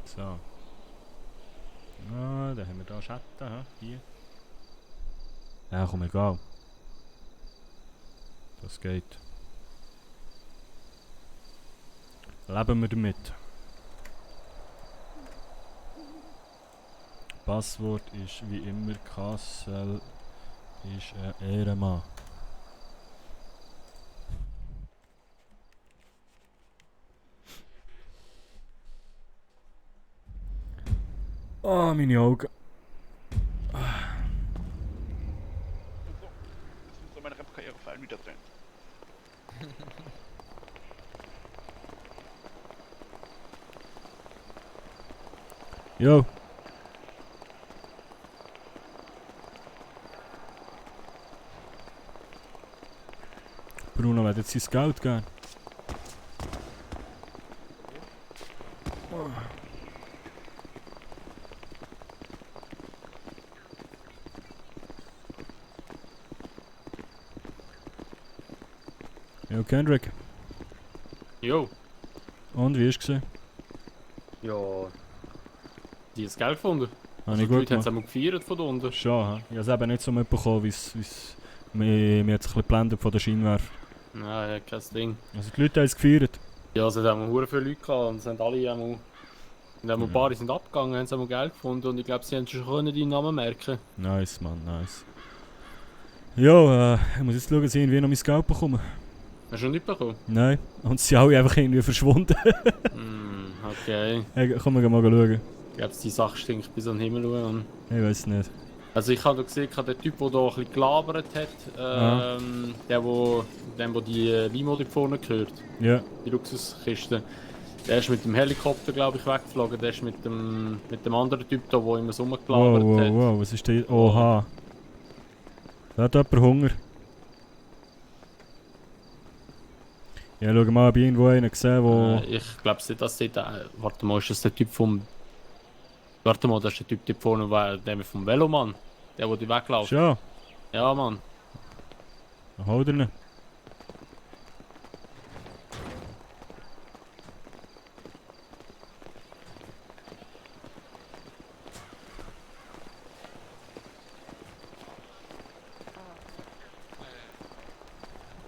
So. Ah, dann haben wir da Schatten, hier. Ja, komm, egal. Das geht. Leben wir damit. Passwort ist wie immer Kassel ist ein Ehrenmann. Oh, meine Augen. Jetzt muss meine Rap-Karriere vor allem wieder drehen. Jo. Bruno wird jetzt sein Geld geben. Jo, Kendrick. Jo. Und, wie ist es gesehen? Ja. Die haben das Geld gefunden. Habe Also ich die gut Leute haben es gemacht. einmal gefeiert von da unten. Schon, ha? Ich habe es eben nicht so mitbekommen, wie es mir jetzt ein bisschen geblendet von der Scheinwerfer. Nein, kein Ding. Also die Leute haben es gefeiert. Ja, es haben sehr viele Leute gehabt und es haben alle einmal... Und ein paar sind abgegangen, haben einmal Geld gefunden und ich glaube, sie haben schon deinen Namen merken. Nice, Mann, nice. Ja, ich muss jetzt schauen, dass ich irgendwie noch mein Geld bekomme. Hast du noch nicht bekommen? Nein, und sie sind alle einfach irgendwie verschwunden. Okay. Hey, komm, wir mal schauen. Ich glaube, die Sache stinkt bis an den Himmel schauen. Ich weiß nicht. Also ich habe gesehen, der Typ, der da ein bisschen gelabert hat, der die Limo da vorne gehört. Ja. Die Luxuskiste. Der ist mit dem Helikopter, glaube ich, weggeflogen. Der ist mit dem anderen Typ da, der immer so rumgelabert hat. Wow, was ist das? Oha. Da hat jemand Hunger. Ja, schau mal, ob ich irgendwo einen gesehen, wo... Ich glaube, das ist warte mal, ist das der Typ vom... Warte mal, das ist der Typ da vorne, der vom Velomann. Der die wegläuft. Schon? Ja, Mann. Dann hol dir ihn.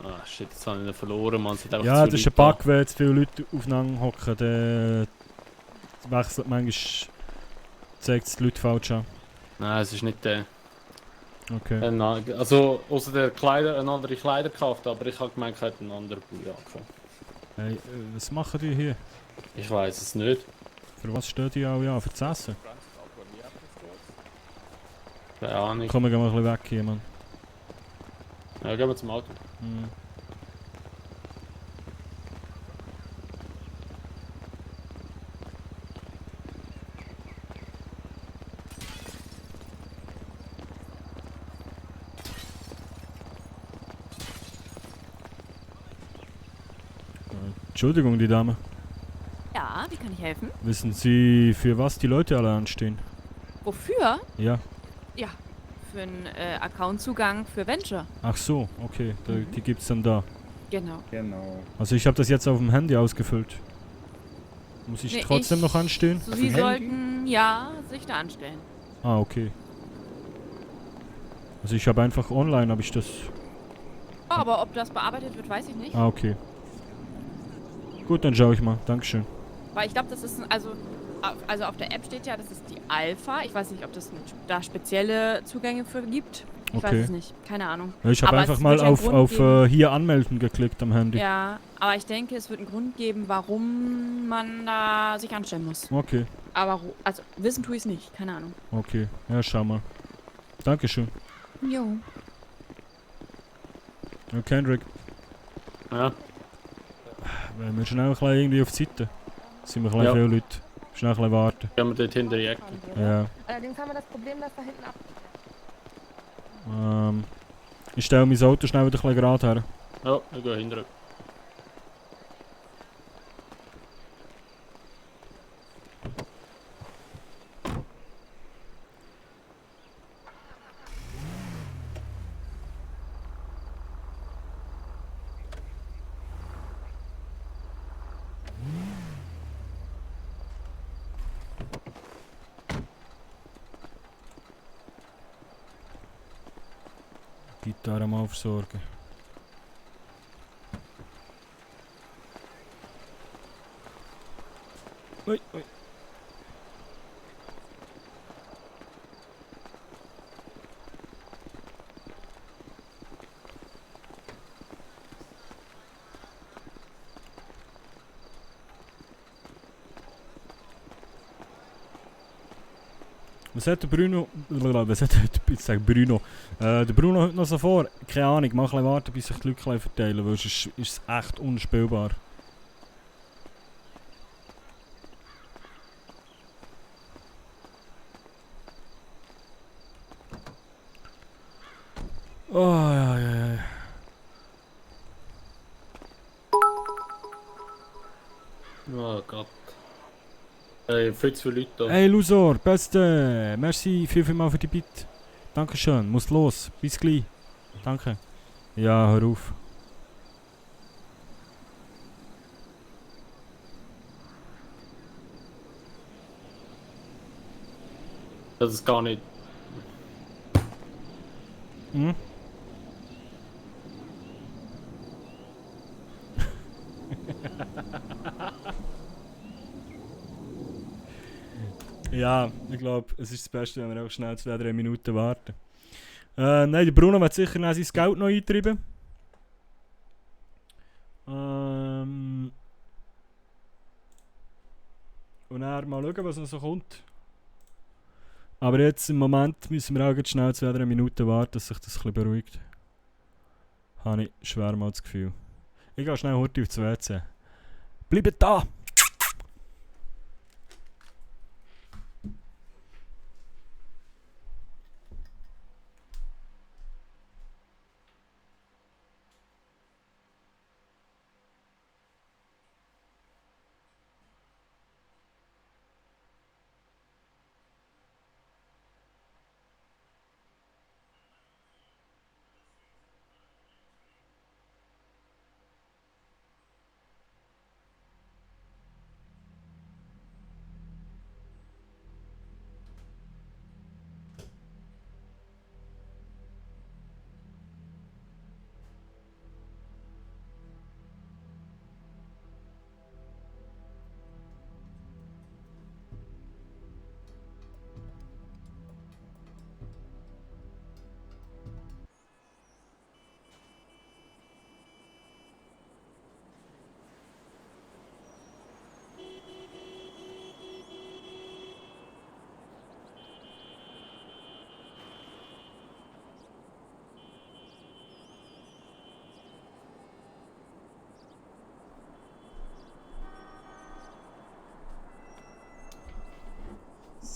Ah, shit, jetzt habe ich ihn verloren, Mann. Ja, das ist ein Bug, wenn jetzt viele Leute aufeinander hocken, dann wechselt manchmal, zeigt es die Leute falsch an. Nein, es ist nicht der. Okay. Also, außer der Kleider, eine andere Kleider gekauft, aber ich habe gemeint, ich hätte einen anderen Pulli angefangen. Hey, was machen die hier? Ich weiß es nicht. Für was stehen die alle an? Für das Essen? Keine Ahnung. Komm, wir gehen mal ein bisschen weg hier, Mann. Ja, gehen wir zum Auto. Mhm. Entschuldigung, die Dame. Ja, wie kann ich helfen? Wissen Sie, für was die Leute alle anstehen? Wofür? Ja. Ja, für einen Accountzugang für Venture. Ach so, okay. Die gibt's dann da. Genau. Also ich habe das jetzt auf dem Handy ausgefüllt. Muss ich trotzdem noch anstehen? Sie sollten, ja, sich da anstellen. Ah, okay. Also ich habe einfach online, habe ich das... Aber ob das bearbeitet wird, weiß ich nicht. Ah, okay. Gut, dann schaue ich mal. Dankeschön. Weil ich glaube, das ist, also also auf der App steht ja, das ist die Alpha. Ich weiß nicht, ob das da spezielle Zugänge für gibt. Ich weiß es nicht. Keine Ahnung. Ja, ich habe einfach mal auf hier anmelden geklickt am Handy. Ja, aber ich denke, es wird einen Grund geben, warum man da sich anstellen muss. Okay. Aber also wissen tue ich es nicht. Keine Ahnung. Okay. Ja, schau mal. Dankeschön. Jo. Ja, Kendrick. Ja. Wenn wir schnell ein bisschen irgendwie auf die Seite. Sind wir ein bisschen viele Leute. Schnell ein bisschen warten. Gehen wir dort hinter die Ecke. Ja. Allerdings haben wir das Problem, dass da hinten ab. Ich stelle mein Auto schnell wieder ein bisschen gerade her. Ja, ich gehe hinterher. Gitarre mal versorgen. Ui, ui. Was hat der Bruno... Was hat der Bruno? Der Bruno heute noch so vor? Keine Ahnung, mach ein bisschen warten, bis sich die Leute verteilen, weil sonst ist es echt unspielbar. Oh, ja, ja, ja. Oh Gott. Hey, viel zu viele Leute da. Hey Lusor, beste! Merci vielmals für die Bit. Dankeschön, muss los. Bis gleich. Danke. Ja, hör auf. Das ist gar nicht. Hm? Ja, ich glaube, es ist das Beste, wenn wir auch schnell 2-3 Minuten warten. Nein, der Bruno wird sicher noch sein Geld noch eintreiben. Und dann mal schauen, was noch so kommt. Aber jetzt im Moment müssen wir auch jetzt schnell 2-3 Minuten warten, dass sich das ein bisschen beruhigt. Habe ich schwer mal das Gefühl. Ich gehe schnell heute aufs WC. Bleibt da!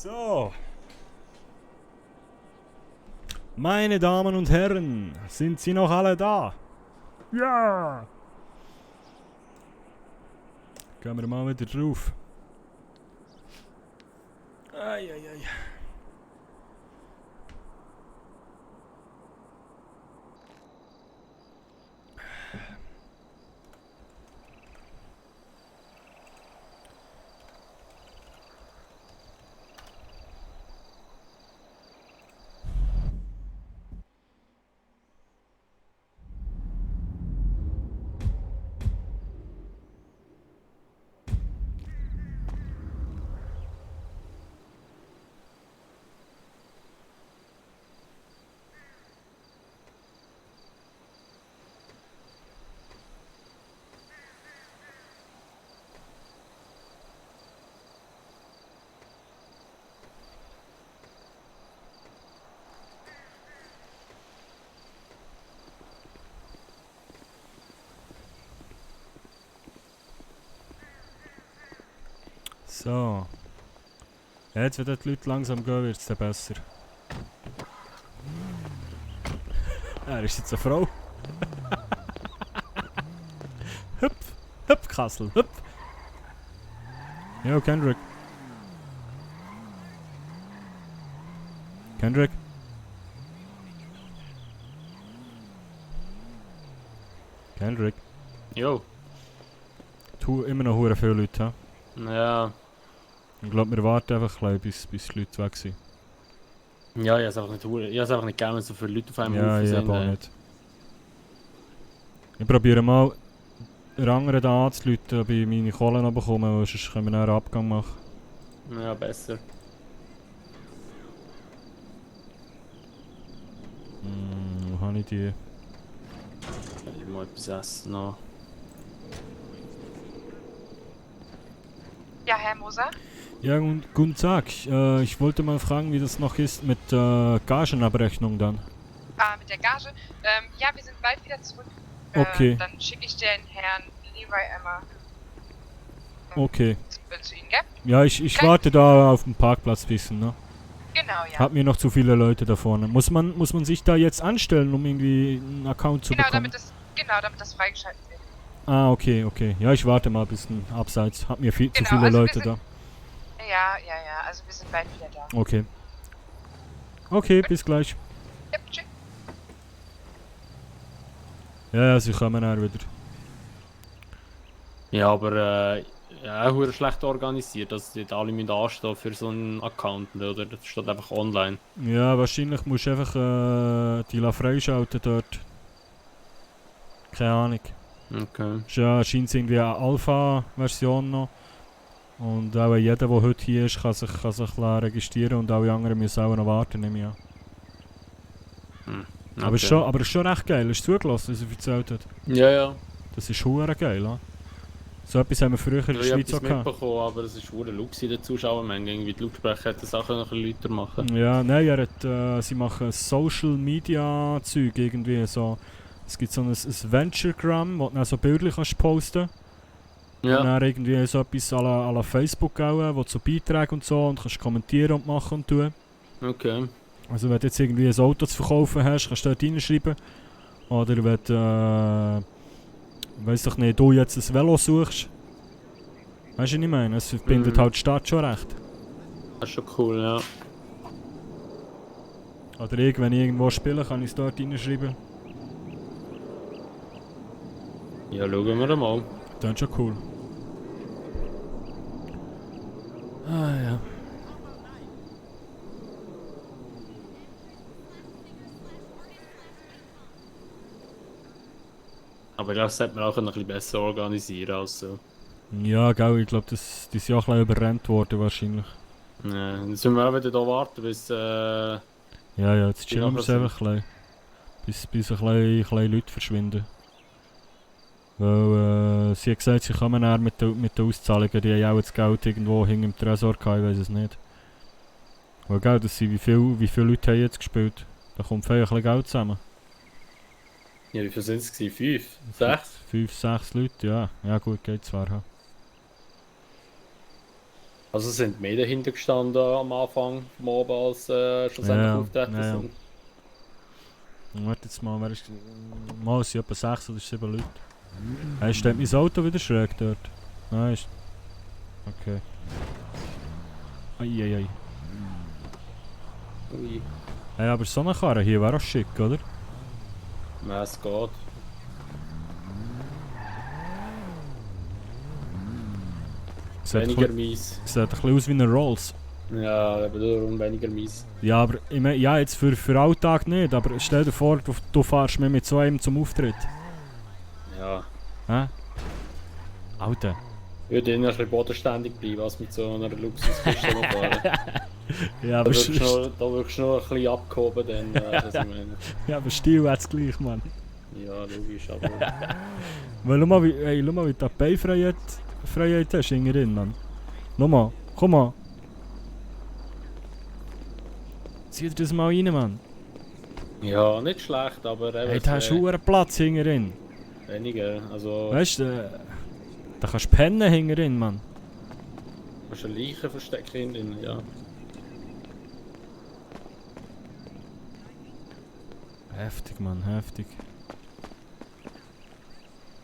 So. Meine Damen und Herren, sind Sie noch alle da? Ja! Gehen wir mal wieder drauf. Eieiei. So. Ja, jetzt, wenn die Leute langsam gehen, wird es dann besser. Er ist jetzt eine Frau. Hüpf! Hüpf, Kassel! Hüpf! Jo, Kendrick. Kendrick? Kendrick? Jo. Tu immer noch hure viele Leute, hä? Ja. Ich glaube, wir warten einfach ein bisschen, bis die Leute weg sind. Ja, ich habe es einfach nicht gegeben, wenn so viele Leute auf einem Ja, Haufen ich sind. auch nicht. Ich probiere mal den anderen da anzuleiten, ob ich meine Kohle noch bekomme, weil sonst können wir noch einen Abgang machen. Ja, besser. Wo habe ich die? Ich muss etwas essen noch. Ja, Herr Moser? Ja, guten Tag. Ich wollte mal fragen, wie das noch ist mit Gagenabrechnung dann. Ah, mit der Gage? Ja, wir sind bald wieder zurück. Okay. Dann schicke ich den Herrn Leroy einmal Okay. zu Ihnen, gell? Ja, ich warte da auf dem Parkplatz ein bisschen, ne? Genau, ja. Hat mir noch zu viele Leute da vorne. Muss man sich da jetzt anstellen, um irgendwie einen Account zu bekommen? Damit das freigeschaltet wird. Ah, okay. Ja, ich warte mal ein bisschen abseits. Hat mir zu viele also Leute da. Ja, also wir sind bald wieder da. Okay. Okay, bis gleich. Ja, tschüss. Ja, sie kommen dann wieder. Ja, aber ja, hure schlecht organisiert, dass die alle mit anstehen für so einen Account, oder? Das steht einfach online. Ja, wahrscheinlich musst du einfach die freischalten dort. Keine Ahnung. Okay. Ist ja scheint irgendwie eine Alpha-Version noch. Und auch jeder, der heute hier ist, kann sich registrieren und alle anderen müssen auch noch warten, nehme ich an. Okay. Aber es ist schon recht geil, hast du zugelassen, was er erzählt hat? Ja. Das ist schon geil, ja. So etwas haben wir früher in der Schweiz auch gehabt. Mitbekommen, aber es ist hure Luxus in der Zuschauermenge. Irgendwie die Lautsprecher hätten das auch noch ein bisschen lauter machen. Ja, nein, sie machen Social Media Zeug irgendwie so. Es gibt so ein Venturegram, wo du dann so Bilder kannst posten. Ja. Und dann irgendwie so etwas à la Facebook auch, wo du so Beiträge und so und kannst kommentieren und machen und tun. Okay. Also wenn du jetzt irgendwie ein Auto zu verkaufen hast, kannst du dort reinschreiben. Oder wenn du, weiss doch nicht, du jetzt ein Velo suchst. Weißt du, was ich meine? Es verbindet halt die Stadt schon recht. Das ist schon cool, ja. Oder wenn ich irgendwo spiele, kann ich es dort reinschreiben. Ja, schauen wir mal. Das ist schon cool. Ah ja. Aber ich glaube, das sollte man auch ein bisschen besser organisieren als so. Ja, gell, ich glaube, die sind auch ein bisschen überrennt worden wahrscheinlich. Ja, dann müssen wir auch wieder hier warten, bis ja, jetzt chillen wir es einfach ein bisschen. Bis ein bisschen Leute verschwinden. Weil sie hat gesagt, sie kommen näher mit den Auszahlungen, die haben auch das Geld irgendwo hinter im Tresor gehabt, ich weiß es nicht. Weil gell, das sind, wie viele Leute haben jetzt gespielt? Da kommt viel ein bisschen Geld zusammen. Ja, wie viele sind es? 5? 6? 5, 6 Leute, ja. Ja gut, geht zwar. Ja. Also sind mehr dahinter gestanden am Anfang vom Abend, als schlussendlich auftreten sind. Warte jetzt mal, wer ist... Mal, es sind etwa 6 oder 7 Leute. Hey, steht mein Auto wieder schräg dort? Nein, ist... Okay. Eieiei. Ui. Hey, aber so eine Karre hier wäre auch schick, oder? Ja, es geht. Weniger mies. Sieht ein bisschen aus wie ein Rolls. Ja, aber darum weniger mies. Ja, aber ja, jetzt für Alltag nicht, aber stell dir vor, du fahrst mir mit so einem zum Auftritt. Ja. Hä? Alter. Ich würde eher ein bisschen bodenständig bleiben, als mit so einer Luxuskiste fahren. Ja, aber da wirkst du noch ein bisschen abgehoben, dann, das ich meine. Ja, aber Stil hat's gleich, Mann. Ja, logisch, aber... Weil, schau mal, wie du da Beifreiheit hast, hinterhin, Mann. Schau mal, komm mal. Zieh dir das mal rein, Mann. Ja, nicht schlecht, aber... Hey, da hast du einen Platz hinterhin. Weniger, also... Weißt du, da kannst du pennen hinterhin, Mann. Hast du eine Leiche versteckt drin? Ja. Heftig, Mann, heftig.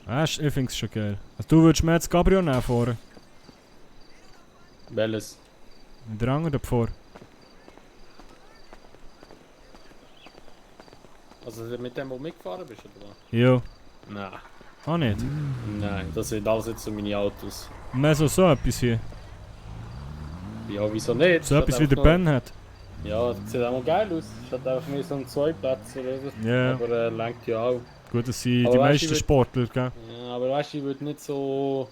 Weißt du, ich find's schon geil. Also, du würdest mir jetzt Gabriel nehmen vorne? Welches? Der andere davor. Also mit dem, wo du mitgefahren bist, oder was? Jo. Nein. Auch nicht? Nein, das sind alles jetzt so meine Autos. Mehr so etwas hier. Ja, wieso nicht? So etwas wie der Ben hat. Ja, das sieht auch mal geil aus. Es hat einfach mehr so einen Zweiplatz oder so. Ja. Aber lenkt ja auch. Gut, das sind Aber die weißt, meisten Sportler, gell? Ja, aber weißt du, ich würde nicht so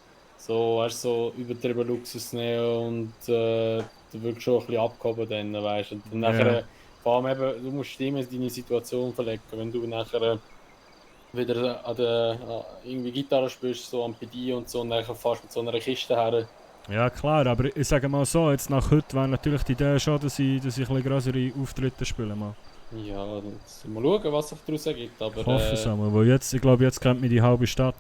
übertrieben Luxus nehmen und du wirkst schon ein bisschen abgehoben dann, weißt du. Und dann nachher, vor allem eben, du musst immer deine Situation verlegen. Wenn du nachher wieder irgendwie Gitarre spielst, so am PD und so, und dann fährst mit so einer Kiste her. Ja klar, aber ich sage mal so, jetzt nach heute wäre natürlich die Idee schon, dass ich ein bisschen größere Auftritte spiele. Mal. Ja, mal schauen, was sich daraus ergibt. Aber, Ich hoffe es einmal, weil ich glaube, jetzt kennt mich die halbe Stadt.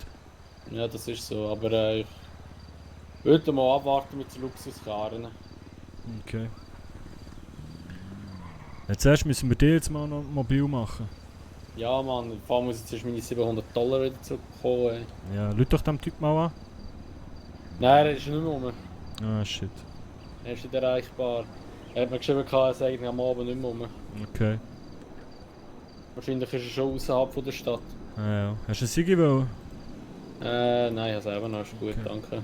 Ja, das ist so, aber ich würde mal abwarten mit den Luxuskarren. Okay. Jetzt erst müssen wir die jetzt mal noch mobil machen. Ja Mann, vor allem muss jetzt erst meine $700 wieder zurückkommen. Ja, lüt doch dem Typ mal an. Nein, er ist nicht mehr rum. Ah, shit. Er ist nicht erreichbar. Er hat mir geschrieben, er ist eigentlich am Abend nicht mehr rum. Okay. Wahrscheinlich ist er schon außerhalb von der Stadt. Ja. Hast du einen Sigi wollen? Nein, ich habe selber noch. Ist gut, danke.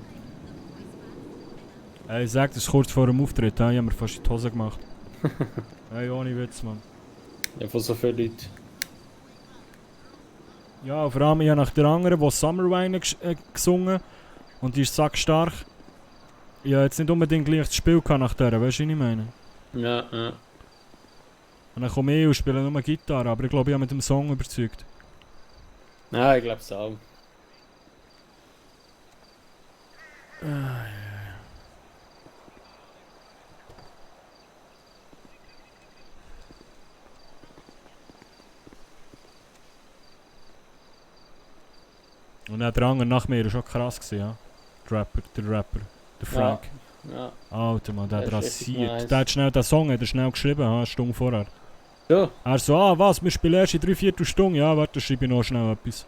Ich sag das kurz vor dem Auftritt, ich habe mir fast in die Hose gemacht. Hey, ohne Witz, Mann. Ja, von so vielen Leuten. Ja, vor allem ich habe nach der anderen, die Summer Wine gesungen und die ist sackstark. Ich habe jetzt nicht unbedingt gleich das Spiel nach der, weißt du, was ich meine? Ja, ja. Und dann komme ich und spiele nur Gitarre, aber ich glaube, ich habe mit dem Song überzeugt. Nein, ich glaube es auch. Und dann der andere nach mir war schon krass gewesen, ja. Der Rapper. Der Frank. Ja. Alter Mann, der hat Der ist richtig rasiert. nice. Der hat schnell den Song hat er schnell geschrieben, eine Stunde vorher. Ja. Er so, was, wir spielen erst in 3/4 Stunde. Ja, warte, schreibe ich noch schnell etwas.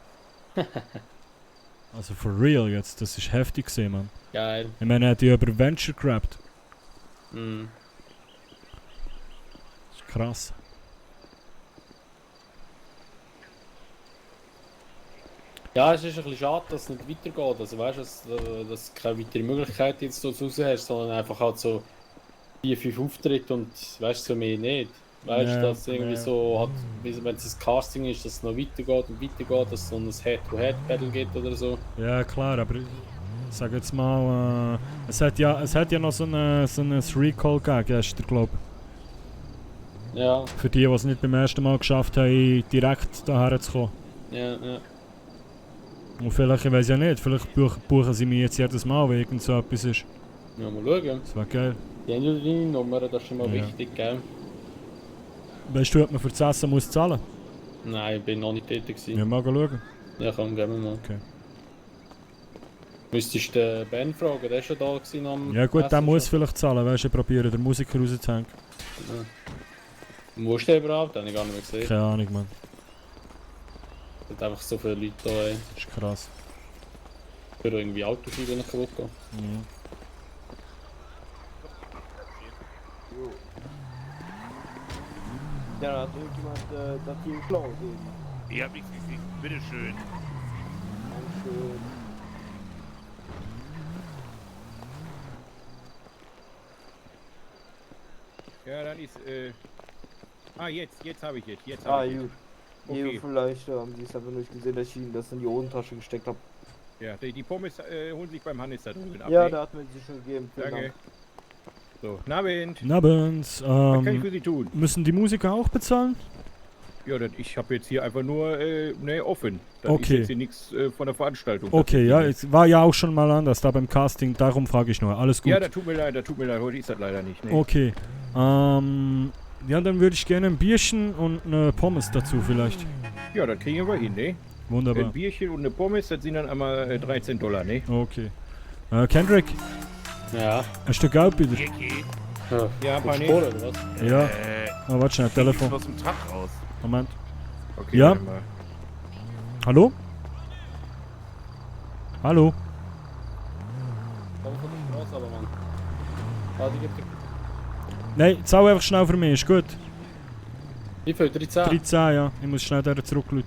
Also for real jetzt, das ist heftig gewesen, Mann. Geil. Ich meine, er hat die über Venture gerappt. Mhm. Das ist krass. Ja, es ist ein bisschen schade, dass es nicht weitergeht. Also weißt du, dass du keine weitere Möglichkeit jetzt dort raus hast, sondern einfach halt so 4-5 Auftritte und weißt du, so mehr nicht. Weißt du, Ja, dass irgendwie ja. so hat, wenn es ein Casting ist, dass es noch weitergeht und weitergeht, dass es so ein Head-to-Head-Battle gibt oder so. Ja klar, aber ich sag jetzt mal, es hat ja noch so ein Recall gegeben gestern, glaube ich. Ja. Für die es nicht beim ersten Mal geschafft haben, direkt daher zu kommen. Ja, ja. Und vielleicht, ich weiß ja nicht, vielleicht buchen sie mich jetzt jedes Mal, wenn irgend so etwas ist. Ja, mal schauen. Das wäre geil. Die haben ja deine Nummer, das ist schon mal Ja. wichtig, gell? Weißt du, ob man für das Essen muss zahlen? Nein, ich bin noch nicht tätig gewesen. Ja, mal schauen. Ja, komm, gehen wir mal. Okay. Müsstest du den Ben fragen, der ist schon da gewesen am Ja gut, der Essen muss schon. vielleicht zahlen, weißt du, ich probiere den Musiker rauszuhängen. Ja. Wo ist der überhaupt? Den habe ich gar nicht mehr gesehen. Keine Ahnung, Mann. Es sind einfach so viele Leute da, ey. Das ist krass. Ich würde irgendwie Autos wieder kaputt gehen. Mhm. Ja, hat irgendjemand das hier geklaut? Ich hab nichts gesehen. Bitteschön. Dankeschön. Ja, dann ist, jetzt habe ich es. Jetzt Ah, habe ich gut. es. Okay. Okay. Vielleicht haben sie es einfach nicht gesehen, dass ich ihnen das in die Hosentasche gesteckt habe. Ja, die Pommes holen sich beim Hannes da drüben ab. Ja, ne? da hat man sie schon gegeben. Vielen Danke. Dank. So, guten Abend. Guten Abend. Was kann ich für Sie tun? Müssen die Musiker auch bezahlen? Ja, ich habe jetzt hier einfach nur, offen. Das Okay. ist jetzt hier nichts von der Veranstaltung. Okay, ja, es war ja auch schon mal anders da beim Casting, darum frage ich nur. Alles gut. Ja, da tut mir leid, heute ist das leider nicht. Ne? Okay. Ja, dann würde ich gerne ein Bierchen und eine Pommes dazu vielleicht. Ja, das kriegen wir hin, ne? Wunderbar. Ein Bierchen und eine Pommes, das sind dann einmal $13, ne? Okay. Kendrick, Ja. Hast du Geld wieder? Ja, Auf Spur, oder was? Ja. Oh, warte schnell, Telefon. aus dem Trag raus. Moment. Okay, Ja. warte mal. Hallo? Hallo? Komm von der Straße, aber Mann. Warte, gib dir. Nein, zahl einfach schnell für mich, ist gut. Wie viel? 13? 13, ja. Ich muss schnell der zurückrufen.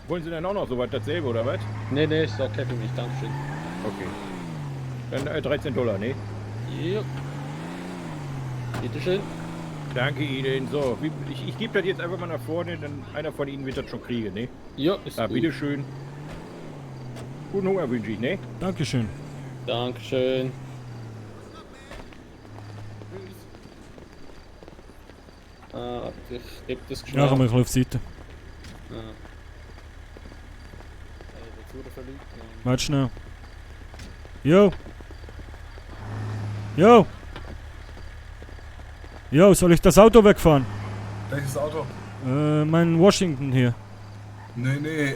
Wollen Sie denn auch noch so weit dasselbe, oder was? Nee, nee, ist okay für mich, dankeschön. Okay. Dann $13, ne? Ja. Bitteschön. Danke Ihnen. So, ich gebe das jetzt einfach mal nach vorne, dann einer von Ihnen wird das schon kriegen, ne? Ja, ist gut. Bitteschön. Guten Hunger wünsche ich, ne? Dankeschön. Dankeschön. Ich gebe das Ja, komm, ich auf die Seite. Ja. Warte schnell. Jo! Jo! Jo, soll ich das Auto wegfahren? Welches Auto? Mein Washington hier. Nee,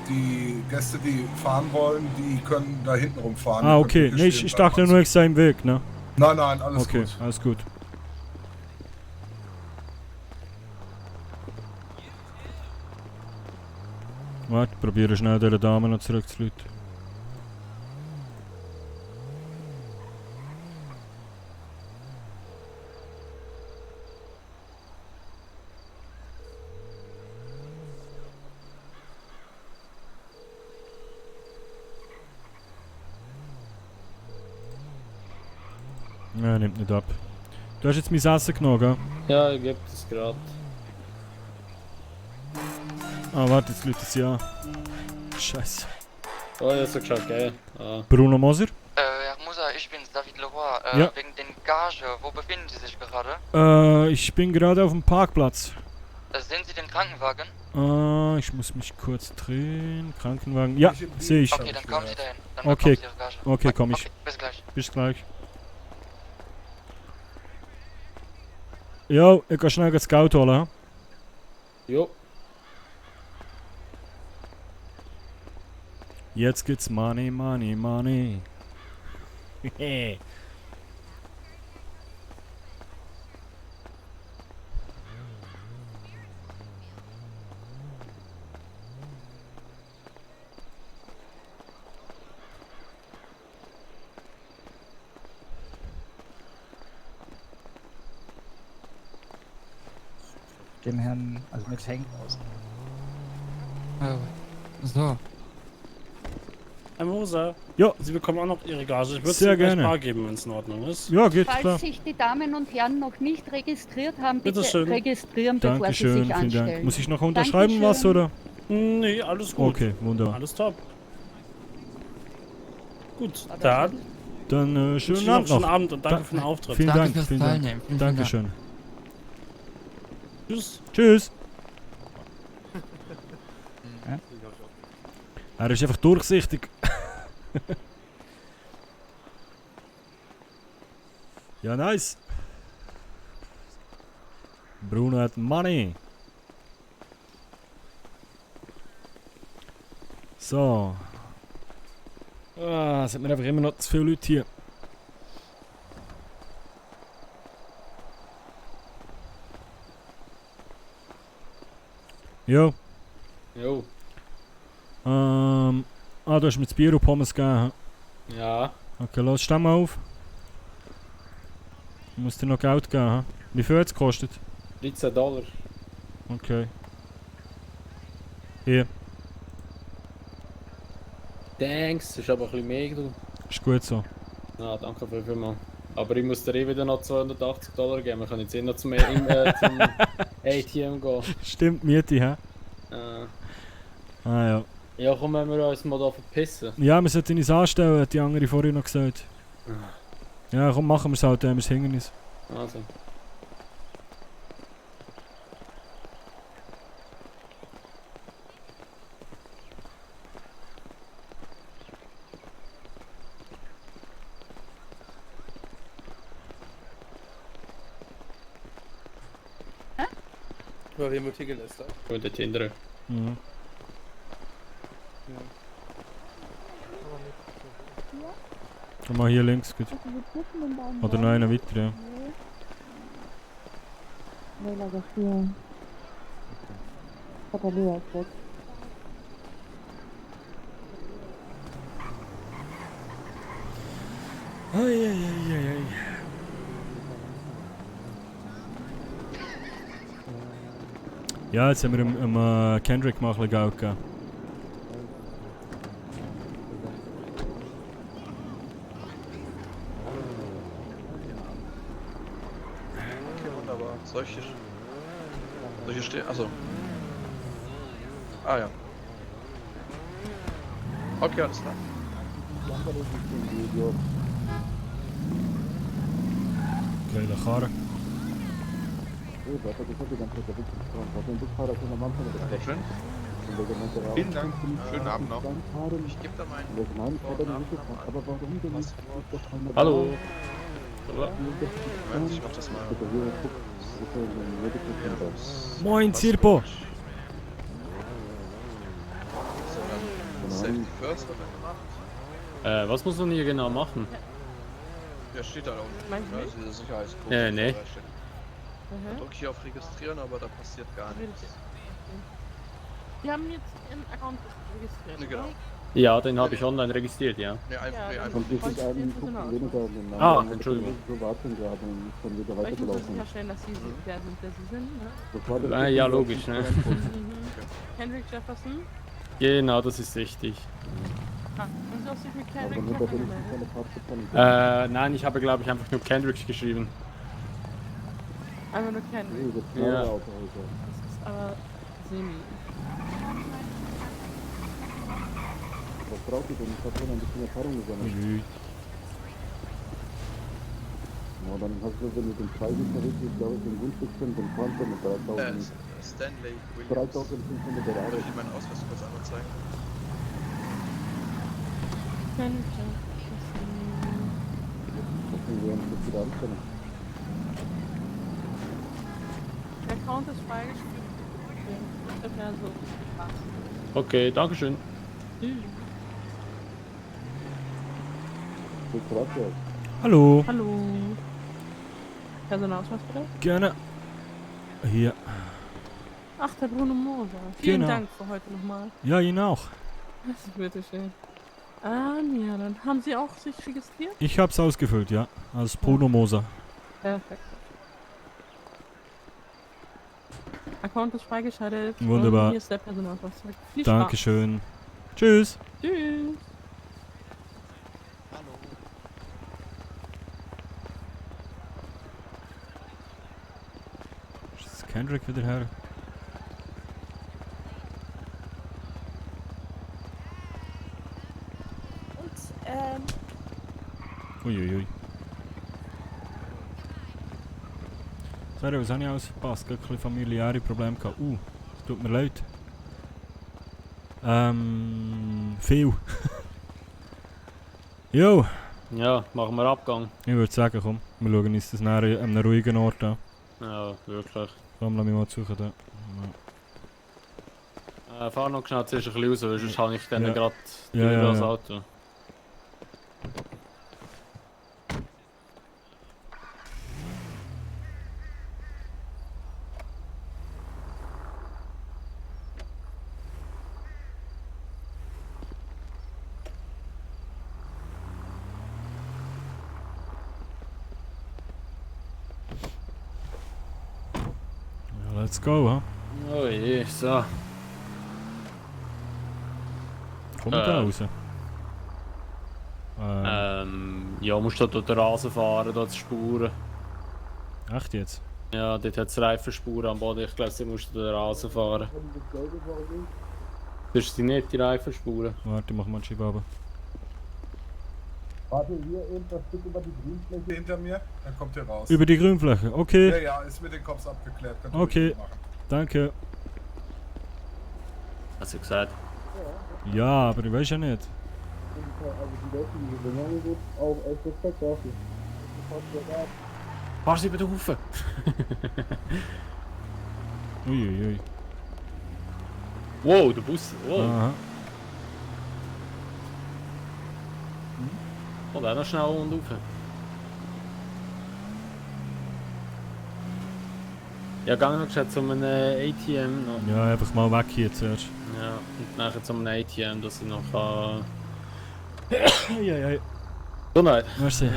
die Gäste, die fahren wollen, die können da hinten rumfahren. Ah, okay. Nee, ich dachte nur, ich sei im Weg, ne? Nein, alles okay, gut. Alles gut. Warte, probiere schnell der Dame noch zurückzuleiten. Ja, nimmt nicht ab. Du hast jetzt mein Essen genommen, gell? Ja, ich gebe das gerade. Ah, warte, jetzt läutet sie an. Scheiße. Oh, das ist schon geil. Ah. Bruno Moser? Herr Musa, ich bin's, David Leroy. Ja. Wegen den Gage, wo befinden Sie sich gerade? Ich bin gerade auf dem Parkplatz. Sehen Sie den Krankenwagen? Ich muss mich kurz drehen. Krankenwagen. Ja, sehe ich. Okay, dann kommen Sie dahin. Dann Okay, bekommen Sie Ihre Gage. okay, komm ich. Okay, bis gleich. Bis gleich. Jo, ich kann schnell das Geld holen. Jo. Jetzt gibt's Money, Money, Money. Hehe. Dem Herrn, also mit Henk aus. So. Herr Moser, ja. Sie bekommen auch noch Ihre Gage. Ich würde Sehr Sie gleich gerne. bar geben, wenn es in Ordnung ist. Ja, geht Falls klar. sich die Damen und Herren noch nicht registriert haben, bitte Bitteschön. registrieren, bevor sie Dankeschön, sich vielen anstellen. Dank. Muss ich noch unterschreiben was, oder? Nee, alles gut. Okay, wunderbar. Alles top. Gut, dann Dann wünsche schönen ich noch einen Abend noch. schönen Abend und danke für den Auftritt. Vielen Danke Dank, fürs vielen Dank. Teilnehmen. Vielen Dank. Dankeschön. Tschüss. Tschüss. Er ist einfach durchsichtig. Ja, nice. Bruno hat Money. So. Ah, es sind mir einfach immer noch zu viele Leute hier. Jo. Jo. Du hast mir das Bier und Pommes gegeben. Ja. Okay, los, steh mal auf. Du musst dir noch Geld geben. He? Wie viel hat es gekostet? $13. Okay. Hier, Thanks, ist aber ein bisschen mehr. Du. ist gut so. Ja, danke vielmals. Aber ich muss dir eh wieder noch $280 geben. Wir können jetzt eh noch zum ATM gehen. Stimmt, Miete, hä? Ah ja. Ja, komm, wenn wir uns mal da verpissen. Ja, wir sollten uns anstellen, hat die andere vorhin noch gesagt. Ja, komm, machen wir es halt, wir hängen uns. Also. Ja, wir haben hier gelästert. Und der Tinder. Mhm. Komm mal hier links, gut. Oder noch einen weiter, ja. Eieieiei. Ja, jetzt haben wir dem Kendrick mal ein bisschen Geld gegeben. Okay, wunderbar. Soll ich hier stehen? Achso. Ah ja. Okay, alles klar. Geile Karre. Vielen Dank. Schönen Abend noch. Ich gebe da meinen Vornamen an. Hallo. Moment, ich mach das mal. Moin, Zirpo. Safety first wird dann gemacht. Was muss man hier genau machen? Ja, steht da unten. Meinst du nicht? Diese Sicherheitscode. Nee. Dann drücke ich hier auf Registrieren, aber da passiert gar nichts. Wir haben jetzt Ihren Account registriert. Ne, genau. Ja, den habe ich online registriert, ja. Ne, einfach Ah, Entschuldigung. Ich muss sicherstellen, dass Sie der sind, der Sie sind, ne? Ja, logisch, ne? Kendrick Jefferson? Genau, das ist richtig. Haben Sie auch sich mit Kendrick Jefferson gemeldet? Nein, ich habe glaube ich einfach nur Kendrick geschrieben. Einfach nur Kendrick? Ja. Das ist aber semi. Was braucht ihr denn? Ich habe schon ein bisschen Erfahrung gesammelt. Na, dann hast du, wenn du den Preis unterwegs bist, glaube ich, den günstigsten, den Panther mit 3000. Stanley Williams. 3500 Darf Euro. ich Ihnen meinen Ausweis kurz einmal zeigen? Kendrick Jefferson. Das sind wir uns wieder anstellen. Der Account ist freigeschrieben. Das wäre so. Okay, dankeschön. Hallo. Hallo. Personalausweis bitte? Gerne. Hier. Ach, der Bruno Moser. Vielen Genau. Dank für heute nochmal. Ja, Ihnen auch. Das ist bitteschön. Ja, dann haben Sie auch sich registriert? Ich hab's ausgefüllt, ja. Als Bruno Moser. Perfekt. Account ist freigeschaltet. Wunderbar. Und hier ist der Personalausweis. Viel Spaß. Dankeschön. Tschüss. Tschüss. Ist Kendrick wieder her? Uiuiui. Sorry, was habe ich ausgepasst? Ich hatte ein familiäre Probleme gehabt. Es tut mir leid. Viel. Jo. Ja, machen wir Abgang. Ich würde sagen, komm, wir schauen uns das nachher an einem ruhigen Ort an. Ja, wirklich. Komm, lass mich mal suchen da. Fahr noch schnell zuerst ein bisschen raus, weil sonst habe ich dann Ja. gerade Ja, das ja. Auto. Ja, let's go, ha? Oh je, so. Komm da raus. Ja, musst du durch den Rasen fahren, dort die Spuren. Echt jetzt? Ja, dort hat es Reifenspuren am Boden. Ich glaube, du musst durch den Rasen fahren. Das sind nicht die Reifenspuren. Warte, mach mal einen Schieb runter. Warte, hier eben das Stück über die Grünfläche hinter mir, dann kommt ihr raus. Über die Grünfläche, okay. Ja, ja, ist mit den Cops abgeklärt. Könnt ihr Okay, ruhig machen. danke. Hast du gesagt? Ja, aber ich weiß ja nicht. Also die Leute, die so lange sind, auch echt Respekt dafür. Fahr sie über den Haufen. Uiuiui. Wow, der Bus. Wow. Aha. Oh, der noch schnell und rauf. Ja, geh noch schnell zu einem ATM noch. Ja, einfach mal weg hier zuerst. Ja, und nachher zu einem ATM, dass ich noch kann... Eieiei. Gesundheit. Merci.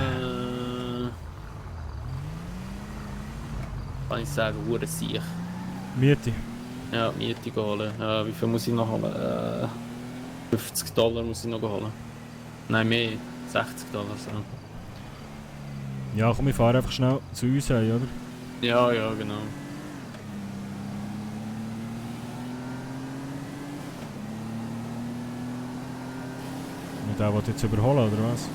Kann ich sagen, hure Sieg. Miete. Ja, Miete holen. Wie viel muss ich noch holen? $50 muss ich noch holen. Nein, mehr. $60 so. Ja, komm, wir fahren einfach schnell zu uns heim, oder? Ja, ja, genau. Und der will jetzt überholen, oder was?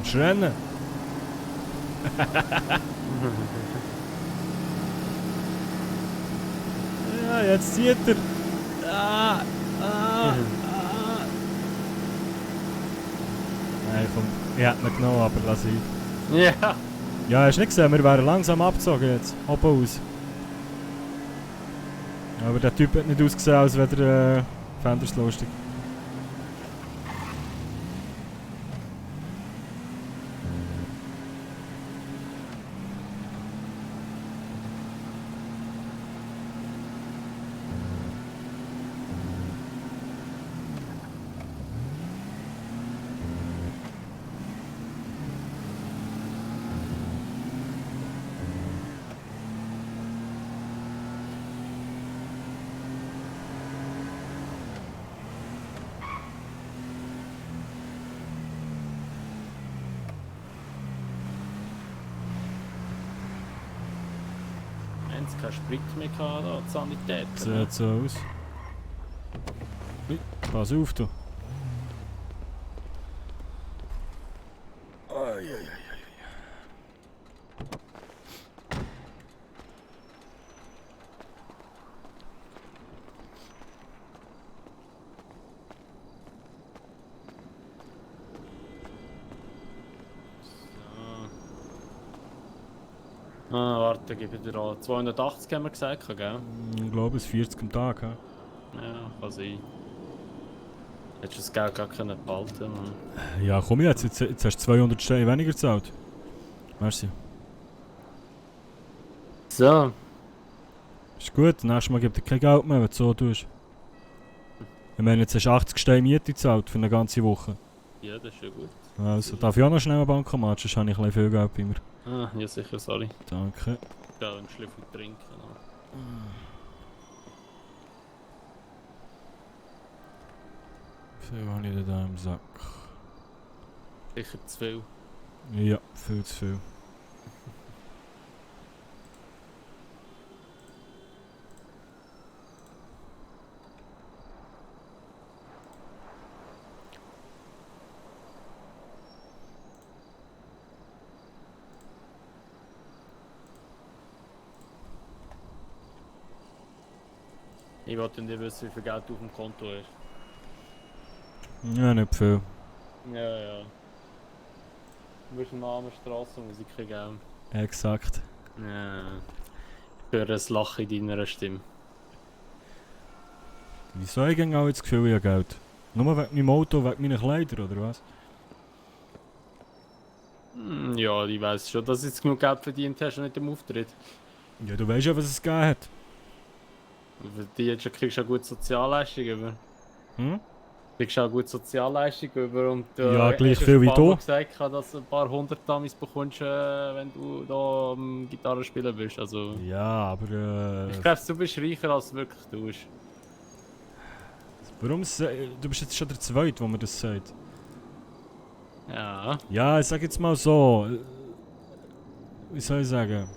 Und rennen! Ja, jetzt zieht er! Nein, komm, ich hätte ihn genommen, aber lass ihn. Ja! Ja, hast du nicht gesehen, wir wären langsam abgezogen jetzt. Oben aus. Aber der Typ hat nicht ausgesehen, als wäre er fändest lustig. Kein Sprit mehr gehabt, da, die Sanität. Sieht so aus. Ui, pass auf, du. Warte, gebe ich dir an. 280 haben wir gesagt, gell? Ich glaube, es 40 am Tag. Ja, ja kann sein. Hättest du das Geld gar können behalten, Mann. Ja, komm jetzt hast du 200 Steine weniger gezahlt. Merci. So. Ist gut, nächstes Mal gibt dir kein Geld mehr, wenn du so tust. Ich meine, jetzt hast du 80 Steine Miete gezahlt für eine ganze Woche. Ja, das ist ja gut. Also, darf ich auch noch schnell einen Bankomat, sonst habe ich ein bisschen viel Geld bei mir. Ah, ja sicher, sorry. Danke. Ja, einen Schlüssel trinken. Wie viel habe ich denn da im Sack? Sicher zu viel. Ja, viel zu viel. Ich wollte nicht wissen, wie viel Geld auf dem Konto ist. Ja, nicht viel. Ja, ja. Du bist ein armer Strassenmusiker, gell? Exakt. Ja. Ich höre ein Lachen in deiner Stimme. Wieso habe ich auch das Gefühl, ich habe Geld? Nur wegen meinem Auto, wegen meinen Kleidern, oder was? Ja, ich weiss schon, dass du jetzt genug Geld verdient hast und nicht im Auftritt. Ja, du weißt ja, was es gegeben hat. Für die kriegst du eine gute Sozialleistung über. Hm? Kriegst du auch eine gute Leistung über und ja, gleich viel wie du. Ich habe gesagt, dass du ein paar hundert Dummies bekommst, wenn du da am Gitarre spielen bist. Also, ja, aber ich glaube, du bist reicher, als du wirklich tust. Warum? Du bist jetzt schon der Zweite, wo mir das sagt. Ja. Ja, ich sag jetzt mal so. Wie soll ich sagen?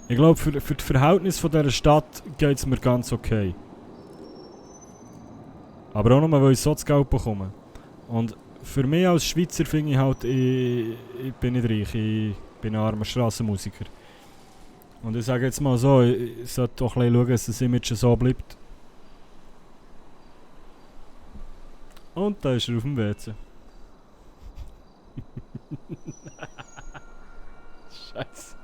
Ich glaube, für das Verhältnis von dieser Stadt geht es mir ganz okay. Aber auch nur, weil ich so das Geld bekomme. Und für mich als Schweizer finde ich halt, ich bin nicht reich, ich bin ein armer Strassenmusiker. Und ich sage jetzt mal so, ich sollte doch ein bisschen schauen, dass das Image so bleibt. Und da ist er auf dem WC. Scheiße.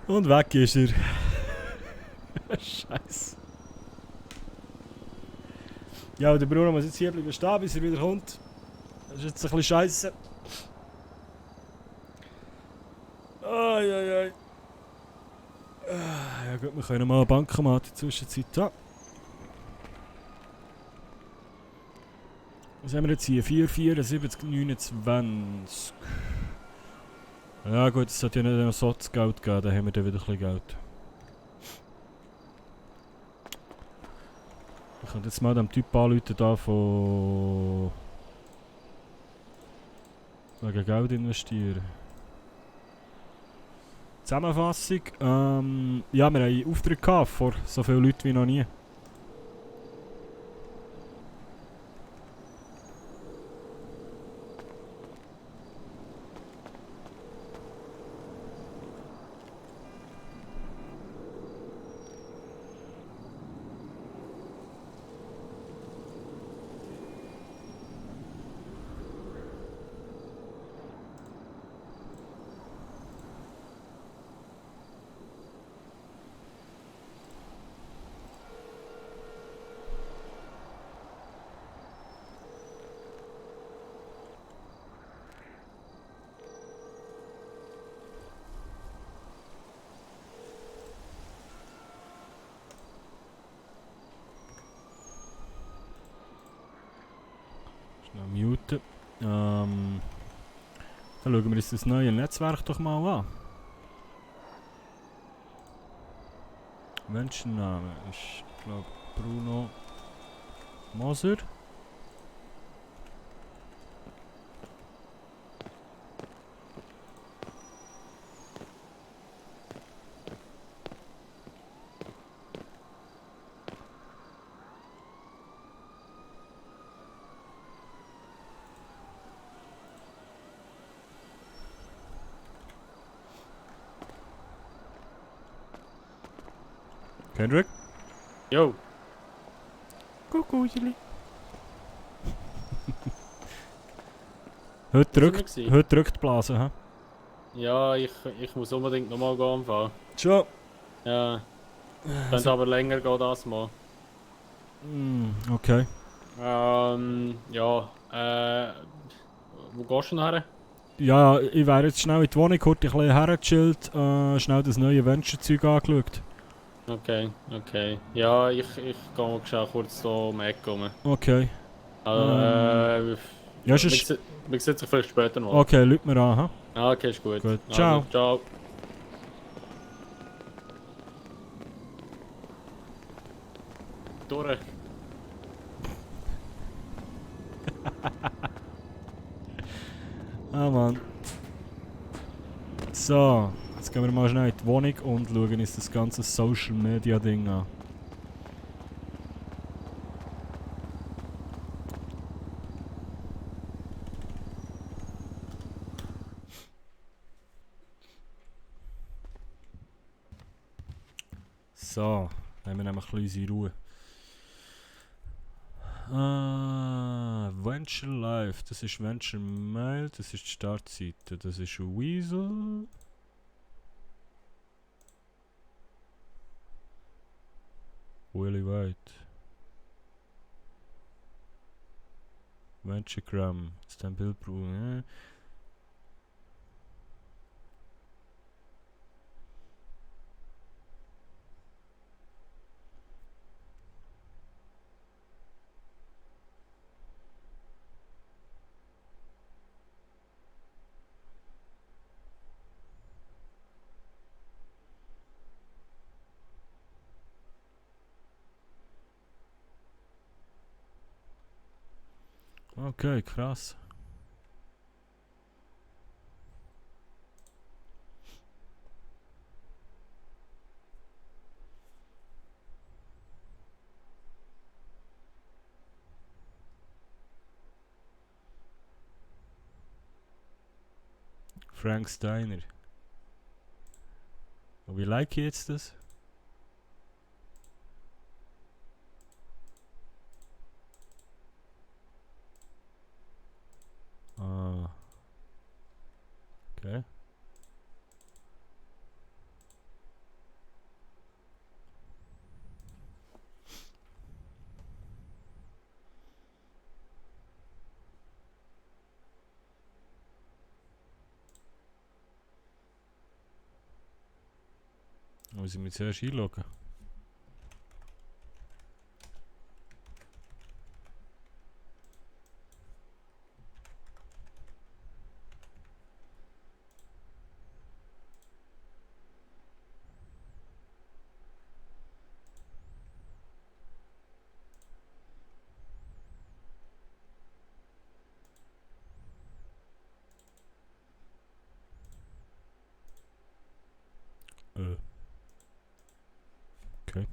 Und weg ist er. Scheiße. Ja, der Bruno muss jetzt hier bleiben stehen, bis er wieder kommt. Das ist jetzt ein bisschen scheiße. Ai. Ja gut, wir können mal eine Bankomat in der Zwischenzeit haben. Was haben wir jetzt hier? 4, 74, 29. Ja gut, es sollte ja nicht noch so das Geld geben, dann haben wir dann wieder ein bisschen Geld. Ich könnte jetzt mal dem Typ anrufen da von... wegen Geld investieren. Zusammenfassung. Ja, wir haben einen Auftritt gehabt vor so vielen Leuten wie noch nie. Schnell muten. Dann schauen wir uns das neue Netzwerk doch mal an. Menschenname ist, glaube ich, Bruno Moser. Kendrick? Jo. Kuckuckeli. Heute drückt die Blase, hä? Ja, ich muss unbedingt nochmal gehen anfangen. Schon? Ja. Könnte aber länger gehen das mal. Okay. Ja, wo gehst du denn her? Ja, ich wäre jetzt schnell in die Wohnung, kurz ein bisschen hergechillt, schnell das neue Venture-Zeug angeschaut. Okay. Ja, ich gehe mal schnell kurz hier um die Ecke rum. Okay. Also, ja, wir sehen sich vielleicht später mal. Okay, lüt mir an, ha? Ah, okay, ist gut. Ciao. Also, ciao. Durch. Ah, Mann. So, jetzt gehen wir mal schnell in die Wohnung und schauen uns das ganze Social Media Ding an. So, dann haben wir nämlich ein bisschen unsere Ruhe. Venture Live, das ist Venture Mail, das ist die Startseite, das ist Weasel. Willy White. Venturegram, das ist ein Bildbruch, ne? Okay, krass. Frank Steiner. Wie like ich jetzt das? Okay. Muss ich mich zuerst einloggen? Okay.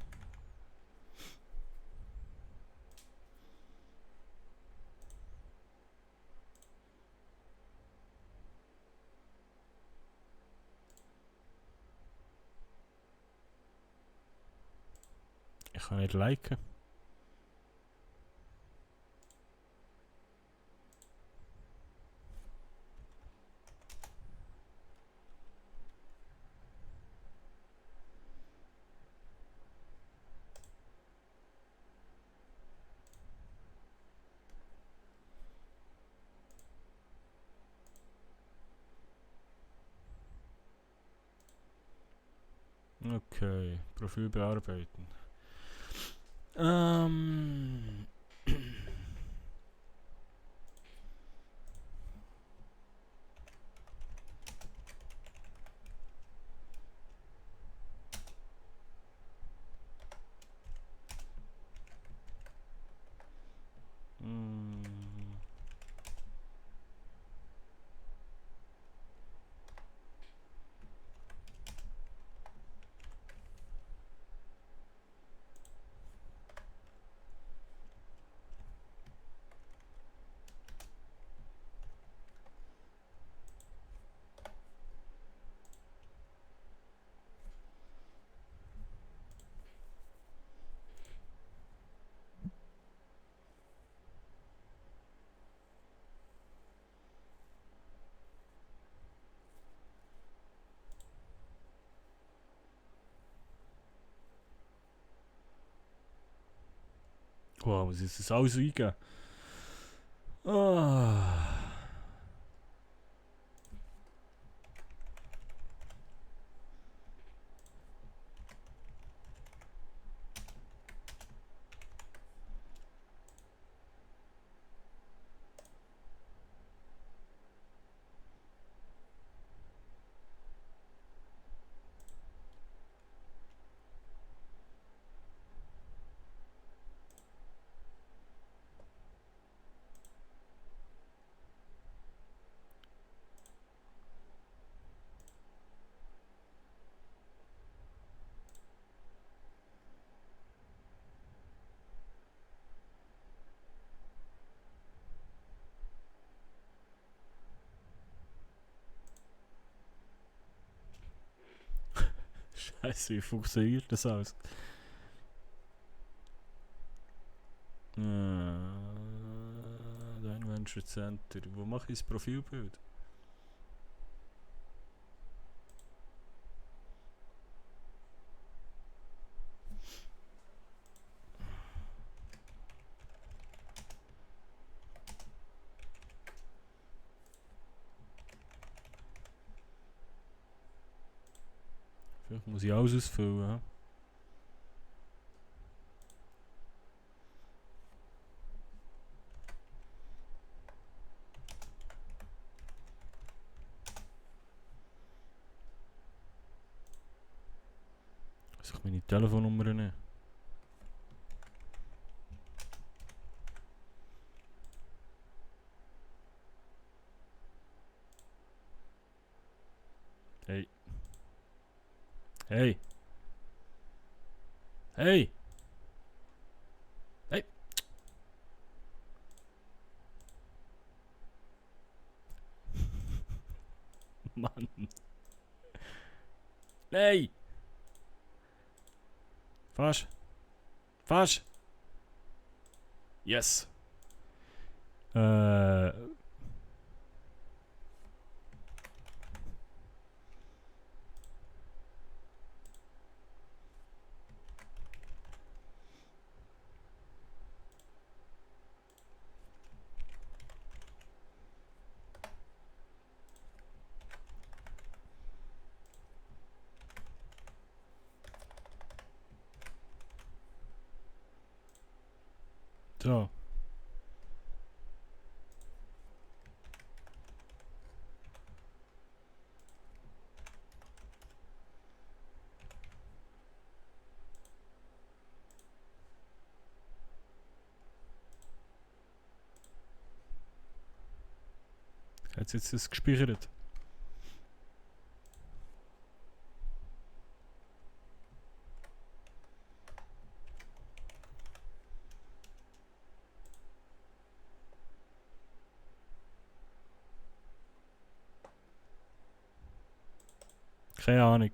Ich kann nicht liken. Okay, Profil bearbeiten. Wow, muss ich das alles eingeben? Ah. Scheiße, wie funktioniert das alles? Dein Venture Center. Wo mache ich das Profilbild? Vielleicht muss ich alles ausfüllen. Ja? Soll ich meine Telefonnummer nehmen? Hey. Hey. Hey. Hey. Mann. Nee. Fast. Fast. Yes. So. Hat jetzt das gespeichert? Keine Ahnung.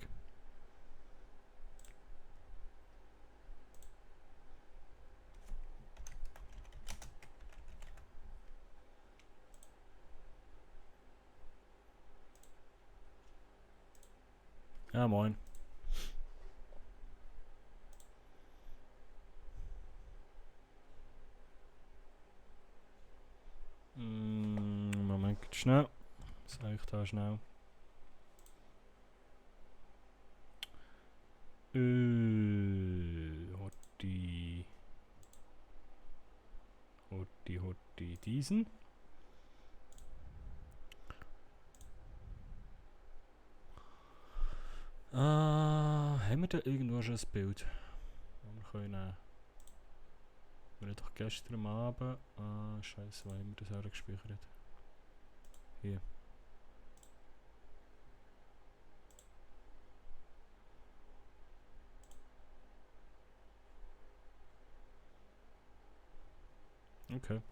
Ja, moin. Moment, schnell. Sag ich da schnell. Hotti, diesen. Haben wir da irgendwo schon ein Bild? Wir können... Wir haben doch gestern am Abend... Scheiße, wo haben wir das auch gespeichert? Hier. Okay.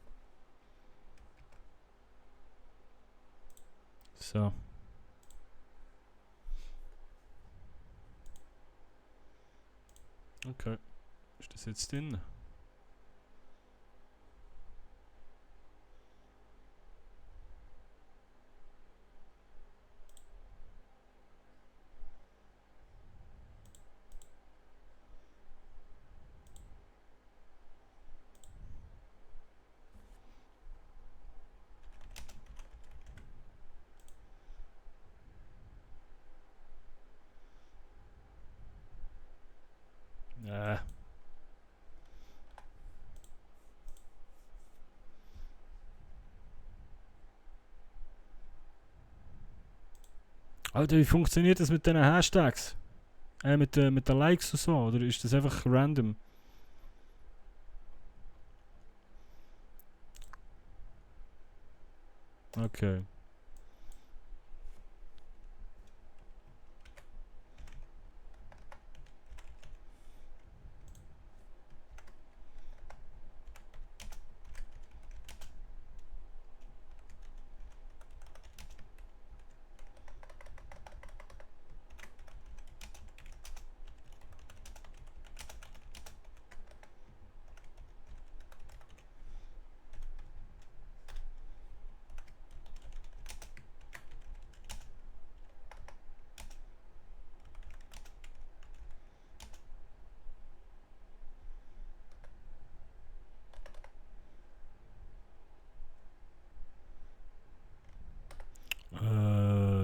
So. Okay. Ist das jetzt drin? Alter, wie funktioniert das mit den Hashtags? Mit den Likes und so? Oder ist das einfach random? Okay.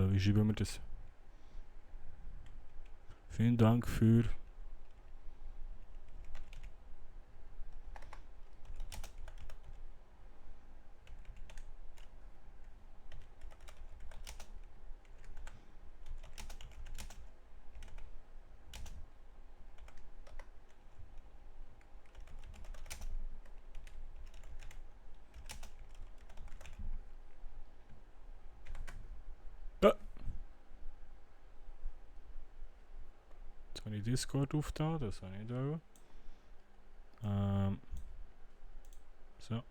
Wie schreiben wir das? Vielen Dank für... Jetzt habe ich Discord aufgetan, das habe ich nicht auch. So.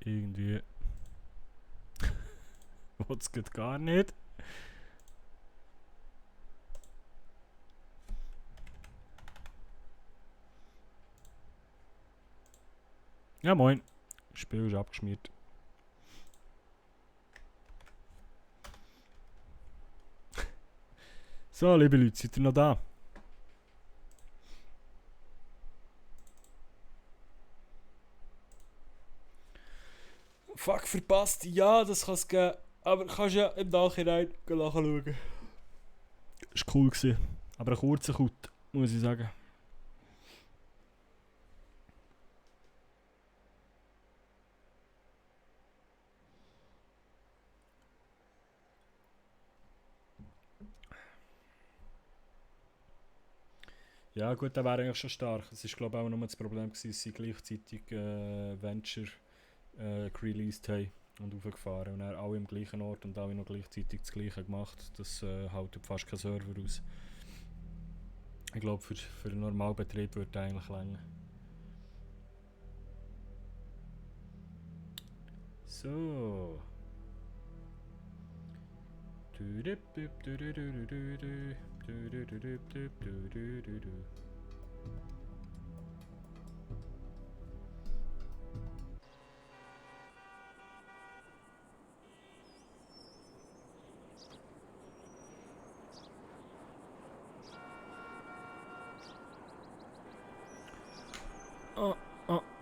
Irgendwie. Was geht gar nicht. Ja, moin. Das Spiel ist abgeschmiert. So, liebe Leute, seid ihr noch da? Fuck, verpasst. Ja, das kann es geben. Aber kannst ja im Nachhinein nachschauen. Das war cool gewesen. Aber ein kurzer Cut, muss ich sagen. Ja gut, der wäre eigentlich schon stark. Es war glaube ich auch nur das Problem, dass sie gleichzeitig Venture released haben und aufgefahren. Und dann alle im gleichen Ort und alle noch gleichzeitig das gleiche gemacht. Das hält fast kein Server aus. Ich glaube, für einen Normalbetrieb würde das eigentlich länger. So.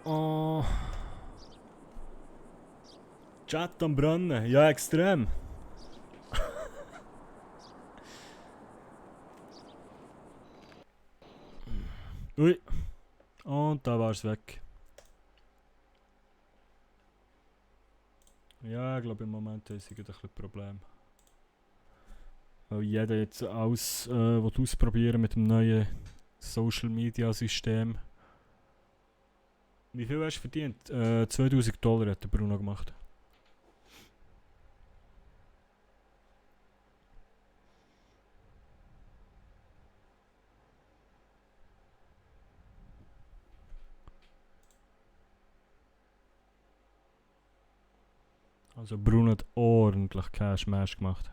Oh. Chat am Brennen, ja extrem. Ui. Und da war es weg. Ja, ich glaube im Moment ist es ein bisschen Problem. Weil jeder jetzt alles ausprobieren mit dem neuen Social Media System. Wie viel hast du verdient? $2000 hat der Bruno gemacht. Also Bruno hat ordentlich Cash-Mash gemacht.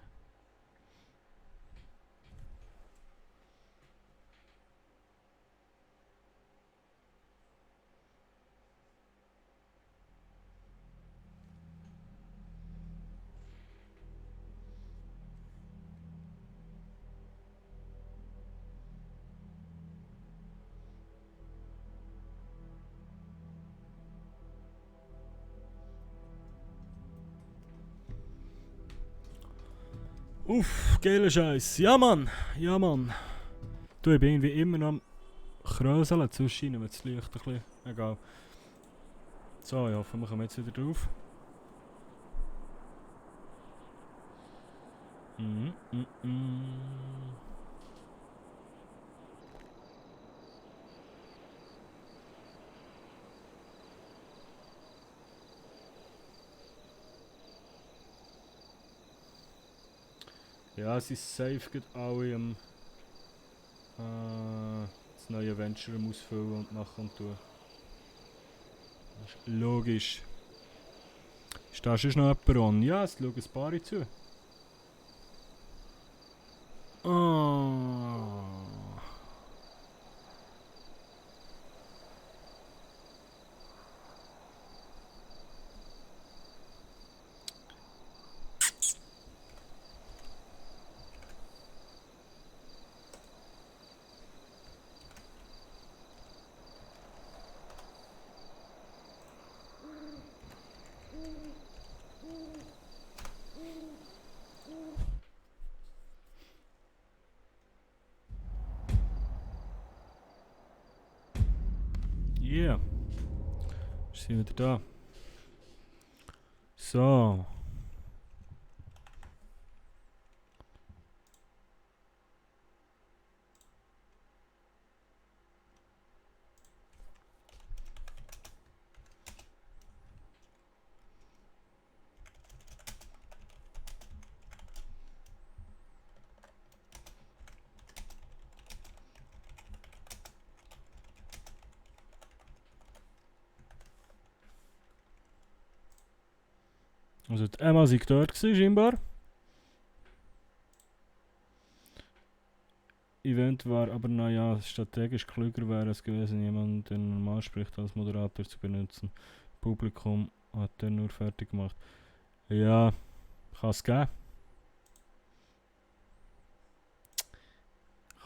Uff, geiler Scheiß. Ja Mann, ja Mann. Du, ich bin irgendwie immer noch am Kröseln zwischen ihnen, wenn das Licht ein bisschen... Egal. So, ich hoffe, wir kommen jetzt wieder drauf. Ja, es ist safe geht alle am das neue Venture ausfüllen und machen und tun. Das ist logisch. Ist da schon noch jemand an? Ja, es schauen ein paar zu. Oh. Yeah. Wir sind wieder da. So. Also die Emma war dort scheinbar. Event war, aber naja, strategisch klüger wäre es gewesen, jemanden, der normal spricht, als Moderator zu benutzen. Publikum hat er nur fertig gemacht. Ja, kann es geben.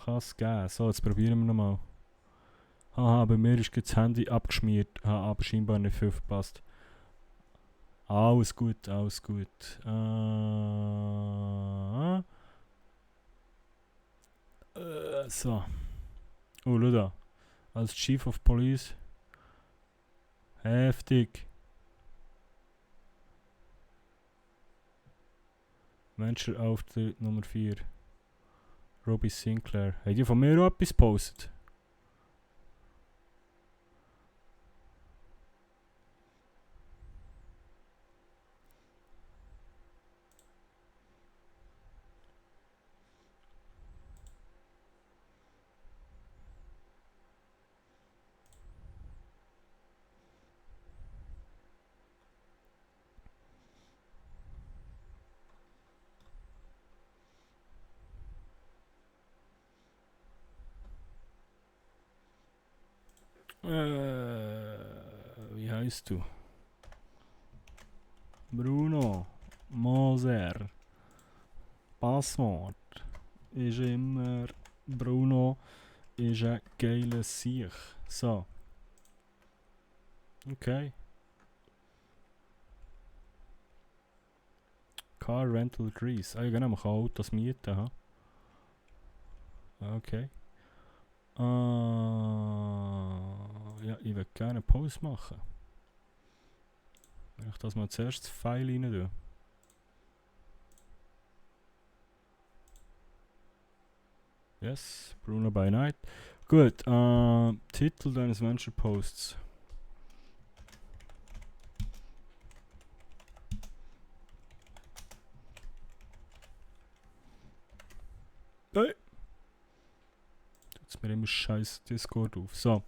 Kann es geben. So, jetzt probieren wir nochmal. Haha, bei mir ist das Handy abgeschmiert, aber scheinbar nicht viel verpasst. Alles gut, alles gut. So. Oh, schau da. Als Chief of Police. Heftig. Venture-Auftritt Nummer 4. Robbie Sinclair. Hat die von mir auch etwas gepostet? Wie heißt du? Bruno Moser. Passwort ist immer Bruno ist ein geiler Sieg. So. Okay. Car Rental Grease. Ah, genau, man kann Autos mieten, ha? Okay. Ja, ich würde gerne einen Post machen. Wenn ich das mal zuerst das File rein tue. Yes, Bruno by Night. Gut, Titel deines Venture Posts. Hey. Jetzt mir immer scheiß Discord auf. So.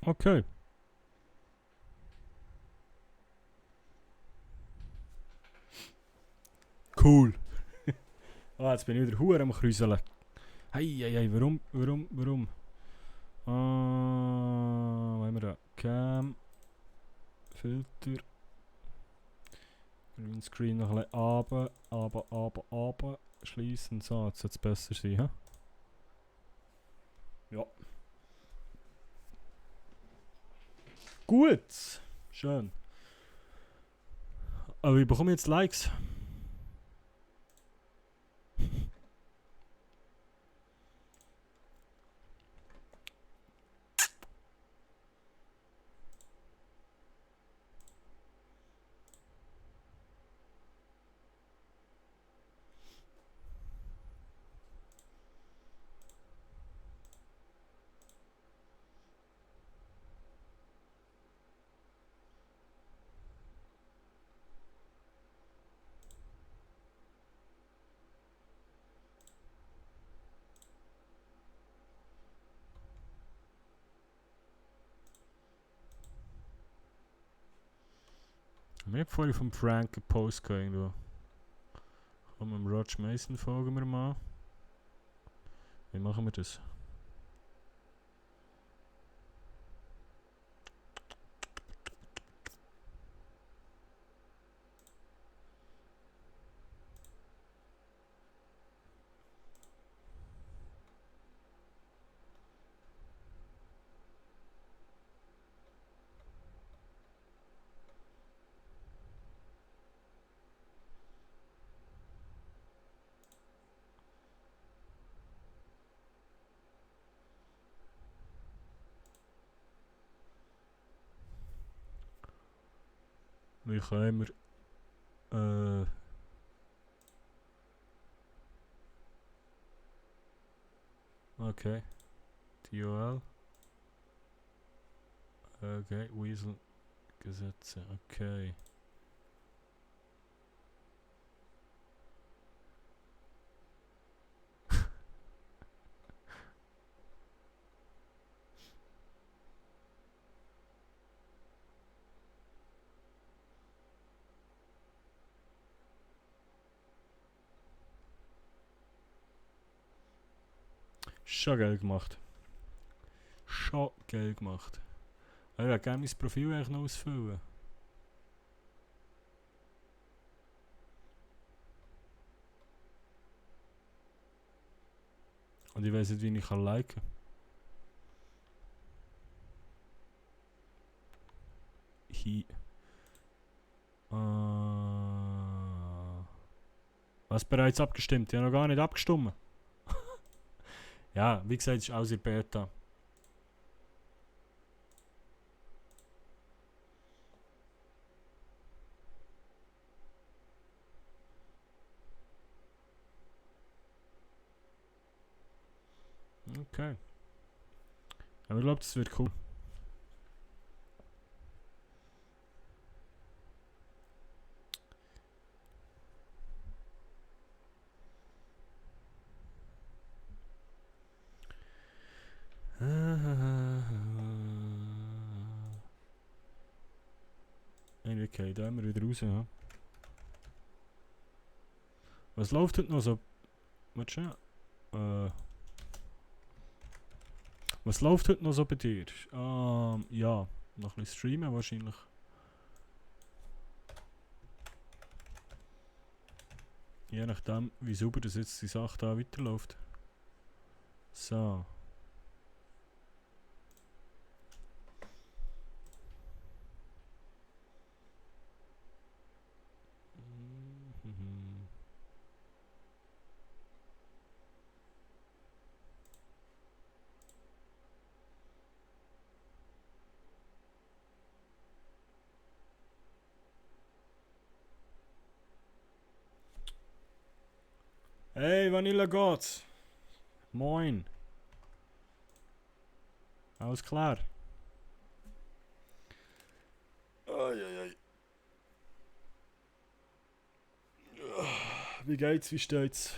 Okay. Cool. Jetzt bin ich wieder hure am Krüseln. Hey, warum? Was haben wir da? Cam. Filter. Greenscreen noch ein bisschen runter. Schließen. So, jetzt sollte es besser sein, hä? Ja. Gut. Schön. Aber ich bekomme jetzt Likes. Wir haben vorhin vom Frank einen Post gehabt irgendwo. Komm, mit dem Roger Mason folgen wir mal. Wie machen wir das? Wie können wir okay. DOL. Okay, Weasel Gesetze, okay. Schon geil gemacht. Schon geil gemacht. Ich würde gerne mein Profil eigentlich noch ausfüllen. Und ich weiss nicht, wie ich liken kann. Was bereits abgestimmt? Ich habe noch gar nicht abgestimmt. Ja, wie gesagt, es ist alles in Beta. Okay. Aber ich glaube, das wird cool. Okay, da haben wir wieder raus. Ja. Was läuft heute noch so? Warte schon. Was läuft heute noch so bei dir? Ja, noch ein bisschen streamen wahrscheinlich. Je nachdem, wie sauber das jetzt die Sache da weiterläuft. So. Hey, Vanilla Gods! Moin! Alles klar? Ai. Wie geht's? Wie steht's?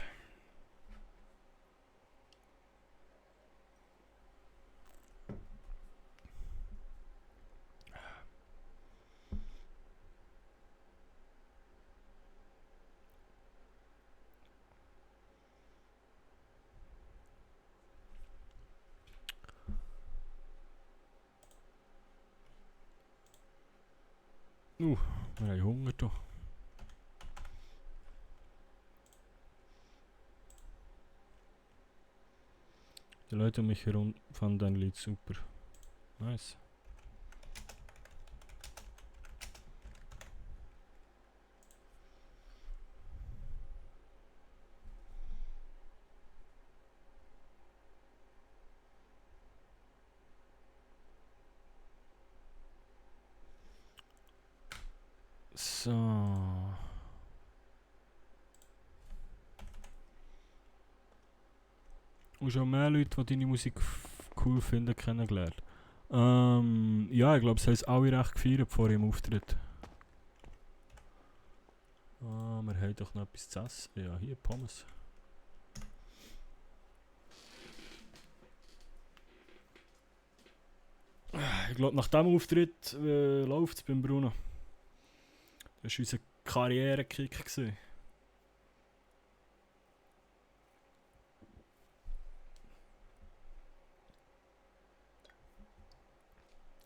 Wir haben Hunger da. Die Leute um mich herum fanden dein Lied super. Nice. So. Und schon mehr Leute, die deine Musik cool finden, kennengelernt. Ja, ich glaube, es haben es alle recht gefeiert vor ihrem Auftritt. Wir haben doch noch etwas zu essen. Ja, hier Pommes. Ich glaube, nach diesem Auftritt läuft es beim Bruno. Das war unser Karrierekick.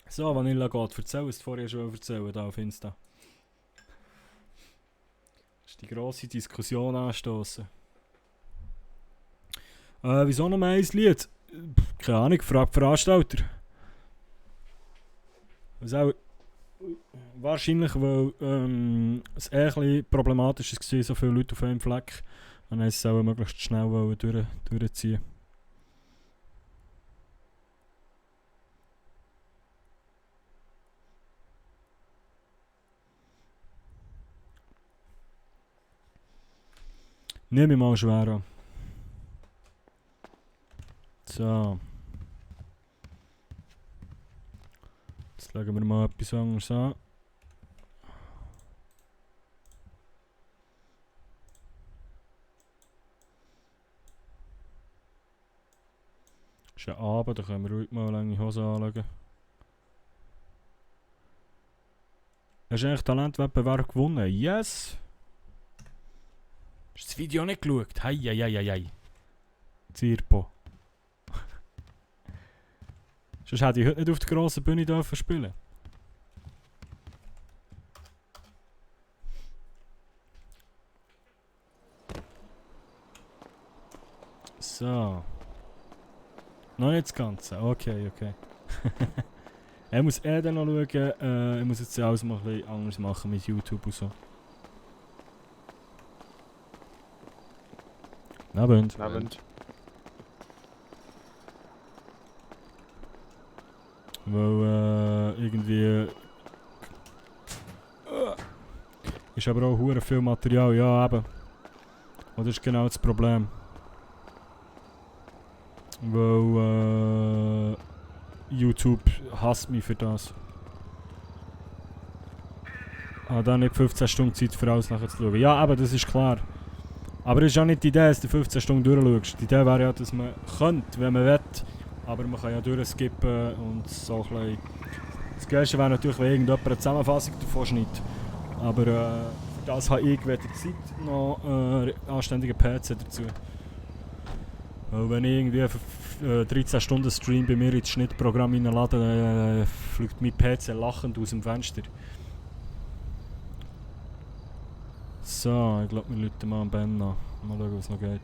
So, Vanilla geht. Erzähl, was du vorher schon erzählt auf Insta. Das ist die grosse Diskussion anstoßen. Wieso noch ein Lied? Keine Ahnung, fragt Veranstalter. Also, wahrscheinlich, weil es eher ein bisschen problematisch war, so viele Leute auf einem Fleck. Und dann es auch möglichst schnell durchziehen. Nehme ich mal schwer an. So. Jetzt legen wir mal etwas anderes an. Es ist ein Abend, da können wir ruhig mal lange Hose anlegen. Hast du eigentlich Talentwettbewerb gewonnen? Yes! Hast du das Video nicht geschaut? Hei. Zirpo. Sonst hätte ich heute nicht auf der grossen Bühne dürfen spielen. So. Noch nicht das Ganze. Okay. Ich muss dann noch schauen. Ich muss jetzt alles mal ein bisschen anders machen mit YouTube und so. Abend. Weil irgendwie ist aber auch hure viel Material, ja eben. Und das ist genau das Problem. Weil YouTube hasst mich für das. Da nicht 15 Stunden Zeit für alles nachher zu schauen. Ja, aber das ist klar. Aber das ist auch nicht die Idee, dass du 15 Stunden durchschaust. Die Idee wäre ja, dass man könnte, wenn man will. Aber man kann ja durchskippen und so ein bisschen. Das Geilste wäre natürlich, wenn irgendjemand eine Zusammenfassung davon schneidet. Aber für das habe ich weder Zeit noch anständigen PC dazu. Weil wenn ich irgendwie für 13 Stunden Stream bei mir ins Schnittprogramm reinlade, dann fliegt mein PC lachend aus dem Fenster. So, ich glaube, wir rufen mal an Ben an. Mal schauen, was noch geht.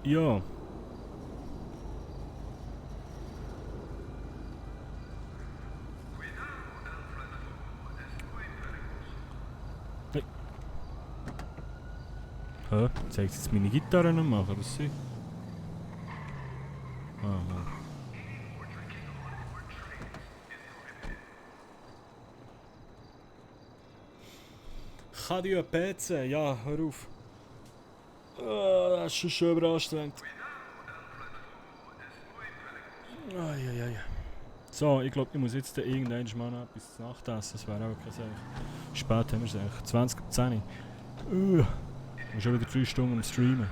Ja. Hey. Hä? Zeigt jetzt meine Gitarre noch machen, oder sie? Aha. Kann die PC? Ja, hör auf. Das ist schon schön anstrengend. So, ich glaube, ich muss jetzt irgendwann mal noch etwas zu Nacht essen. Das wäre auch keine Sache. Spät haben wir es eigentlich. 20 ab 10. Schon wieder 3 Stunden am Streamen.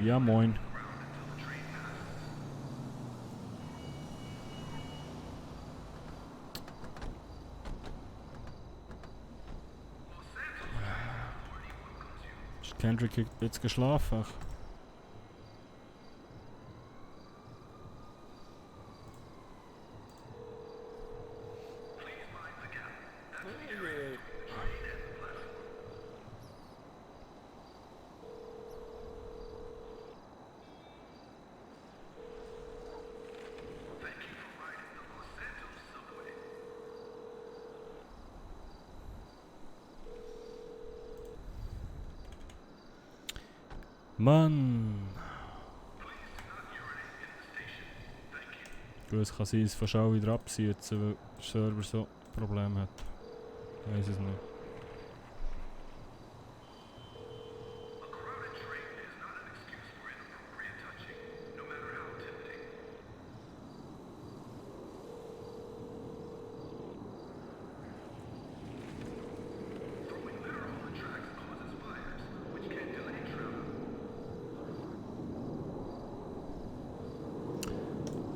Ja, moin. Kendrick hat jetzt geschlafen. Mann! Gut, es kann sein, dass fast alle wieder abziehen, weil der Server so Problem hat. Ich weiß es nicht.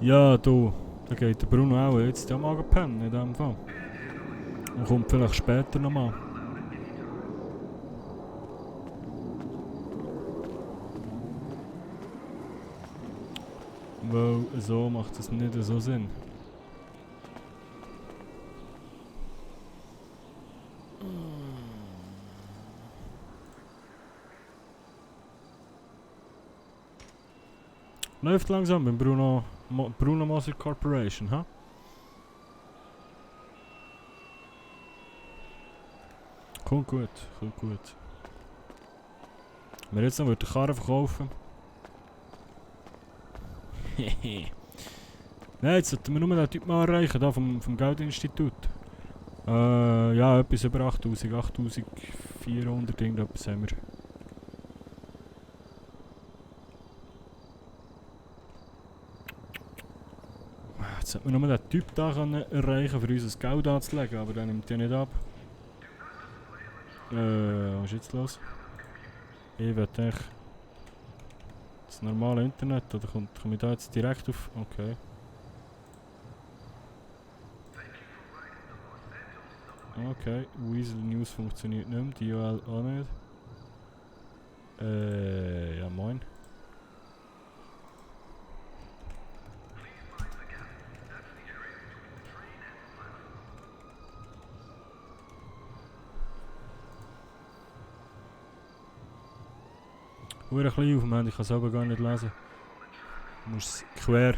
Ja, du, da geht der Bruno auch jetzt am Morgen pennen in dem Fall. Und kommt vielleicht später nochmal. Weil so macht es nicht so Sinn. Läuft langsam beim Bruno Moser Corporation, ha? Kommt gut, kommt gut. Wenn wir jetzt noch die Karre verkaufen. Nein, jetzt sollten wir nur den Typ mal erreichen, da vom Geldinstitut. Ja, etwas über 8400, irgendetwas haben wir. Jetzt sollten wir nur den Typ da erreichen, für uns das Geld anzulegen, aber der nimmt ja nicht ab. Was ist jetzt los? Ich will echt das normale Internet, oder komme ich da jetzt direkt auf? Okay. Okay, Weasel News funktioniert nicht mehr, die UL auch nicht. Ja moin. Ein bisschen aufmachen, ich kann es aber gar nicht lesen. Du musst es quer.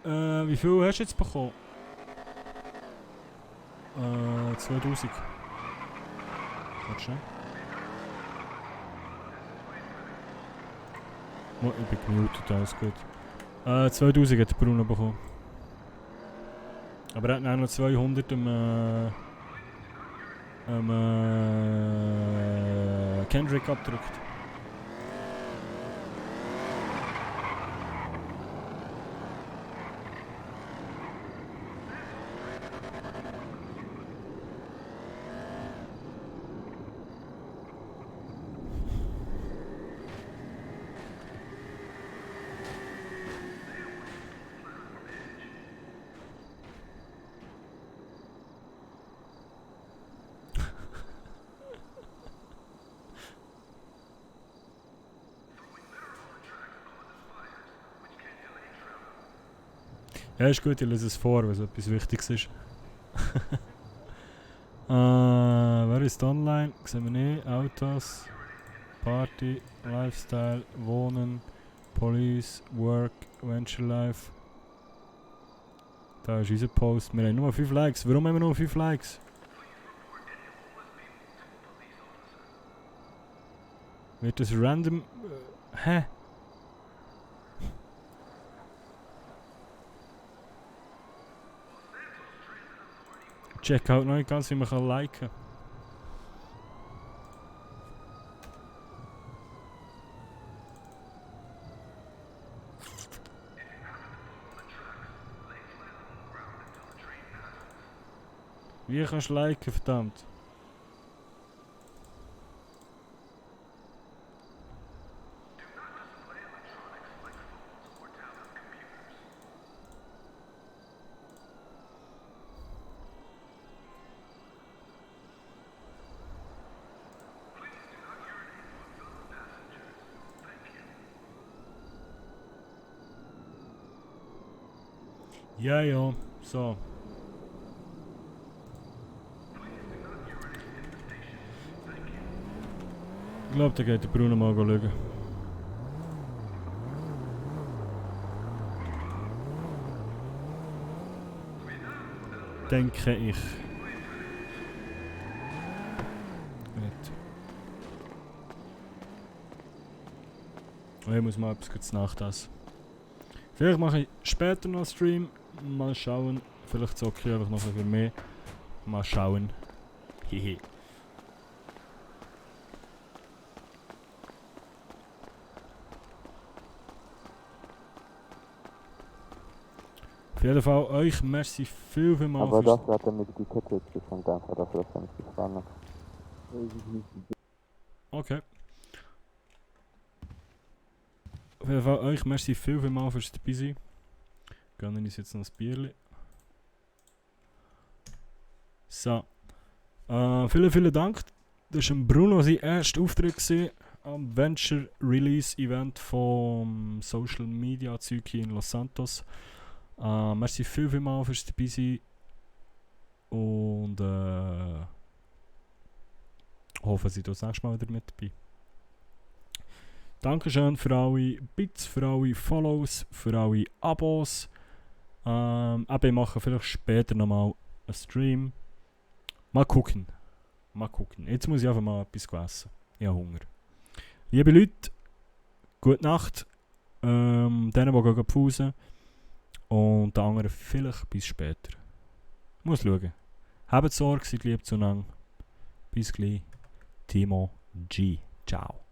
Wie viel hast du jetzt bekommen? 2000. Warte schnell. Oh, ich bin gemutet, alles gut. 2000 hat der Bruno bekommen. Aber er hat auch noch 200 Kendrick abgedrückt. Ja, ist gut, ich lese es vor, weil es etwas Wichtiges ist. Wer ist online? Sehen wir nicht. Autos, Party, Lifestyle, Wohnen, Police, Work, Venture Life. Da ist unser Post. Wir haben nur 5 Likes. Warum haben wir nur 5 Likes? Wird das random... hä? Check out noch nicht ganz, wie man kann liken. Wie kannst du liken, verdammt? Ja, ja, so. Ich glaube, da geht der Bruno mal schauen. Denke ich. Gut. Ich muss mal etwas kurz nachdenken. Vielleicht mache ich später noch einen Stream. Mal schauen. Vielleicht zocke ich einfach noch ein bisschen mehr. Mal schauen. Hehe. Auf jeden Fall euch merci vielmals. Aber das hat er mit die Kette jetzt geschenkt, einfach dafür, dass er nicht gefahren hat. Okay. Auf jeden Fall euch merci vielmals fürs dabei sein. Gönnen uns jetzt noch ein Bierchen. So. Vielen Dank. Das war Bruno sein erster Auftritt gewesen, am Venture Release Event vom Social Media Zeug hier in Los Santos. Merci vielmals fürs dabei sein. Und hoffe, Sie das nächste Mal wieder mit dabei. Dankeschön für alle Bits, für alle Follows, für alle Abos. Ich mache vielleicht später nochmal einen Stream. Mal gucken. Jetzt muss ich einfach mal etwas essen. Ich habe Hunger. Liebe Leute, gute Nacht. Denen, die pfusen. Und den anderen vielleicht bis später. Ich muss schauen. Habt Sorge, seid lieb zueinander. Bis gleich. Timo G. Ciao.